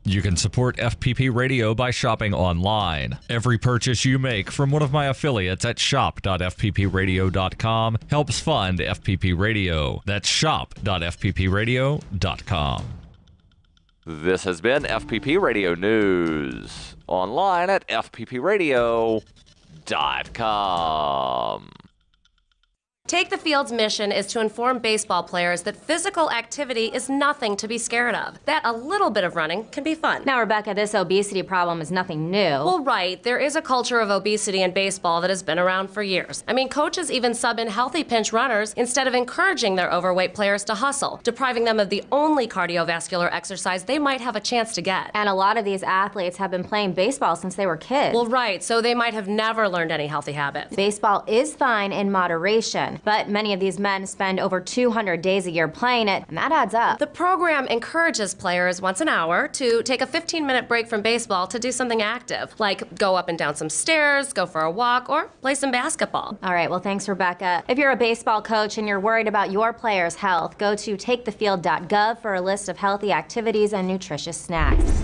You can support FPP Radio by shopping online. Every purchase you make from one of my affiliates at shop.fppradio.com helps fund FPP Radio. That's shop.fppradio.com. This has been FPP Radio News. Online at fppradio.com. Take the Field's mission is to inform baseball players that physical activity is nothing to be scared of, that a little bit of running can be fun. Now, Rebecca, this obesity problem is nothing new. Well, right. There is a culture of obesity in baseball that has been around for years. I mean, coaches even sub in healthy pinch runners instead of encouraging their overweight players to hustle, depriving them of the only cardiovascular exercise they might have a chance to get. And a lot of these athletes have been playing baseball since they were kids. Well, right. So they might have never learned any healthy habits. Baseball is fine in moderation. But many of these men spend over 200 days a year playing it, and that adds up. The program encourages players once an hour to take a 15-minute break from baseball to do something active, like go up and down some stairs, go for a walk, or play some basketball. All right, well, thanks, Rebecca. If you're a baseball coach and you're worried about your players' health, go to takethefield.gov for a list of healthy activities and nutritious snacks.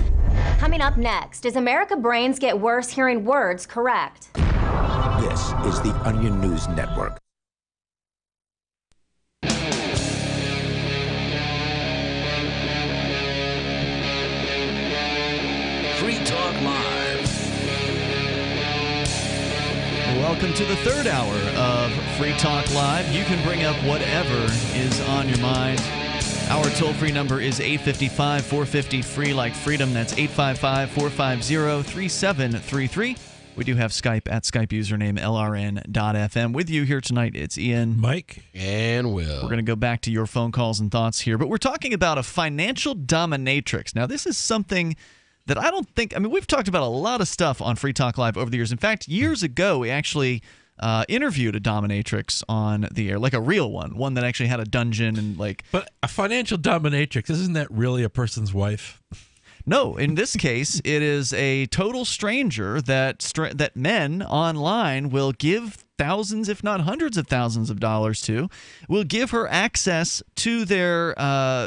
Coming up next, does America brains get worse hearing words correct? This is the Onion News Network. Free Talk Live. Welcome to the third hour of Free Talk Live. You can bring up whatever is on your mind. Our toll-free number is 855-450-FREE, like freedom. That's 855-450-3733. We do have Skype at Skype username LRN.FM. With you here tonight, it's Ian, Mike, and Will. We're going to go back to your phone calls and thoughts here, but we're talking about a financial dominatrix. Now, this is something that I don't think, I mean, we've talked about a lot of stuff on Free Talk Live over the years. In fact, years ago, we actually interviewed a dominatrix on the air, like a real one that actually had a dungeon and like. But a financial dominatrix, isn't that really a person's wife? No, in this case, it is a total stranger that men online will give thousands, if not hundreds of thousands of dollars to, will give her access to their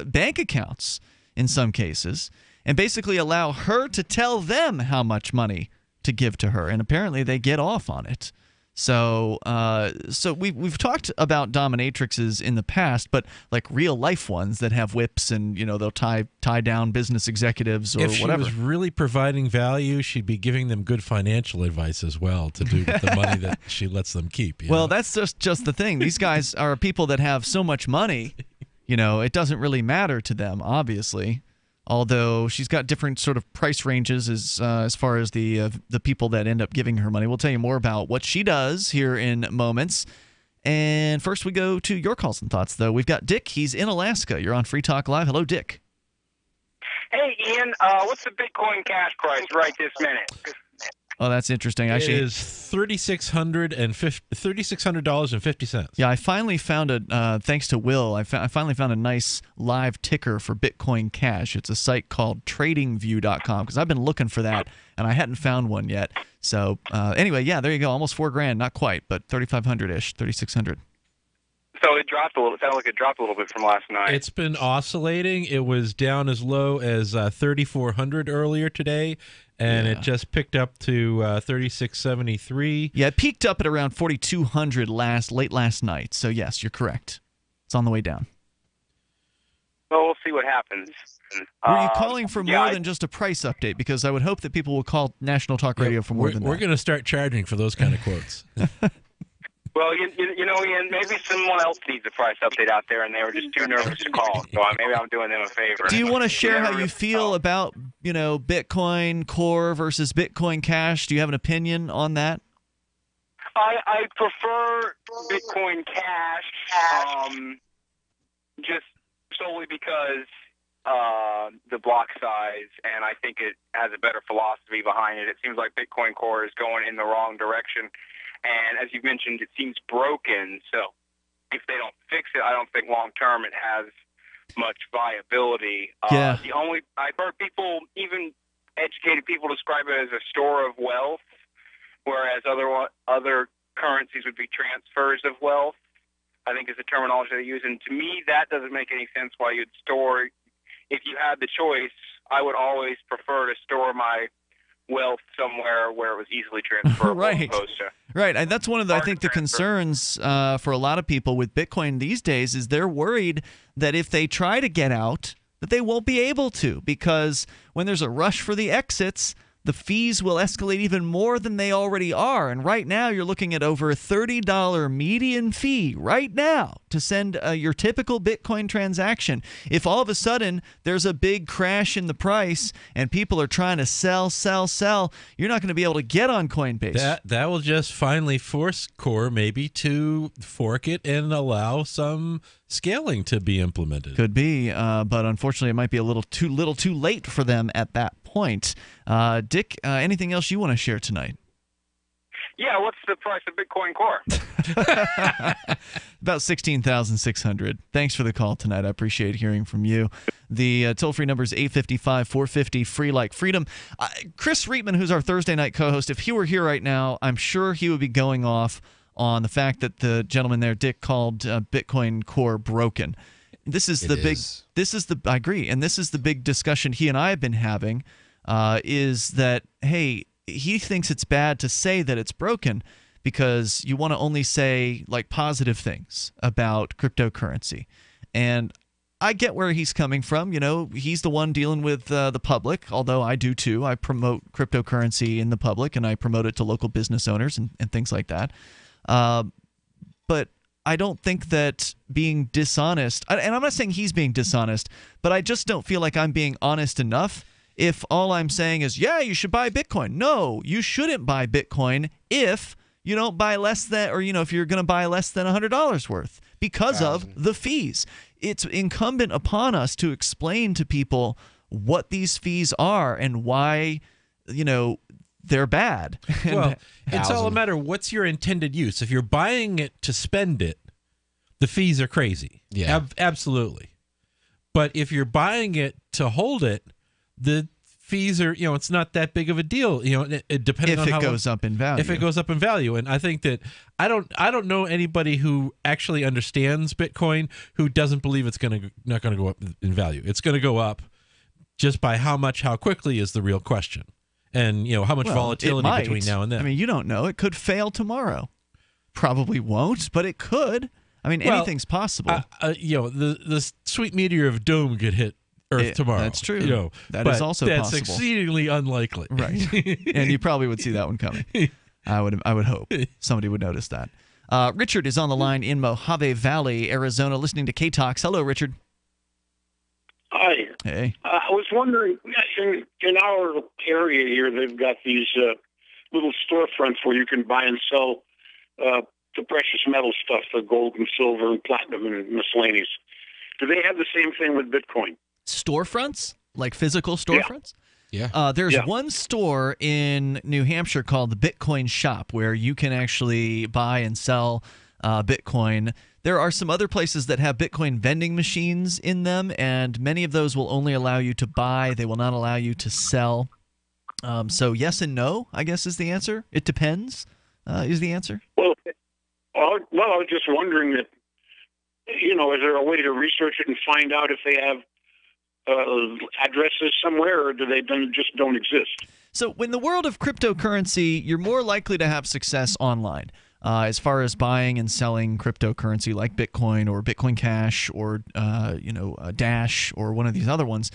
bank accounts in some cases, and basically allow her to tell them how much money to give to her. And apparently they get off on it. So we've talked about dominatrixes in the past, but like real life ones that have whips and, you know, they'll tie down business executives or if whatever. If she was really providing value, she'd be giving them good financial advice as well to do with the money that she lets them keep. Well, that's just the thing. These guys are people that have so much money, you know, it doesn't really matter to them, obviously. Although she's got different sort of price ranges as far as the people that end up giving her money. We'll tell you more about what she does here in moments. And first we go to your calls and thoughts, though. We've got Dick. He's in Alaska. You're on Free Talk Live. Hello, Dick. Hey, Ian. What's the Bitcoin Cash price right this minute? Oh, that's interesting. It is $3,600.50. Yeah, I finally found thanks to Will, I finally found a nice live ticker for Bitcoin Cash. It's a site called tradingview.com because I've been looking for that and I hadn't found one yet. So anyway, yeah, there you go. Almost $4,000, not quite, but 3,500-ish, 3,600. So it dropped a little. It sounded like it dropped a little bit from last night. It's been oscillating. It was down as low as 3,400 earlier today, and it just picked up to 3,673. Yeah, it peaked up at around 4,200 late last night. So yes, you're correct. It's on the way down. Well, we'll see what happens. Were you calling for more than just a price update? Because I would hope that people will call National Talk Radio for more than that. We're going to start charging for those kind of quotes. Well, you know, Ian, maybe someone else needs a price update out there, and they were just too nervous to call. So maybe I'm doing them a favor. Do you want to share how you feel about, Bitcoin Core versus Bitcoin Cash? Do you have an opinion on that? I prefer Bitcoin Cash, just solely because the block size, and I think it has a better philosophy behind it. It seems like Bitcoin Core is going in the wrong direction. And as you mentioned, it seems broken. So if they don't fix it, I don't think long term it has much viability. Yeah. I've heard people, even educated people, describe it as a store of wealth, whereas other currencies would be transfers of wealth, I think is the terminology they use. And to me, that doesn't make any sense why you'd store. If you had the choice, I would always prefer to store my wealth somewhere where it was easily transferable. Right. Right. And that's one of the, I think, the concerns for a lot of people with Bitcoin these days is they're worried that if they try to get out, that they won't be able to, because when there's a rush for the exits, the fees will escalate even more than they already are. And right now, you're looking at over a $30 median fee right now to send your typical Bitcoin transaction. If all of a sudden there's a big crash in the price and people are trying to sell, you're not going to be able to get on Coinbase. That will just finally force Core maybe to fork it and allow some scaling to be implemented. Could be, but unfortunately, it might be a little too late for them at that point. Dick, anything else you want to share tonight? Yeah, what's the price of Bitcoin Core? About $16,600. Thanks for the call tonight. I appreciate hearing from you. The toll-free number is 855-450-FREE like freedom. Chris Reitman, who's our Thursday night co-host, if he were here right now, I'm sure he would be going off on the fact that the gentleman there, Dick, called Bitcoin Core broken. I agree, and this is the big discussion he and I have been having, is that, hey, he thinks it's bad to say that it's broken because you want to only say like positive things about cryptocurrency. And I get where he's coming from. He's the one dealing with the public, although I do too. I promote cryptocurrency in the public, and I promote it to local business owners and things like that. But I don't think that being dishonest, and I'm not saying he's being dishonest, but I just don't feel like I'm being honest enough if all I'm saying is, yeah, you should buy Bitcoin. No, you shouldn't buy Bitcoin if you don't buy less than, or if you're going to buy less than $100 worth because of the fees. It's incumbent upon us to explain to people what these fees are and why, they're bad. Well, it's all a matter of what's your intended use. If you're buying it to spend it, the fees are crazy. Yeah. Absolutely. But if you're buying it to hold it, the fees are, it's not that big of a deal, depending on how it goes up in value. If it goes up in value. And I think that I don't know anybody who actually understands Bitcoin who doesn't believe it's not going to go up in value. It's going to go up just by how quickly is the real question. And, how much volatility between now and then. I mean, you don't know. It could fail tomorrow. Probably won't, but it could. I mean, anything's possible. The sweet meteor of doom could hit Earth tomorrow. That's true. That is also that's possible. That's exceedingly unlikely. Right. And you probably would see that one coming. I would hope somebody would notice that. Richard is on the line in Mojave Valley, Arizona, listening to K-Talks. Hello, Richard. Hi. Hey. I was wondering, in our area here, they've got these little storefronts where you can buy and sell the precious metal stuff, the gold and silver and platinum and miscellaneous. Do they have the same thing with Bitcoin? Storefronts? Like physical storefronts? Yeah. There's one store in New Hampshire called the Bitcoin Shop where you can actually buy and sell Bitcoin. There are some other places that have Bitcoin vending machines in them, and many of those will only allow you to buy. They will not allow you to sell. So yes and no, I guess, is the answer. It depends, is the answer. Well, I was just wondering that, is there a way to research it and find out if they have addresses somewhere, or do they just don't exist? So in the world of cryptocurrency, you're more likely to have success online. As far as buying and selling cryptocurrency like Bitcoin or Bitcoin Cash or Dash or one of these other ones,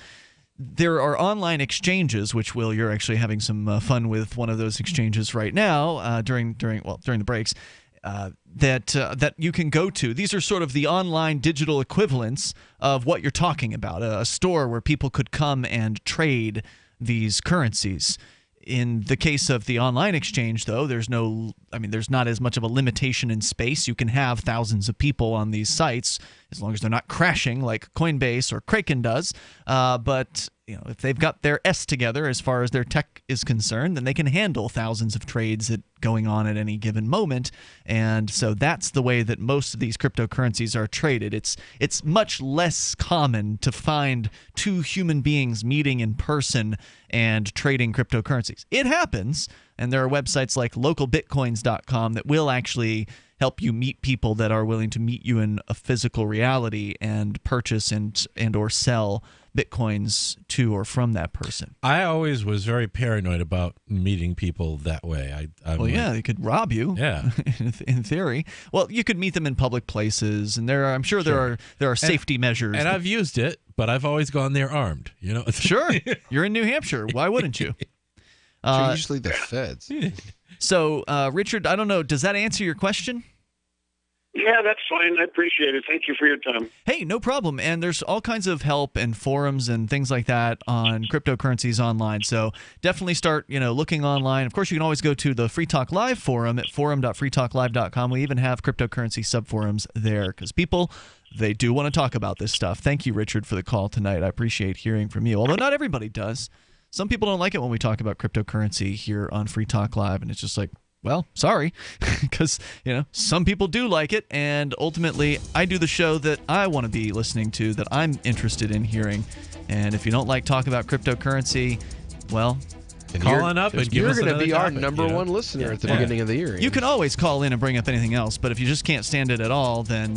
there are online exchanges, which you're actually having some fun with one of those exchanges right now during the breaks. That you can go to. These are sort of the online digital equivalents of what you're talking about, a store where people could come and trade these currencies. In the case of the online exchange, though, there's not as much of a limitation in space. You can have thousands of people on these sites as long as they're not crashing like Coinbase or Kraken does. But if they've got their S together as far as their tech is concerned, then they can handle thousands of trades going on at any given moment. And so that's the way that most of these cryptocurrencies are traded. It's much less common to find two human beings meeting in person and trading cryptocurrencies. It happens, and there are websites like localbitcoins.com that will actually help you meet people that are willing to meet you in a physical reality and purchase and or sell Bitcoins to or from that person. I always was very paranoid about meeting people that way. They could rob you. Yeah, in theory. Well, you could meet them in public places, and there are safety measures. And I've used it, but I've always gone there armed. Sure, you're in New Hampshire. Why wouldn't you? Usually the feds. So, Richard, I don't know. Does that answer your question? Yeah, that's fine. I appreciate it. Thank you for your time. Hey, no problem. And there's all kinds of help and forums and things like that on cryptocurrencies online. So definitely start, looking online. Of course, you can always go to the Free Talk Live forum at forum.freetalklive.com. We even have cryptocurrency subforums there because people, they do want to talk about this stuff. Thank you, Richard, for the call tonight. I appreciate hearing from you, although not everybody does. Some people don't like it when we talk about cryptocurrency here on Free Talk Live, and it's just like, well, sorry, because, some people do like it, and ultimately, I do the show that I want to be listening to, that I'm interested in hearing, and if you don't like talk about cryptocurrency, well, call on up and give us another topic. You're going to be our number one listener at the beginning of the year. You can always call in and bring up anything else, but if you just can't stand it at all, then,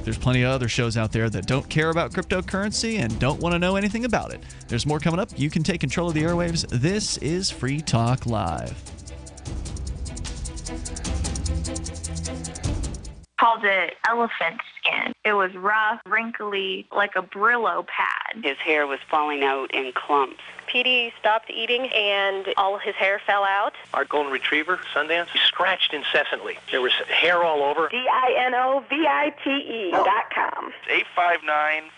there's plenty of other shows out there that don't care about cryptocurrency and don't want to know anything about it. There's more coming up. You can take control of the airwaves. This is Free Talk Live. Called it elephant skin. It was rough, wrinkly, like a Brillo pad. His hair was falling out in clumps. Petey stopped eating and all his hair fell out. Our golden retriever, Sundance, he scratched incessantly. There was hair all over. DINOVITE.com.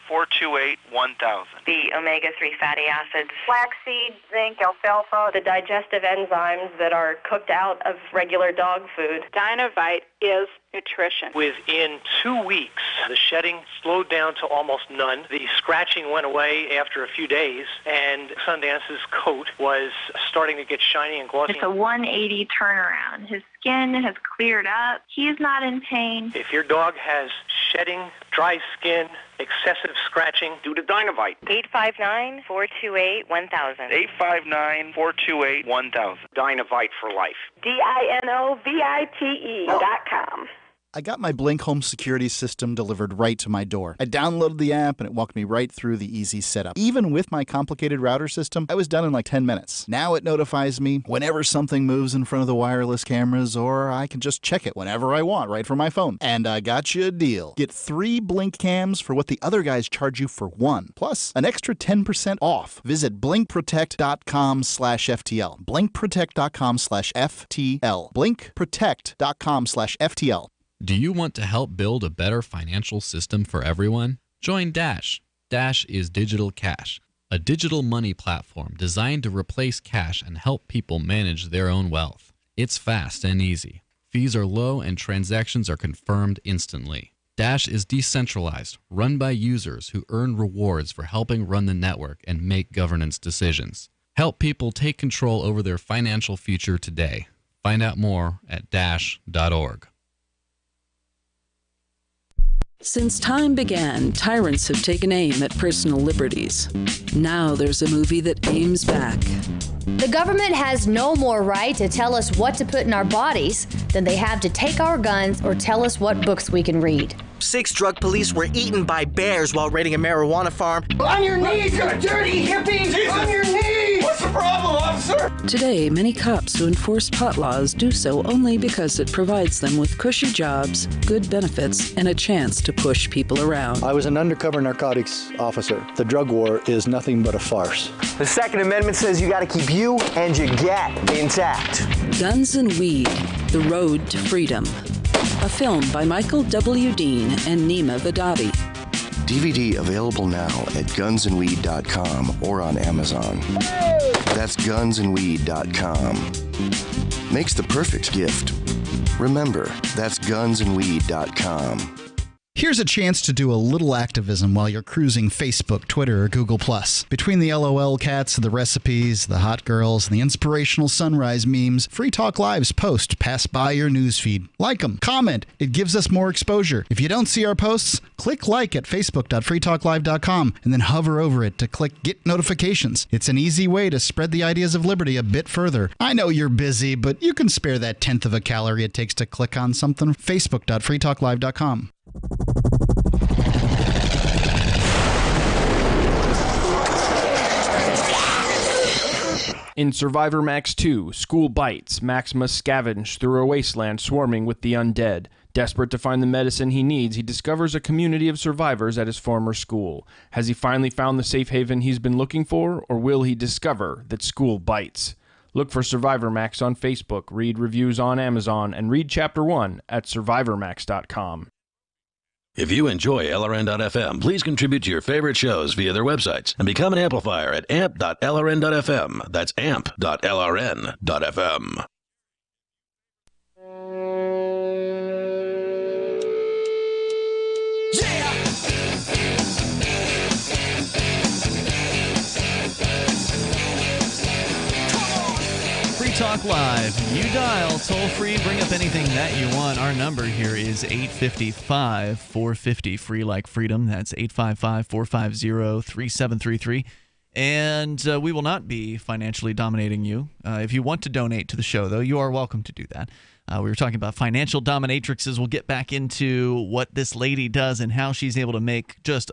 859-428-1000. The omega-3 fatty acids. Flaxseed, zinc, alfalfa, the digestive enzymes that are cooked out of regular dog food. Dinovite is nutrition. Within 2 weeks, the shedding slowed down to almost none. The scratching went away after a few days, and Sundance's coat was starting to get shiny and glossy. It's a 180 turnaround. His skin has cleared up. He's not in pain. If your dog has shedding, dry skin, excessive scratching, do the Dinovite. 859-428-1000. 859-428-1000. Dinovite for life. DINOVITE.com. I got my Blink home security system delivered right to my door. I downloaded the app and it walked me right through the easy setup. Even with my complicated router system, I was done in like 10 minutes. Now it notifies me whenever something moves in front of the wireless cameras, or I can just check it whenever I want right from my phone. And I got you a deal. Get 3 Blink cams for what the other guys charge you for 1, plus an extra 10% off. Visit blinkprotect.com/FTL. blinkprotect.com/FTL. blinkprotect.com/FTL. Do you want to help build a better financial system for everyone? Join Dash. Dash is Digital Cash, a digital money platform designed to replace cash and help people manage their own wealth. It's fast and easy. Fees are low and transactions are confirmed instantly. Dash is decentralized, run by users who earn rewards for helping run the network and make governance decisions. Help people take control over their financial future today. Find out more at dash.org. Since time began, tyrants have taken aim at personal liberties. Now there's a movie that aims back. The government has no more right to tell us what to put in our bodies than they have to take our guns or tell us what books we can read. 6 drug police were eaten by bears while raiding a marijuana farm. On your knees, you dirty hippie! Jesus. On your knees! What's the problem, officer? Today, many cops who enforce pot laws do so only because it provides them with cushy jobs, good benefits, and a chance to push people around. I was an undercover narcotics officer. The drug war is nothing but a farce. The Second Amendment says you gotta keep you and your gat intact. Guns and Weed, The Road to Freedom. A film by Michael W. Dean and Nima Vadadi. DVD available now at gunsandweed.com or on Amazon. That's gunsandweed.com. Makes the perfect gift. Remember, that's gunsandweed.com. Here's a chance to do a little activism while you're cruising Facebook, Twitter, or Google+. Between the LOL cats, the recipes, the hot girls, and the inspirational sunrise memes, Free Talk Live's posts pass by your newsfeed. Like them, comment. It gives us more exposure. If you don't see our posts, click like at facebook.freetalklive.com and then hover over it to click Get Notifications. It's an easy way to spread the ideas of liberty a bit further. I know you're busy, but you can spare that 1/10 of a calorie it takes to click on something. facebook.freetalklive.com. In Survivor Max 2, School Bites, Max must scavenge through a wasteland swarming with the undead. Desperate to find the medicine he needs, he discovers a community of survivors at his former school. Has he finally found the safe haven he's been looking for, or will he discover that school bites? Look for Survivor Max on Facebook, read reviews on Amazon, and read Chapter 1 at survivormax.com. If you enjoy LRN.FM, please contribute to your favorite shows via their websites and become an amplifier at amp.lrn.fm. That's amp.lrn.fm. Talk Live. You dial toll free, bring up anything that you want. Our number here is 855-450 free like freedom. That's 855-450-3733. And we will not be financially dominating you. If you want to donate to the show, though, you are welcome to do that. We were talking about financial dominatrixes. We'll get back into what this lady does and how she's able to make just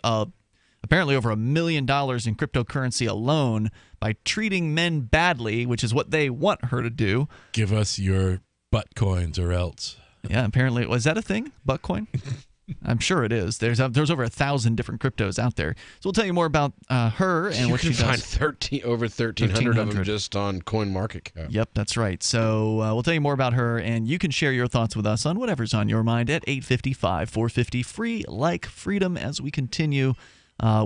apparently over $1 million in cryptocurrency alone by treating men badly, which is what they want her to do. Give us your butt coins or else. Yeah, apparently. Was that a thing? Buttcoin? I'm sure it is. There's over 1,000 different cryptos out there. So we'll tell you more about her and what she does. You can find over 1,300 of them just on CoinMarketCap. Yep, that's right. So we'll tell you more about her, and you can share your thoughts with us on whatever's on your mind at 855-450 free like freedom as we continue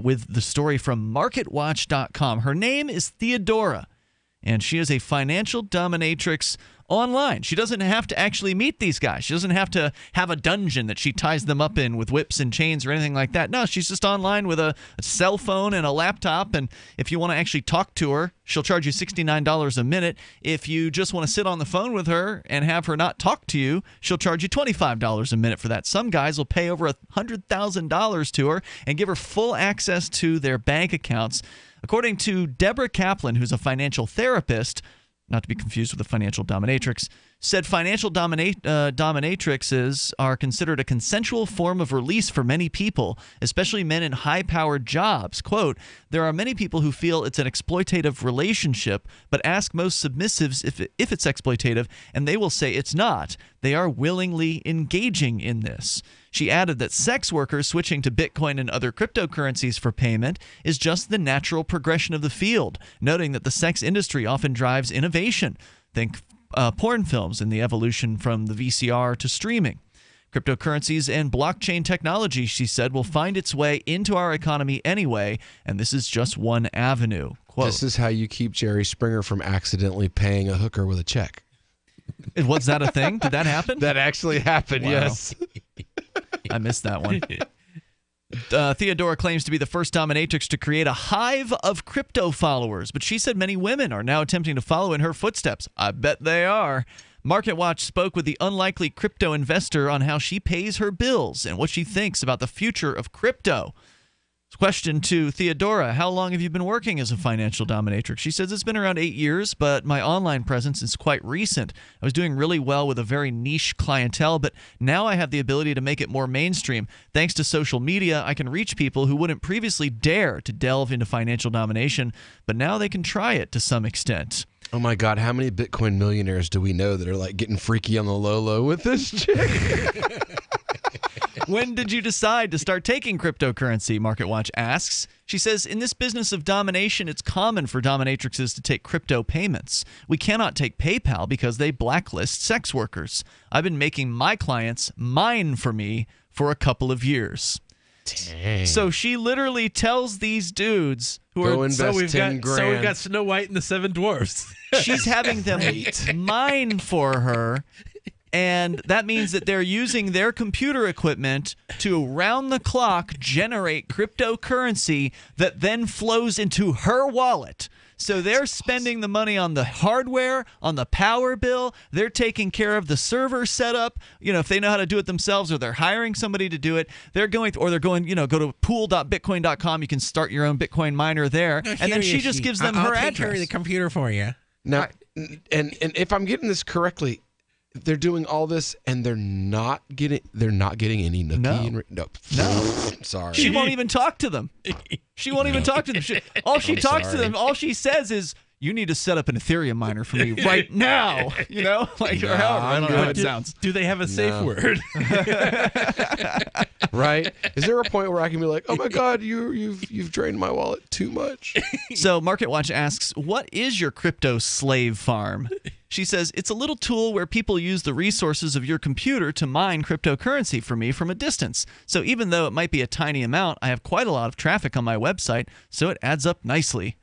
with the story from MarketWatch.com. Her name is Theodora, and she is a financial dominatrix online. She doesn't have to actually meet these guys. She doesn't have to have a dungeon that she ties them up in with whips and chains or anything like that. No, she's just online with a cell phone and a laptop, and if you want to actually talk to her, she'll charge you $69 a minute. If you just want to sit on the phone with her and have her not talk to you, she'll charge you $25 a minute for that. Some guys will pay over $100,000 to her and give her full access to their bank accounts. According to Deborah Kaplan, who's a financial therapist, not to be confused with a financial dominatrix, said financial dominatrixes are considered a consensual form of release for many people, especially men in high-powered jobs. Quote, there are many people who feel it's an exploitative relationship, but ask most submissives if it's exploitative, and they will say it's not. They are willingly engaging in this. She added that sex workers switching to Bitcoin and other cryptocurrencies for payment is just the natural progression of the field, noting that the sex industry often drives innovation. Think porn films and the evolution from the VCR to streaming. Cryptocurrencies and blockchain technology, she said, will find its way into our economy anyway, and this is just one avenue. Quote, this is how you keep Jerry Springer from accidentally paying a hooker with a check. Was that a thing? Did that happen? That actually happened, Wow. yes. I missed that one. Theodora claims to be the first dominatrix to create a hive of crypto followers, but she said many women are now attempting to follow in her footsteps. I bet they are. MarketWatch spoke with the unlikely crypto investor on how she pays her bills and what she thinks about the future of crypto. Question to Theodora: how long have you been working as a financial dominatrix? She says it's been around 8 years, but my online presence is quite recent. I was doing really well with a very niche clientele, but now I have the ability to make it more mainstream. Thanks to social media, I can reach people who wouldn't previously dare to delve into financial domination, but now they can try it to some extent. Oh my God, how many Bitcoin millionaires do we know that are like getting freaky on the low with this chick? When did you decide to start taking cryptocurrency? MarketWatch asks. She says, in this business of domination, it's common for dominatrixes to take crypto payments. We cannot take PayPal because they blacklist sex workers. I've been making my clients mine for me for a couple of years. Dang. So she literally tells these dudes who Go are invest 10 grand. So we've got Snow White and the Seven Dwarfs. she's having them mine for her. And that means that they're using their computer equipment to round-the-clock generate cryptocurrency that then flows into her wallet. So they're spending the money on the hardware, on the power bill. They're taking care of the server setup. You know, if they know how to do it themselves, or they're hiring somebody to do it, they're going, or they're going, you know, go to pool.bitcoin.com. You can start your own Bitcoin miner there, and then she just gives them her I'll take address. care of the computer for you. Now, and if I'm getting this correctly, they're doing all this and they're not getting any nookie. No. Sorry. She won't even talk to them. She won't even talk to them. All she talks to them, all she says is, you need to set up an Ethereum miner for me right now. You know? Like, or however. I don't know how it sounds. Do they have a safe word? Right? Is there a point where I can be like, oh my God, you've drained my wallet too much? So MarketWatch asks, what is your crypto slave farm? She says, it's a little tool where people use the resources of your computer to mine cryptocurrency for me from a distance. So even though it might be a tiny amount, I have quite a lot of traffic on my website, so it adds up nicely.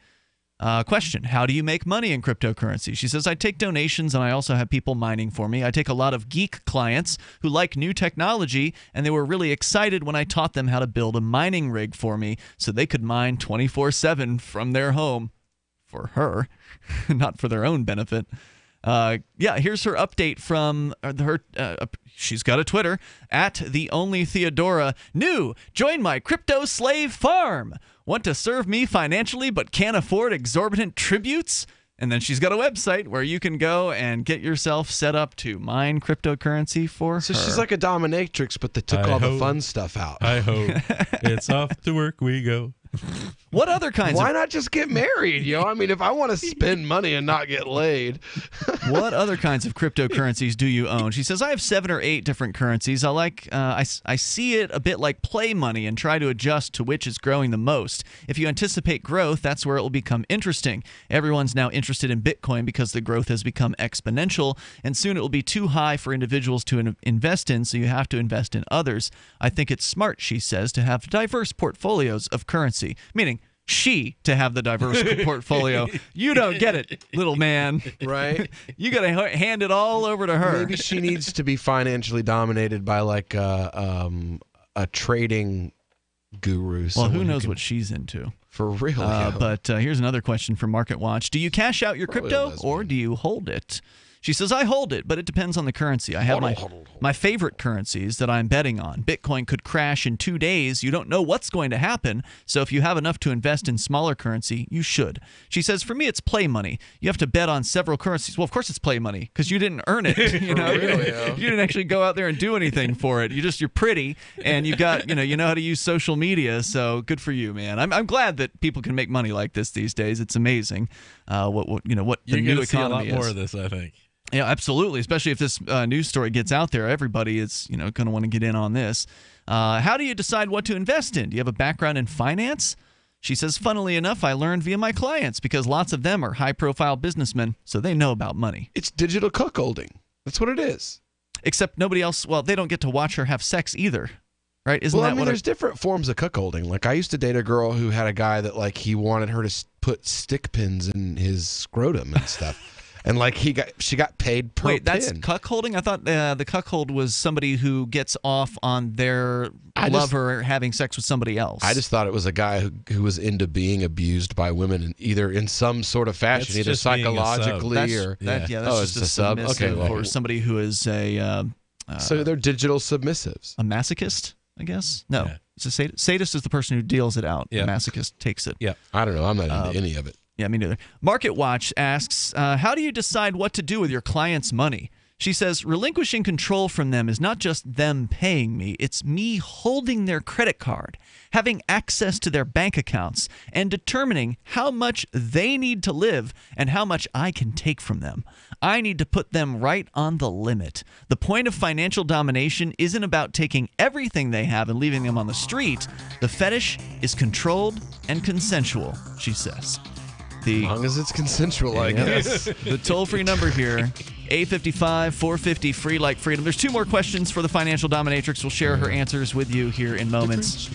Question, how do you make money in cryptocurrency? She says, I take donations and I also have people mining for me. I take a lot of geek clients who like new technology, and they were really excited when I taught them how to build a mining rig for me so they could mine 24/7 from their home. For her, not for their own benefit. Here's her update from her. She's got a Twitter, @TheOnlyTheodora. New, join my crypto slave farm. Want to serve me financially but can't afford exorbitant tributes? And then she's got a website where you can go and get yourself set up to mine cryptocurrency for her. So she's like a dominatrix, but they took all the fun stuff out. I hope it's off to work we go. What other kinds Why not just get married, yo? I mean, if I want to spend money and not get laid. What other kinds of cryptocurrencies do you own? She says, I have 7 or 8 different currencies. I see it a bit like play money and try to adjust to which is growing the most. If you anticipate growth, that's where it will become interesting. Everyone's now interested in Bitcoin because the growth has become exponential, and soon it will be too high for individuals to invest in, so you have to invest in others. I think it's smart, she says, to have diverse portfolios of currency. Meaning, to have the diverse portfolio. You don't get it, little man. Right? You got to hand it all over to her. Maybe she needs to be financially dominated by like a trading guru. Well, who knows what she's into? For real. But here's another question from MarketWatch. Do you cash out your crypto or do you hold it? She says, I hold it, but it depends on the currency. I have my favorite currencies that I'm betting on. Bitcoin could crash in 2 days. You don't know what's going to happen. So if you have enough to invest in smaller currency, you should. She says, for me, it's play money. You have to bet on several currencies. Well, of course it's play money because you didn't earn it. You know, you didn't actually go out there and do anything for it. You're pretty and you know how to use social media. So good for you, man. I'm glad that people can make money like this these days. It's amazing. What the new economy is. You're going to see a lot more of this, I think. Yeah, absolutely. Especially if this news story gets out there, everybody is going to want to get in on this. How do you decide what to invest in? Do you have a background in finance? She says, funnily enough, I learned via my clients because lots of them are high-profile businessmen, so they know about money. It's digital cuckolding. That's what it is. Except nobody else, well, they don't get to watch her have sex either. Right? Isn't that what there's different forms of cuckolding. Like, I used to date a girl who had a guy that, like, he wanted her to put stick pins in his scrotum and stuff. And, like, she got paid per Wait, that's pin. cuckolding? I thought the cuckold was somebody who gets off on their lover having sex with somebody else. I just thought it was a guy who was into being abused by women, in some sort of fashion, That's either just being a sub. psychologically or that's it's just a sub. Okay, or somebody who is a so they're digital submissives. A masochist, I guess. No, it's a sadist is the person who deals it out. Yeah. A masochist takes it. Yeah, I don't know. I'm not into any of it. Yeah, me neither. Market Watch asks, how do you decide what to do with your client's money? She says, relinquishing control from them is not just them paying me. It's me holding their credit card, having access to their bank accounts, and determining how much they need to live and how much I can take from them. I need to put them right on the limit. The point of financial domination isn't about taking everything they have and leaving them on the street. The fetish is controlled and consensual, she says. As long as it's consensual, I guess. The toll-free number here, 855-450-FREE like freedom. There's 2 more questions for the financial dominatrix. We'll share her answers with you here in moments.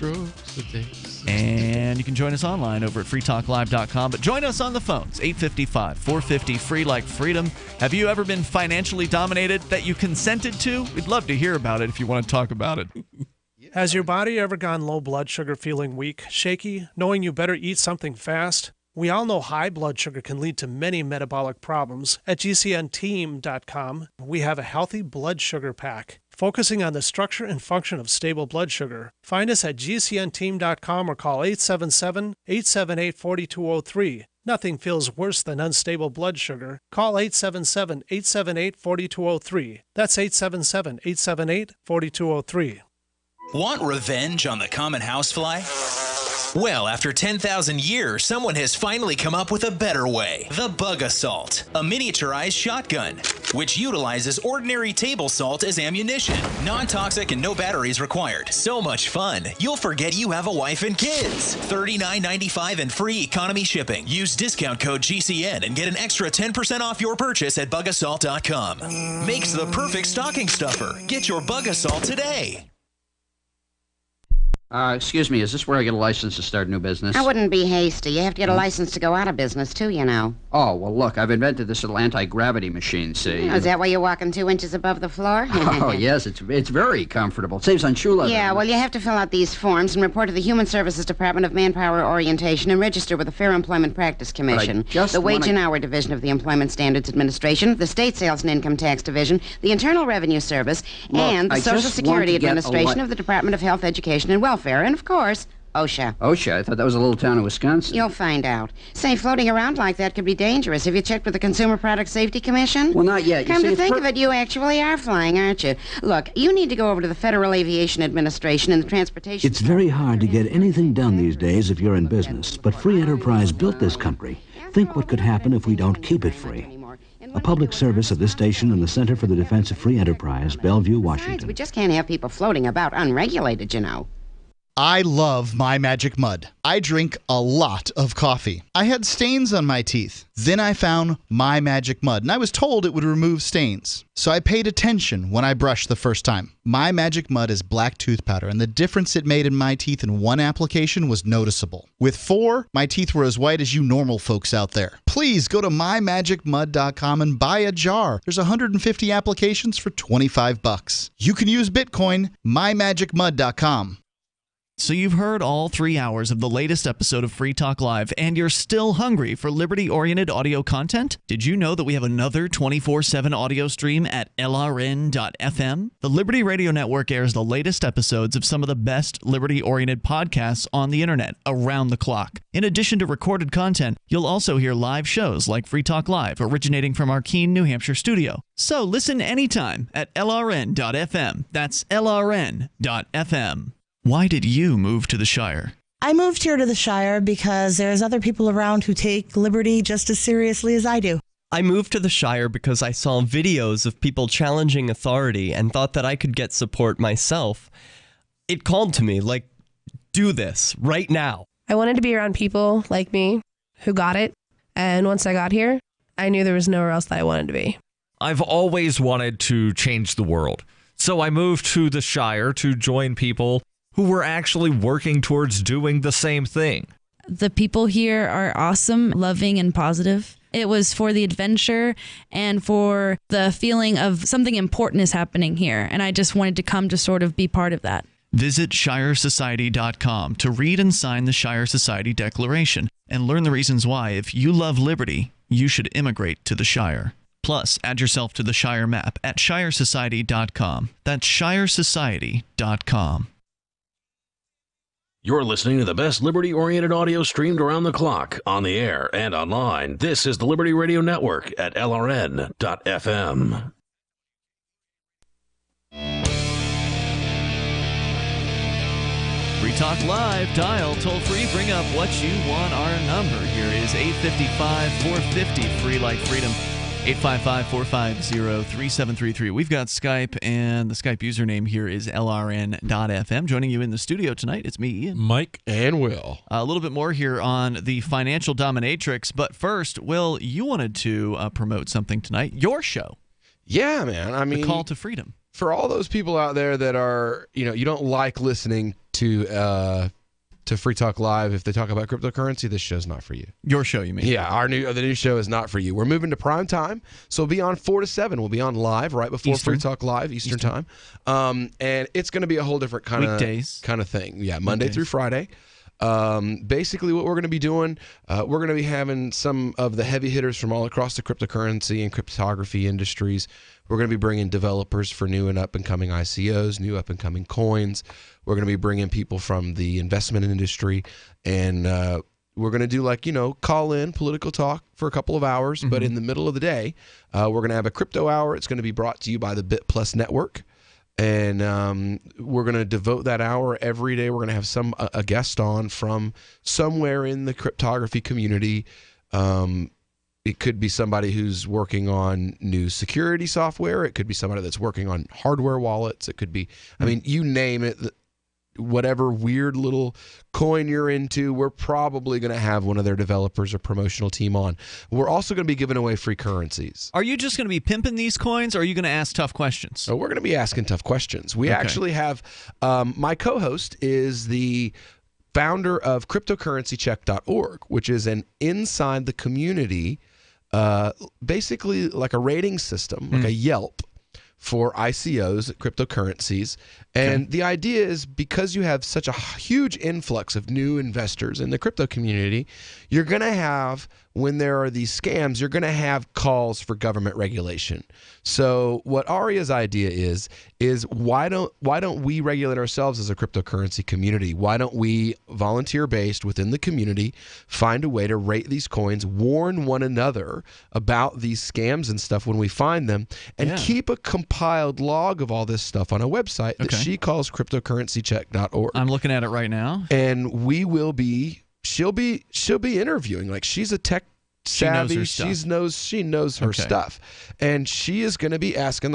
And you can join us online over at freetalklive.com. But join us on the phones, 855-450-FREE like freedom. Have you ever been financially dominated that you consented to? We'd love to hear about it if you want to talk about it. Has your body ever gone low blood sugar, feeling weak, shaky, knowing you better eat something fast? We all know high blood sugar can lead to many metabolic problems. At GCNteam.com, we have a healthy blood sugar pack, focusing on the structure and function of stable blood sugar. Find us at GCNteam.com or call 877-878-4203. Nothing feels worse than unstable blood sugar. Call 877-878-4203. That's 877-878-4203. Want revenge on the common housefly? Well, after 10,000 years, someone has finally come up with a better way. The Bug Assault, a miniaturized shotgun, which utilizes ordinary table salt as ammunition. Non-toxic and no batteries required. So much fun, you'll forget you have a wife and kids. $39.95 and free economy shipping. Use discount code GCN and get an extra 10% off your purchase at bugassault.com. Makes the perfect stocking stuffer. Get your Bug Assault today. Excuse me, is this where I get a license to start a new business? I wouldn't be hasty. You have to get a license to go out of business, too, you know. Oh, well, look, I've invented this little anti-gravity machine, see? Oh, is that why you're walking 2 inches above the floor? Oh, yes, it's very comfortable. It saves on shoe leather. Yeah, well, you have to fill out these forms and report to the Human Services Department of Manpower Orientation and register with the Fair Employment Practice Commission, the Wage and Hour Division of the Employment Standards Administration, the State Sales and Income Tax Division, the Internal Revenue Service, and the Social Security Administration of the Department of Health, Education, and Welfare, and, of course, OSHA. OSHA? I thought that was a little town in Wisconsin. You'll find out. Say, floating around like that could be dangerous. Have you checked with the Consumer Product Safety Commission? Well, not yet. Come to think of it, you actually are flying, aren't you? Look, you need to go over to the Federal Aviation Administration and the Transportation... It's very hard to get anything done these days if you're in business, but free enterprise built this country. Think what could happen if we don't keep it free. A public service of this station and the Center for the Defense of Free Enterprise, Bellevue, Washington. We just can't have people floating about unregulated, you know. I love My Magic Mud. I drink a lot of coffee. I had stains on my teeth. Then I found My Magic Mud, and I was told it would remove stains. So I paid attention when I brushed the first time. My Magic Mud is black tooth powder, and the difference it made in my teeth in one application was noticeable. With 4, my teeth were as white as you normal folks out there. Please go to mymagicmud.com and buy a jar. There's 150 applications for $25. You can use Bitcoin, mymagicmud.com. So you've heard all 3 hours of the latest episode of Free Talk Live, and you're still hungry for liberty-oriented audio content? Did you know that we have another 24/7 audio stream at LRN.FM? The Liberty Radio Network airs the latest episodes of some of the best liberty-oriented podcasts on the internet around the clock. In addition to recorded content, you'll also hear live shows like Free Talk Live, originating from our Keene, New Hampshire studio. So listen anytime at LRN.FM. That's LRN.FM. Why did you move to the Shire? I moved here to the Shire because there's other people around who take liberty just as seriously as I do. I moved to the Shire because I saw videos of people challenging authority and thought that I could get support myself. It called to me, like, do this right now. I wanted to be around people like me who got it. And once I got here, I knew there was nowhere else that I wanted to be. I've always wanted to change the world. So I moved to the Shire to join people who were actually working towards doing the same thing. The people here are awesome, loving, and positive. It was for the adventure and for the feeling of something important is happening here. And I just wanted to come to sort of be part of that. Visit ShireSociety.com to read and sign the Shire Society Declaration and learn the reasons why, if you love liberty, you should immigrate to the Shire. Plus, add yourself to the Shire map at ShireSociety.com. That's ShireSociety.com. You're listening to the best liberty-oriented audio streamed around the clock, on the air, and online. This is the Liberty Radio Network at LRN.FM. Free Talk Live, dial toll free, bring up what you want. Our number here is 855-450, free like freedom. 855-450-3733. We've got Skype, and the Skype username here is LRN.FM. Joining you in the studio tonight, it's me, Ian. Mike. And Will. A little bit more here on the financial dominatrix. But first, Will, you wanted to promote something tonight. Your show. Yeah, man. I mean, The Call to Freedom. For all those people out there that are, you don't like listening to Free Talk Live if they talk about cryptocurrency, this show's not for you. Your show, you mean? Yeah, the new show is not for you. We're moving to prime time, so we'll be on 4 to 7. We'll be on live right before Eastern. Free Talk Live, Eastern time. And it's going to be a whole different kind of thing. Yeah, Monday through Friday. Basically what we're going to be doing, we're going to be having some of the heavy hitters from all across the cryptocurrency and cryptography industries. We're going to be bringing developers for new and up-and-coming ICOs, new up-and-coming coins. We're going to be bringing people from the investment industry, and we're going to do call-in political talk for a couple of hours. Mm-hmm. But in the middle of the day, we're going to have a crypto hour. It's going to be brought to you by the BitPlus Network. And we're going to devote that hour every day. We're going to have a guest on from somewhere in the cryptography community. It could be somebody who's working on new security software. It could be somebody that's working on hardware wallets. It could be, you name it, whatever weird little coin you're into, we're probably going to have one of their developers or promotional team on. We're also going to be giving away free currencies. Are you just going to be pimping these coins, or are you going to ask tough questions? So we're going to be asking tough questions. We actually have, my co-host is the founder of cryptocurrencycheck.org, which is an inside the community, basically like a rating system, like a Yelp for ICOs, cryptocurrencies. And the idea is, because you have such a huge influx of new investors in the crypto community, you're going to have, when there are these scams, you're going to have calls for government regulation. So what Aria's idea is why don't we regulate ourselves as a cryptocurrency community? Why don't we, volunteer-based within the community, find a way to rate these coins, warn one another about these scams and stuff when we find them, and keep a compiled log of all this stuff on a website that she calls cryptocurrencycheck.org. I'm looking at it right now. And we will be, she'll be interviewing, like, she's a tech savvy, she knows her stuff, and she is going to be asking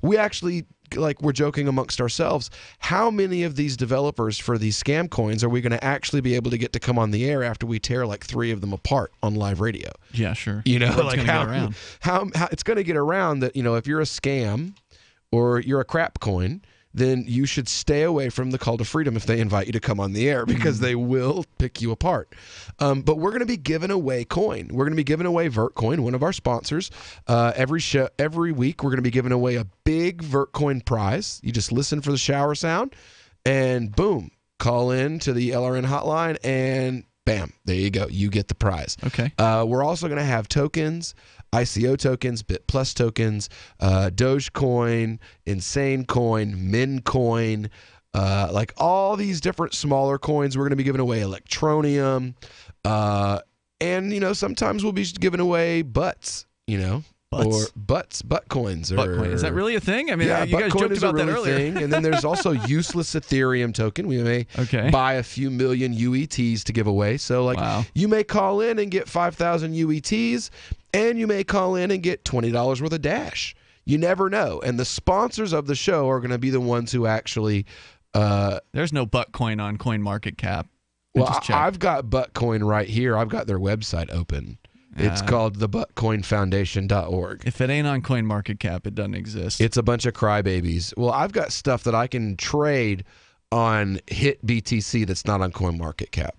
we actually, we're joking amongst ourselves, how many of these developers for these scam coins are we going to actually be able to get to come on the air after we tear 3 of them apart on live radio? Yeah, sure. How it's going to get around that, if you're a scam or you're a crap coin, then you should stay away from the Call to Freedom if they invite you to come on the air, because they will pick you apart. But we're going to be giving away coin. We're going to be giving away Vertcoin, one of our sponsors. Every week, we're going to be giving away a big Vertcoin prize. You just listen for the shower sound, and boom, call in to the LRN hotline, and bam, there you go. You get the prize. Okay. We're also going to have tokens, ICO tokens, BitPlus tokens, Dogecoin, Insane Coin, Mincoin, all these different smaller coins. We're going to be giving away Electroneum, and sometimes we'll be giving away butts, or butt coins. Is that really a thing? I mean, yeah, you guys joked about that earlier. Thing. And then there's also useless Ethereum token. We may buy a few million UETs to give away. So you may call in and get 5,000 UETs, and you may call in and get $20 worth of Dash. You never know. And the sponsors of the show are going to be the ones who actually... there's no Buttcoin on CoinMarketCap. Well, I've got Buttcoin right here. I've got their website open. It's called thebutcoinfoundation.org. If it ain't on CoinMarketCap, it doesn't exist. It's a bunch of crybabies. Well, I've got stuff that I can trade on HIT BTC that's not on CoinMarketCap.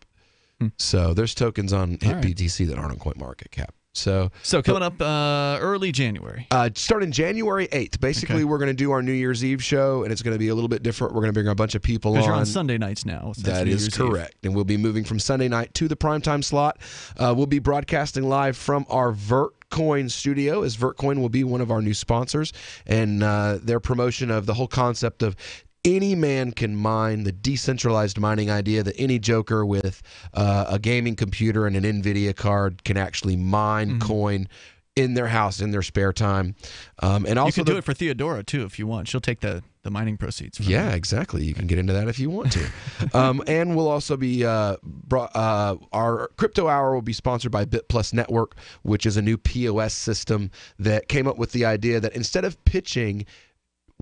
So there's tokens on HIT BTC that aren't on CoinMarketCap. So coming up early January. Starting January 8th. Basically, we're going to do our New Year's Eve show, and it's going to be a little bit different. We're going to bring a bunch of people on. You're on Sunday nights now. So that is correct. And we'll be moving from Sunday night to the primetime slot. We'll be broadcasting live from our VertCoin studio, as VertCoin will be one of our new sponsors, and their promotion of the whole concept of any man can mine, the decentralized mining idea that any joker with a gaming computer and an NVIDIA card can actually mine coin in their house in their spare time. And also you can do it for Theodora, too, if you want. She'll take the mining proceeds. Yeah, exactly. You can get into that if you want to. And we'll also be our Crypto Hour will be sponsored by BitPlus Network, which is a new POS system that came up with the idea that instead of pitching,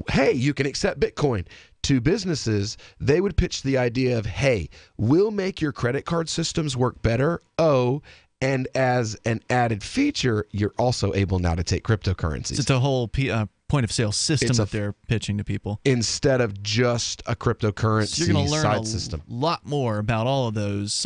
hey, you can accept Bitcoin, to businesses, they would pitch the idea of, hey, we'll make your credit card systems work better. And as an added feature, you're also able now to take cryptocurrencies. So it's a whole point of sale system that they're pitching to people. Instead of just a cryptocurrency so you're going to learn side system. A lot more about all of those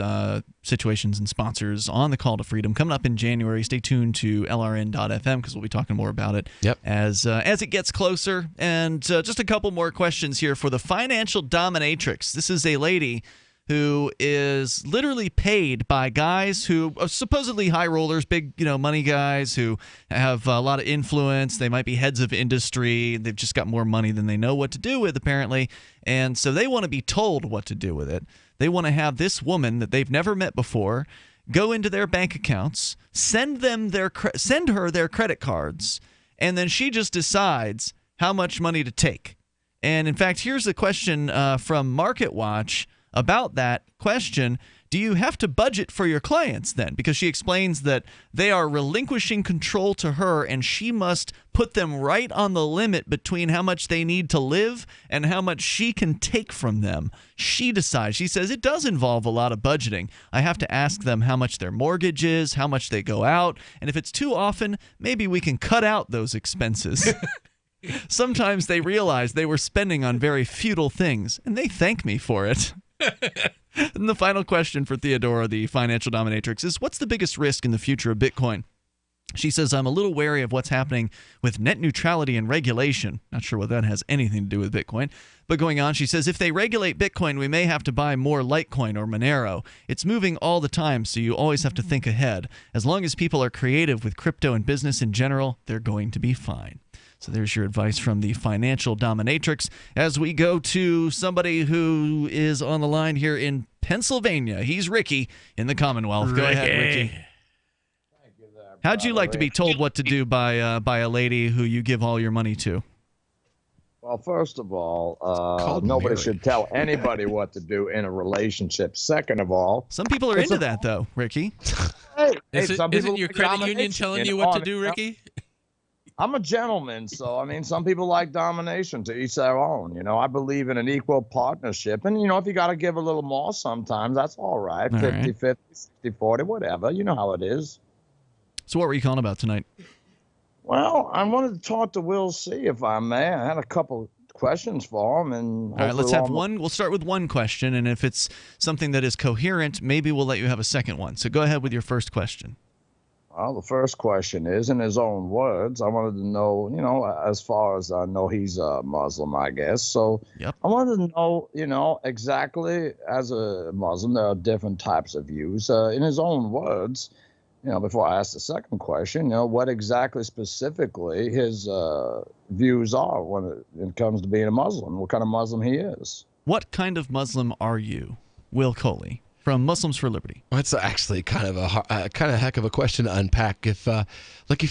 situations and sponsors on the Call to Freedom coming up in January. Stay tuned to LRN.FM because we'll be talking more about it as it gets closer. And just a couple more questions here for the Financial Dominatrix. This is a lady who is literally paid by guys who are supposedly high rollers, big money guys who have a lot of influence. They might be heads of industry. They've just got more money than they know what to do with, apparently. And so they want to be told what to do with it. They want to have this woman that they've never met before go into their bank accounts, send her their credit cards, and then she just decides how much money to take. And in fact, here's a question from MarketWatch about that question. Do you have to budget for your clients then? Because she explains that they are relinquishing control to her and she must put them right on the limit between how much they need to live and how much she can take from them. She decides. She says it does involve a lot of budgeting. I have to ask them how much their mortgage is, how much they go out, and if it's too often, maybe we can cut out those expenses. Sometimes they realize they were spending on very futile things, and they thank me for it. And the final question for Theodora, the Financial Dominatrix, is what's the biggest risk in the future of Bitcoin? She says, I'm a little wary of what's happening with net neutrality and regulation. Not sure what that has anything to do with Bitcoin. But going on, she says, if they regulate Bitcoin, we may have to buy more Litecoin or Monero. It's moving all the time, so you always have to think ahead. As long as people are creative with crypto and business in general, they're going to be fine. So there's your advice from the Financial Dominatrix. As we go to somebody who is on the line here in Pennsylvania. He's Ricky in the Commonwealth. Go ahead, Ricky. How'd you like to be told what to do by a lady who you give all your money to? Well, first of all, nobody should tell anybody what to do in a relationship. Second of all, some people are into that, though, Ricky. Isn't your credit union telling you what to do, Ricky? I'm a gentleman, so, I mean, some people like domination, to each their own. I believe in an equal partnership. And, if you got to give a little more sometimes, that's all right. 50-50, 60-40, whatever. You know how it is. So what were you calling about tonight? Well, I wanted to talk to Will C., if I may. I had a couple questions for him. And all right, let's have one. We'll start with one question, and if it's something that is coherent, maybe we'll let you have a second one. So go ahead with your first question. Well, the first question is, in his own words, I wanted to know, as far as I know, he's a Muslim, I guess. So I wanted to know, exactly as a Muslim, there are different types of views. In his own words, before I ask the second question, what exactly specifically his views are when it comes to being a Muslim, what kind of Muslim he is. What kind of Muslim are you, Will Coley? From Muslims for Liberty. Well, it's actually kind of a heck of a question to unpack. If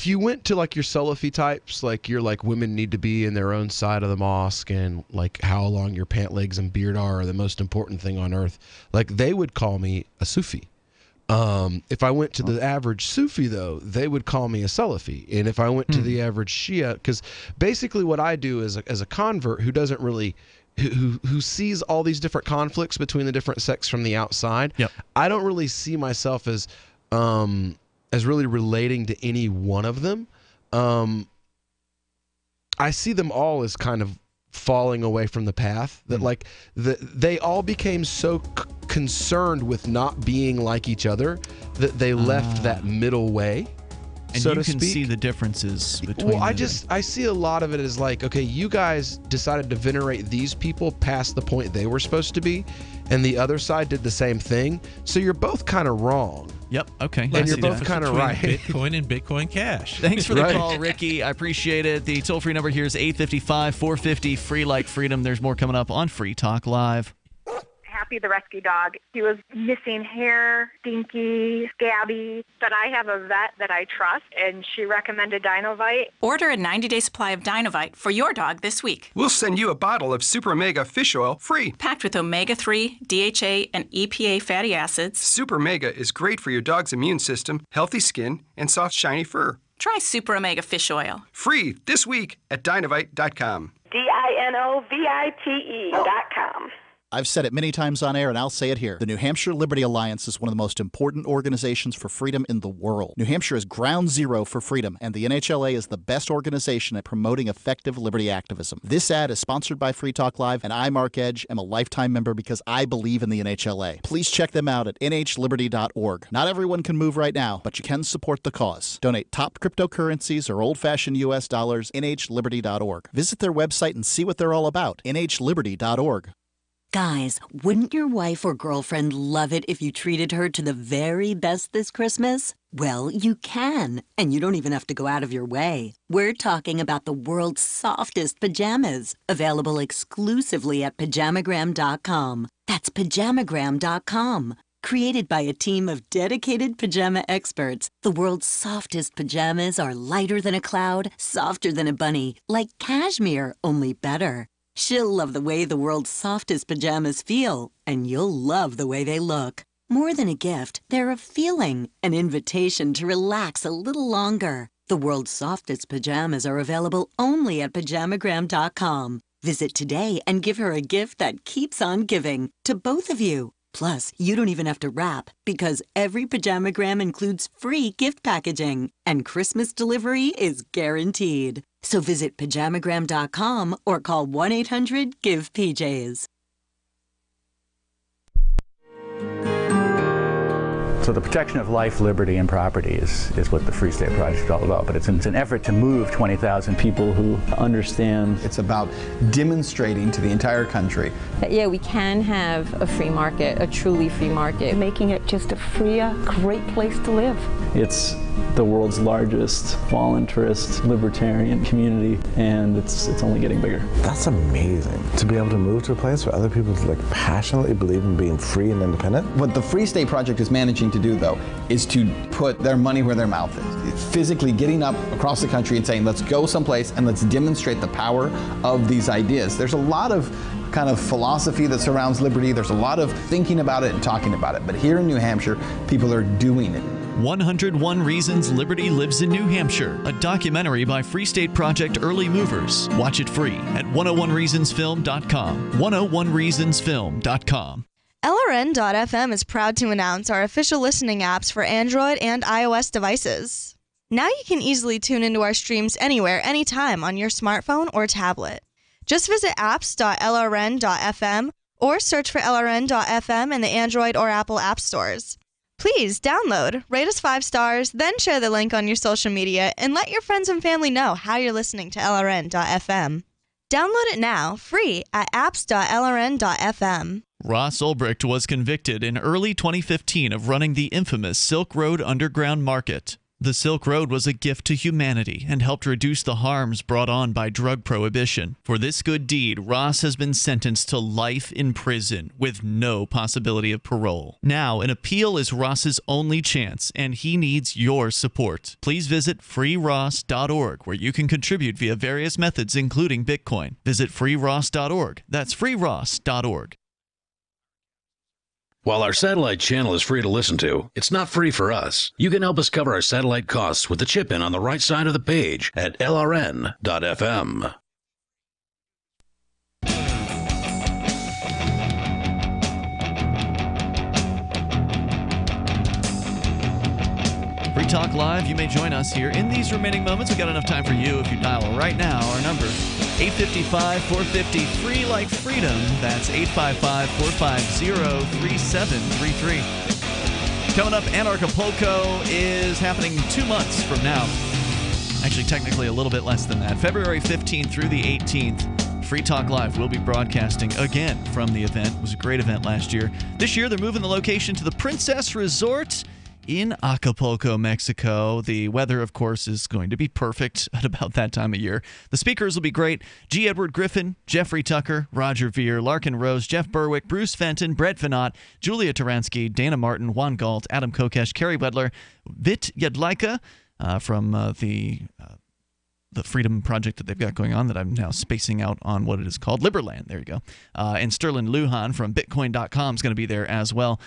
you went to your Salafi types, you're women need to be in their own side of the mosque, and how long your pant legs and beard are the most important thing on earth. They would call me a Sufi. If I went to the average Sufi, though, they would call me a Salafi. And if I went to the average Shia, because basically what I do as a convert who doesn't really who sees all these different conflicts between the different sects from the outside. I don't really see myself as as really relating to any one of them. I see them all as kind of falling away from the path, that like they all became so concerned with not being like each other that they left that middle way. And so you to can speak. see the differences between Well, I see a lot of it as like, okay, you guys decided to venerate these people past the point they were supposed to be, and the other side did the same thing. So you're both kind of wrong. Yep. Okay. And you're both kind of right. Bitcoin and Bitcoin Cash. Thanks for the call, Ricky. I appreciate it. The toll-free number here is 855-450, free like freedom. There's more coming up on Free Talk Live. Happy the rescue dog. He was missing hair, stinky, scabby, but I have a vet that I trust, and she recommended Dinovite. Order a 90-day supply of Dinovite for your dog this week. We'll send you a bottle of Super Omega fish oil free. Packed with omega-3, DHA, and EPA fatty acids. Super Omega is great for your dog's immune system, healthy skin, and soft, shiny fur. Try Super Omega fish oil. Free this week at Dinovite.com. DINOVITE.com. I've said it many times on air, and I'll say it here. The New Hampshire Liberty Alliance is one of the most important organizations for freedom in the world. New Hampshire is ground zero for freedom, and the NHLA is the best organization at promoting effective liberty activism. This ad is sponsored by Free Talk Live, and I, Mark Edge, am a lifetime member because I believe in the NHLA. Please check them out at nhliberty.org. Not everyone can move right now, but you can support the cause. Donate top cryptocurrencies or old-fashioned U.S. dollars, nhliberty.org. Visit their website and see what they're all about, nhliberty.org. Guys, wouldn't your wife or girlfriend love it if you treated her to the very best this Christmas? Well, you can, and you don't even have to go out of your way. We're talking about the world's softest pajamas, available exclusively at Pajamagram.com. That's Pajamagram.com. Created by a team of dedicated pajama experts, the world's softest pajamas are lighter than a cloud, softer than a bunny, like cashmere, only better. She'll love the way the world's softest pajamas feel, and you'll love the way they look. More than a gift, they're a feeling, an invitation to relax a little longer. The world's softest pajamas are available only at Pajamagram.com. Visit today and give her a gift that keeps on giving, to both of you. Plus, you don't even have to wrap, because every Pajamagram includes free gift packaging, and Christmas delivery is guaranteed. So visit Pajamagram.com or call 1-800-GIVE-PJs. So the protection of life, liberty, and property is what the Free State Project is all about. But it's an effort to move 20,000 people who understand. It's about demonstrating to the entire country that, yeah, we can have a free market, a truly free market. Making it just a freer, great place to live. It's the world's largest voluntarist libertarian community, and it's only getting bigger. That's amazing, to be able to move to a place where other people passionately believe in being free and independent. What the Free State Project is managing to do, though, is to put their money where their mouth is. It's physically getting up across the country and saying, let's go someplace and let's demonstrate the power of these ideas. There's a lot of kind of philosophy that surrounds liberty. There's a lot of thinking about it and talking about it. But here in New Hampshire, people are doing it. 101 Reasons Liberty Lives in New Hampshire, a documentary by Free State Project Early Movers. Watch it free at 101reasonsfilm.com. 101reasonsfilm.com. LRN.FM is proud to announce our official listening apps for Android and iOS devices. Now you can easily tune into our streams anywhere, anytime on your smartphone or tablet. Just visit apps.lrn.fm or search for LRN.FM in the Android or Apple app stores. Please download, rate us 5 stars, then share the link on your social media and let your friends and family know how you're listening to LRN.FM. Download it now, free at apps.lrn.fm. Ross Ulbricht was convicted in early 2015 of running the infamous Silk Road Underground Market. The Silk Road was a gift to humanity and helped reduce the harms brought on by drug prohibition. For this good deed, Ross has been sentenced to life in prison with no possibility of parole. Now, an appeal is Ross's only chance, and he needs your support. Please visit freeross.org, where you can contribute via various methods, including Bitcoin. Visit freeross.org. That's freeross.org. While our satellite channel is free to listen to, it's not free for us. You can help us cover our satellite costs with the chip-in on the right side of the page at lrn.fm. Free Talk Live. You may join us here in these remaining moments. We've got enough time for you if you dial right now. Our number, 855-450-FREE like freedom. That's 855-450-3733. Coming up, Anarchapulco is happening 2 months from now. Actually, technically a little bit less than that. February 15th through the 18th. Free Talk Live will be broadcasting again from the event. It was a great event last year. This year, they're moving the location to the Princess Resort in Acapulco, Mexico. The weather, of course, is going to be perfect at about that time of year. The speakers will be great. G. Edward Griffin, Jeffrey Tucker, Roger Veer, Larkin Rose, Jeff Berwick, Bruce Fenton, Brett Venot, Julia Taransky, Dana Martin, Juan Galt, Adam Kokesh, Kerry Wedler, Vit Yadlaika from the Freedom Project that they've got going on that I'm now spacing out on what it is called. Liberland, there you go. And Sterling Lujan from Bitcoin.com is going to be there as well.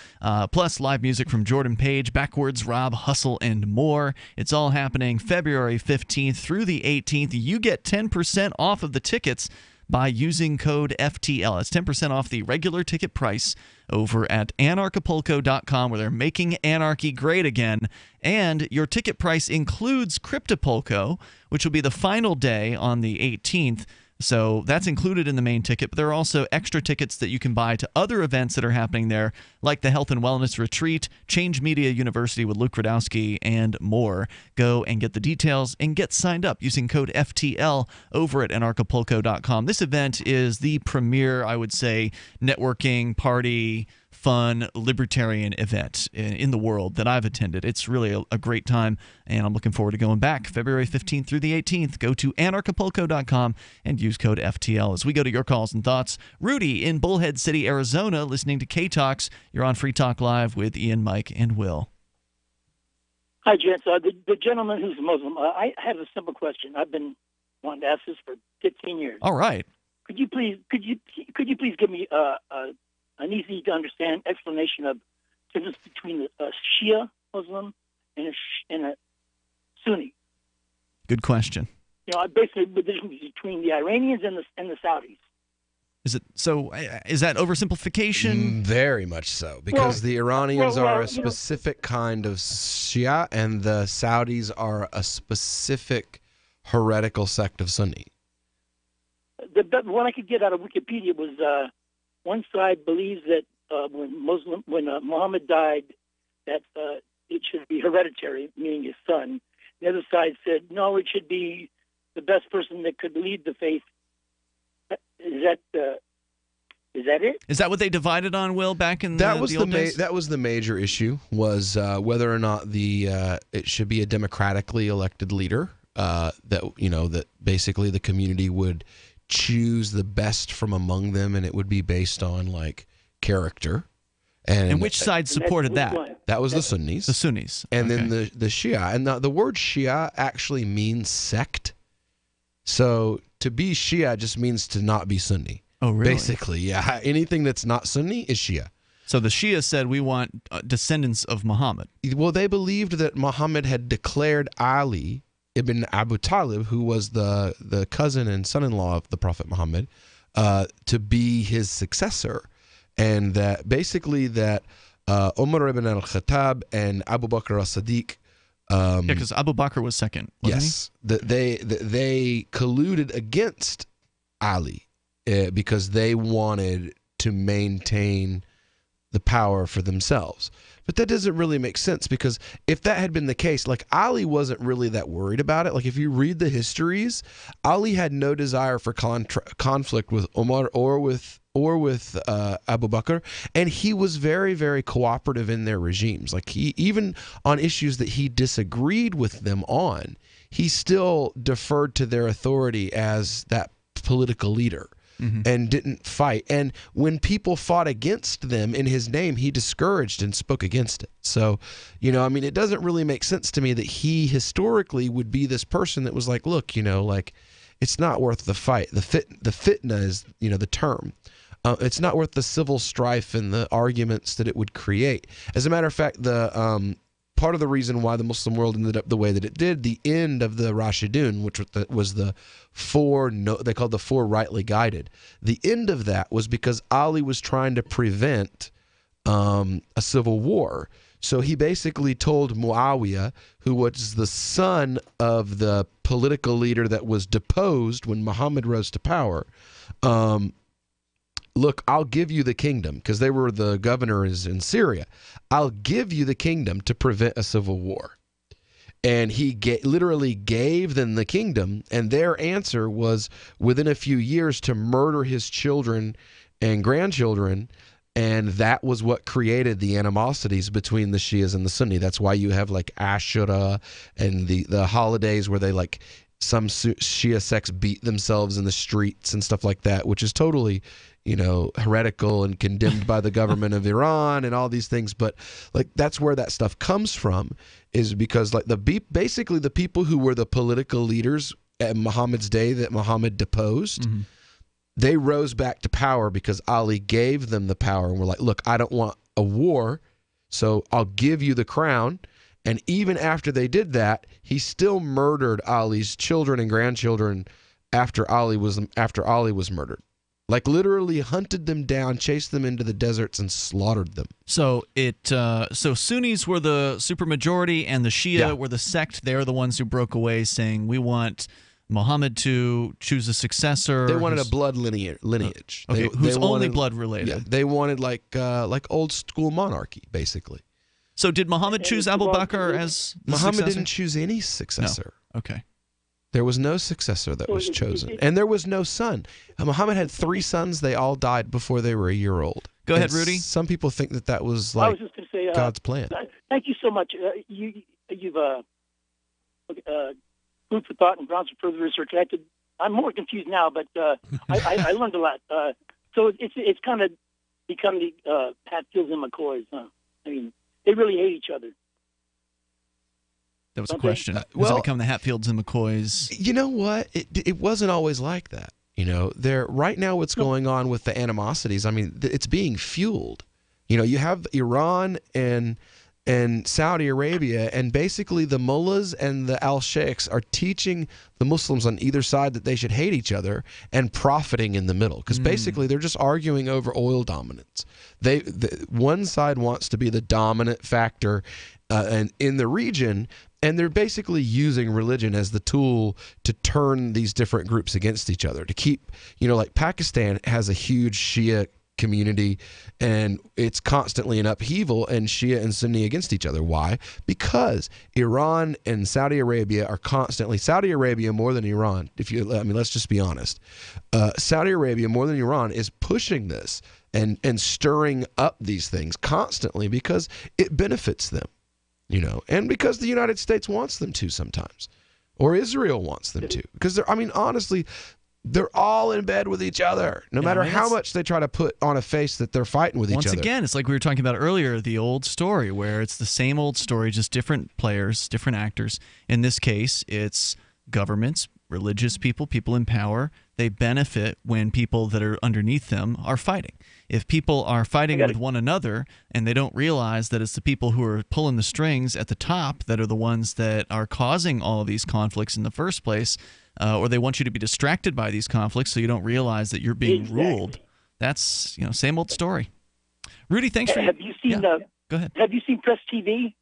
Plus live music from Jordan Page, Backwards, Rob, Hustle, and more. It's all happening February 15th through the 18th. You get 10% off of the tickets by using code FTL. It's 10% off the regular ticket price over at Anarchapulco.com, where they're making anarchy great again. And your ticket price includes Cryptopulco, which will be the final day on the 18th. So that's included in the main ticket, but there are also extra tickets that you can buy to other events that are happening there, like the Health and Wellness Retreat, Change Media University with Luke Radowski, and more. Go and get the details and get signed up using code FTL over at Anarchapulco.com. This event is the premier, I would say, networking, party, fun, libertarian event in the world that I've attended. It's really a great time, and I'm looking forward to going back February 15th through the 18th. Go to Anarchapulco.com and use code FTL as we go to your calls and thoughts. Rudy in Bullhead City, Arizona, listening to K-Talks. You're on Free Talk Live with Ian, Mike, and Will. Hi, gents. The gentleman who's Muslim, I have a simple question. I've been wanting to ask this for 15 years. All right. Could you please give me an easy to understand explanation of the difference between a Shia Muslim and a Sunni? Good question. You know, basically the difference between the Iranians and the Saudis. Is it so? Is that oversimplification? Very much so, because the Iranians are a specific kind of Shia, and the Saudis are a specific heretical sect of Sunni. The one I could get out of Wikipedia was one side believes that when Muhammad died, that it should be hereditary, meaning his son. The other side said no, it should be the best person that could lead the faith. Is that it? Is that what they divided on, Will, back in the old days? That was the major issue, was whether or not it should be a democratically elected leader, that basically the community would choose the best from among them, and it would be based on like character. And which side supported that? That was the Sunnis. The Sunnis. And then the Shia. And the word Shia actually means sect. So to be Shia just means to not be Sunni. Oh, really? Basically, yeah. Anything that's not Sunni is Shia. So the Shia said, we want descendants of Muhammad. Well, they believed that Muhammad had declared Ali ibn Abu Talib, who was the cousin and son-in-law of the Prophet Muhammad, to be his successor. And that basically that Umar ibn al-Khattab and Abu Bakr as-Siddiq, because Abu Bakr was second, wasn't he? They colluded against Ali because they wanted to maintain the power for themselves. But that doesn't really make sense, because if that had been the case, like Ali wasn't really that worried about it. Like if you read the histories, Ali had no desire for conflict with Umar or with Abu Bakr, and he was very, very cooperative in their regimes. Like he, even on issues that he disagreed with them on, he still deferred to their authority as that political leader. And didn't fight. And when people fought against them in his name, he discouraged and spoke against it. So, it doesn't really make sense to me that he historically would be this person that was like, look, it's not worth the fight. The fitna is, the term. It's not worth the civil strife and the arguments that it would create. As a matter of fact, the part of the reason why the Muslim world ended up the way that it did, the end of the Rashidun, which was the four, they called the four rightly guided. The end of that was because Ali was trying to prevent a civil war. So he basically told Muawiyah, who was the son of the political leader that was deposed when Muhammad rose to power, look, I'll give you the kingdom, because they were the governors in Syria. I'll give you the kingdom to prevent a civil war. And he literally gave them the kingdom, and their answer was within a few years to murder his children and grandchildren, and that was what created the animosities between the Shias and the Sunni. That's why you have like Ashura and the holidays where they like some Shia sects beat themselves in the streets and stuff like that, which is totally, heretical and condemned by the government of Iran and all these things. But like that's where that stuff comes from, is because like basically the people who were the political leaders at Muhammad's day that Muhammad deposed, they rose back to power because Ali gave them the power and were like, look, I don't want a war, so I'll give you the crown. And even after they did that, he still murdered Ali's children and grandchildren after Ali was murdered. Like literally hunted them down, chased them into the deserts, and slaughtered them. So so Sunnis were the supermajority, and the Shia were the sect. They're the ones who broke away, saying we want Muhammad to choose a successor. They wanted a blood lineage. Okay, who's only blood related. Yeah, they wanted like old school monarchy, basically. So did Muhammad choose Abu Bakr as the Muhammad successor? didn't choose any successor. No. Okay. There was no successor that was chosen. And there was no son. Muhammad had 3 sons. They all died before they were a year old. Go ahead, Rudy. Some people think that was like I was just going to say, God's plan. Thank you so much. You've food for thought and grounds for further research. I'm more confused now, but I learned a lot. So it's kind of become the Hatfields and McCoys. Huh? I mean, they really hate each other. That was a question. Does it become the Hatfields and McCoys? You know what? It wasn't always like that. Right now what's going on with the animosities, I mean, it's being fueled. You have Iran and Saudi Arabia, and basically the mullahs and the al-sheikhs are teaching the Muslims on either side that they should hate each other and profiting in the middle, because basically they're just arguing over oil dominance. One side wants to be the dominant factor and in the region, and they're basically using religion as the tool to turn these different groups against each other, to keep, like Pakistan has a huge Shia community, and it's constantly in upheaval, and Shia and Sunni against each other. Why? Because Iran and Saudi Arabia are constantly, Saudi Arabia more than Iran, let's just be honest. Saudi Arabia more than Iran is pushing this and stirring up these things constantly because it benefits them, and because the United States wants them to sometimes, or Israel wants them to, because honestly, they're all in bed with each other, no matter how much they try to put on a face that they're fighting with each other. Once again, it's like we were talking about earlier, the old story, where it's the same old story, just different players, different actors. In this case, it's governments, religious people, people in power. They benefit when people that are underneath them are fighting. If people are fighting with one another and they don't realize that it's the people who are pulling the strings at the top that are the ones that are causing all of these conflicts in the first place, or they want you to be distracted by these conflicts so you don't realize that you're being ruled. That's, same old story. Rudy, thanks for... Have you seen... Go ahead. Have you seen Press TV?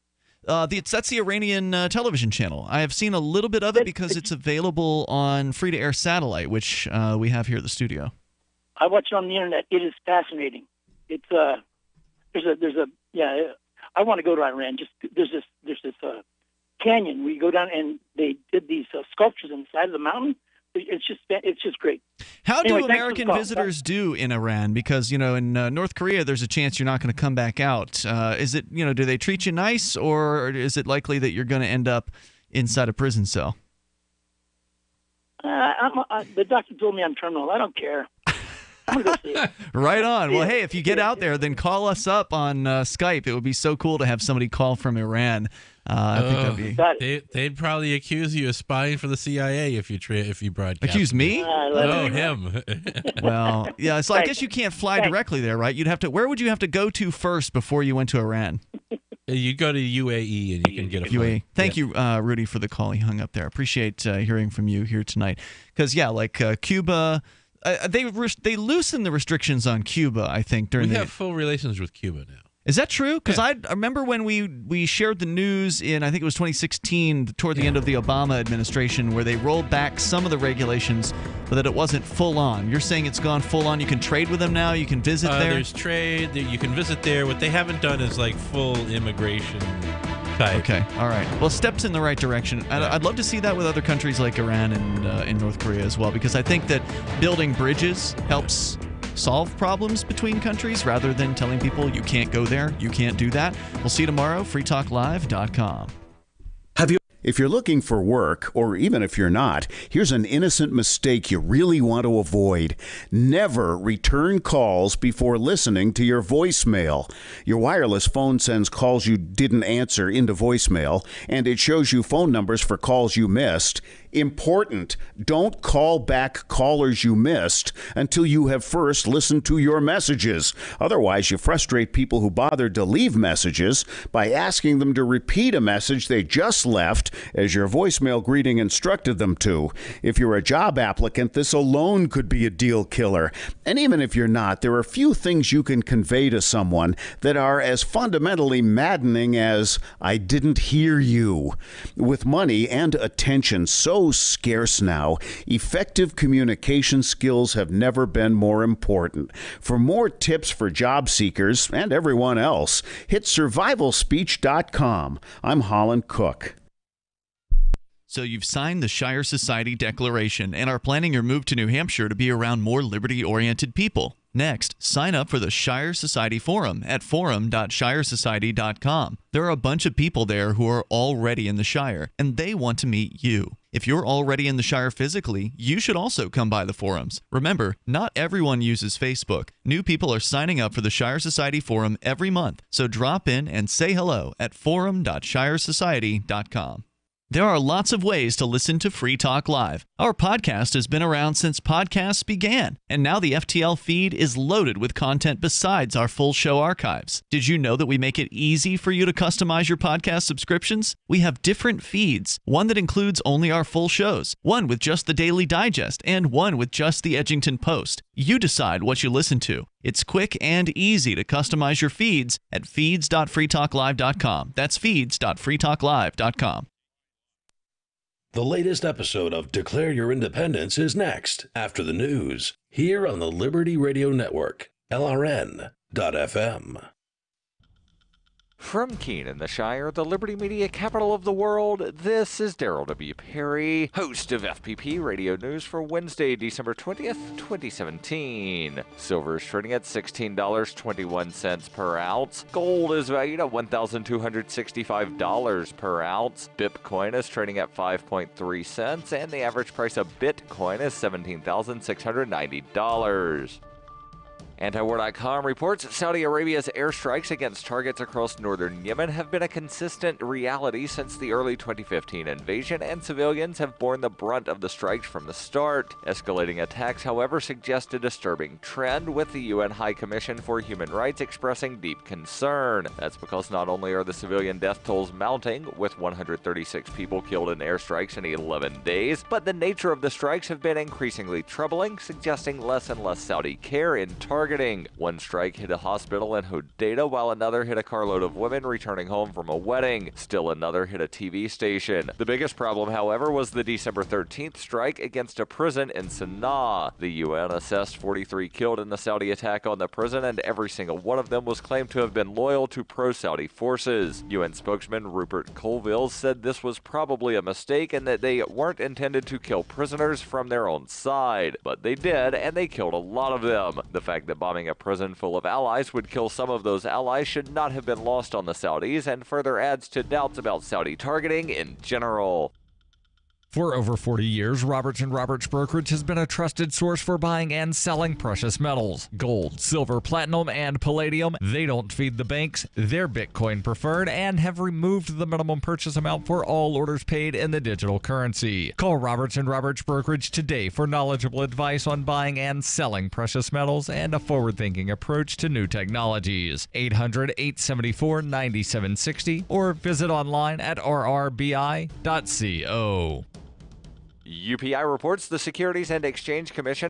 That's the Iranian television channel. I have seen a little bit of it because it's available on free-to-air satellite, which we have here at the studio. I watch it on the internet. It is fascinating. It's I want to go to Iran. Just there's this canyon where you go down, and they did these sculptures on the side of the mountain. It's just great. How do American visitors do in Iran? Because in North Korea, there's a chance you're not going to come back out. Is it do they treat you nice, or is it likely that you're going to end up inside a prison cell? The doctor told me I'm terminal. I don't care. I'm gonna go see it. Right on. Well, hey, if you get out there, then call us up on Skype. It would be so cool to have somebody call from Iran. I think that'd be. They'd probably accuse you of spying for the CIA if you broadcast. Accuse me? No, him. Well, yeah. So I guess you can't fly directly there, right? You'd have to. Where would you have to go to first before you went to Iran? You go to UAE and you can get a flight. Thank you, Rudy, for the call. He hung up there. Appreciate hearing from you here tonight. Because Cuba. They loosened the restrictions on Cuba, I think, we have full relations with Cuba now. Is that true? Because I remember when we shared the news in, I think it was 2016, toward the end of the Obama administration, where they rolled back some of the regulations, but that it wasn't full on. You're saying it's gone full on. You can trade with them now. You can visit there. There's trade. You can visit there. What they haven't done is like full immigration type. Okay. All right. Well, steps in the right direction. I'd love to see that with other countries like Iran and North Korea as well, because I think that building bridges helps solve problems between countries rather than telling people you can't go there, you can't do that. We'll see you tomorrow, freetalklive.com. If you're looking for work, or even if you're not, here's an innocent mistake you really want to avoid. Never return calls before listening to your voicemail. Your wireless phone sends calls you didn't answer into voicemail, and it shows you phone numbers for calls you missed. Important. Don't call back callers you missed until you have first listened to your messages. Otherwise, you frustrate people who bothered to leave messages by asking them to repeat a message they just left as your voicemail greeting instructed them to. If you're a job applicant, this alone could be a deal killer. And even if you're not, there are few things you can convey to someone that are as fundamentally maddening as, "I didn't hear you." With money and attention so scarce now, effective communication skills have never been more important. For more tips for job seekers and everyone else, hit survivalspeech.com. I'm Holland Cook. So you've signed the Shire Society Declaration and are planning your move to New Hampshire to be around more liberty-oriented people. Next, sign up for the Shire Society Forum at forum.shiresociety.com. There are a bunch of people there who are already in the Shire, and they want to meet you. If you're already in the Shire physically, you should also come by the forums. Remember, not everyone uses Facebook. New people are signing up for the Shire Society Forum every month, so drop in and say hello at forum.shiresociety.com. There are lots of ways to listen to Free Talk Live. Our podcast has been around since podcasts began, and now the FTL feed is loaded with content besides our full show archives. Did you know that we make it easy for you to customize your podcast subscriptions? We have different feeds, one that includes only our full shows, one with just the Daily Digest, and one with just the Edgington Post. You decide what you listen to. It's quick and easy to customize your feeds at feeds.freetalklive.com. That's feeds.freetalklive.com. The latest episode of Declare Your Independence is next, after the news, here on the Liberty Radio Network, LRN.FM. From Keene in the Shire, the Liberty Media capital of the world, this is Daryl W. Perry, host of FPP Radio News for Wednesday, December 20th, 2017. Silver is trading at $16.21 per ounce. Gold is valued at $1,265 per ounce. Bitcoin is trading at 5.3 cents, and the average price of Bitcoin is $17,690. Antiwar.com reports Saudi Arabia's airstrikes against targets across northern Yemen have been a consistent reality since the early 2015 invasion, and civilians have borne the brunt of the strikes from the start. Escalating attacks, however, suggest a disturbing trend, with the UN High Commission for Human Rights expressing deep concern. That's because not only are the civilian death tolls mounting, with 136 people killed in airstrikes in 11 days, but the nature of the strikes have been increasingly troubling, suggesting less and less Saudi care in targeting. One strike hit a hospital in Hodeidah, while another hit a carload of women returning home from a wedding. Still another hit a TV station. The biggest problem, however, was the December 13th strike against a prison in Sana'a. The UN assessed 43 killed in the Saudi attack on the prison, and every single one of them was claimed to have been loyal to pro-Saudi forces. UN spokesman Rupert Colville said this was probably a mistake and that they weren't intended to kill prisoners from their own side. But they did, and they killed a lot of them. The fact that bombing a prison full of allies would kill some of those allies should not have been lost on the Saudis, and further adds to doubts about Saudi targeting in general. For over 40 years, Roberts & Roberts Brokerage has been a trusted source for buying and selling precious metals. Gold, silver, platinum, and palladium. They don't feed the banks. They're Bitcoin preferred and have removed the minimum purchase amount for all orders paid in the digital currency. Call Roberts & Roberts Brokerage today for knowledgeable advice on buying and selling precious metals and a forward-thinking approach to new technologies. 800-874-9760 or visit online at rrbi.co. UPI reports the Securities and Exchange Commission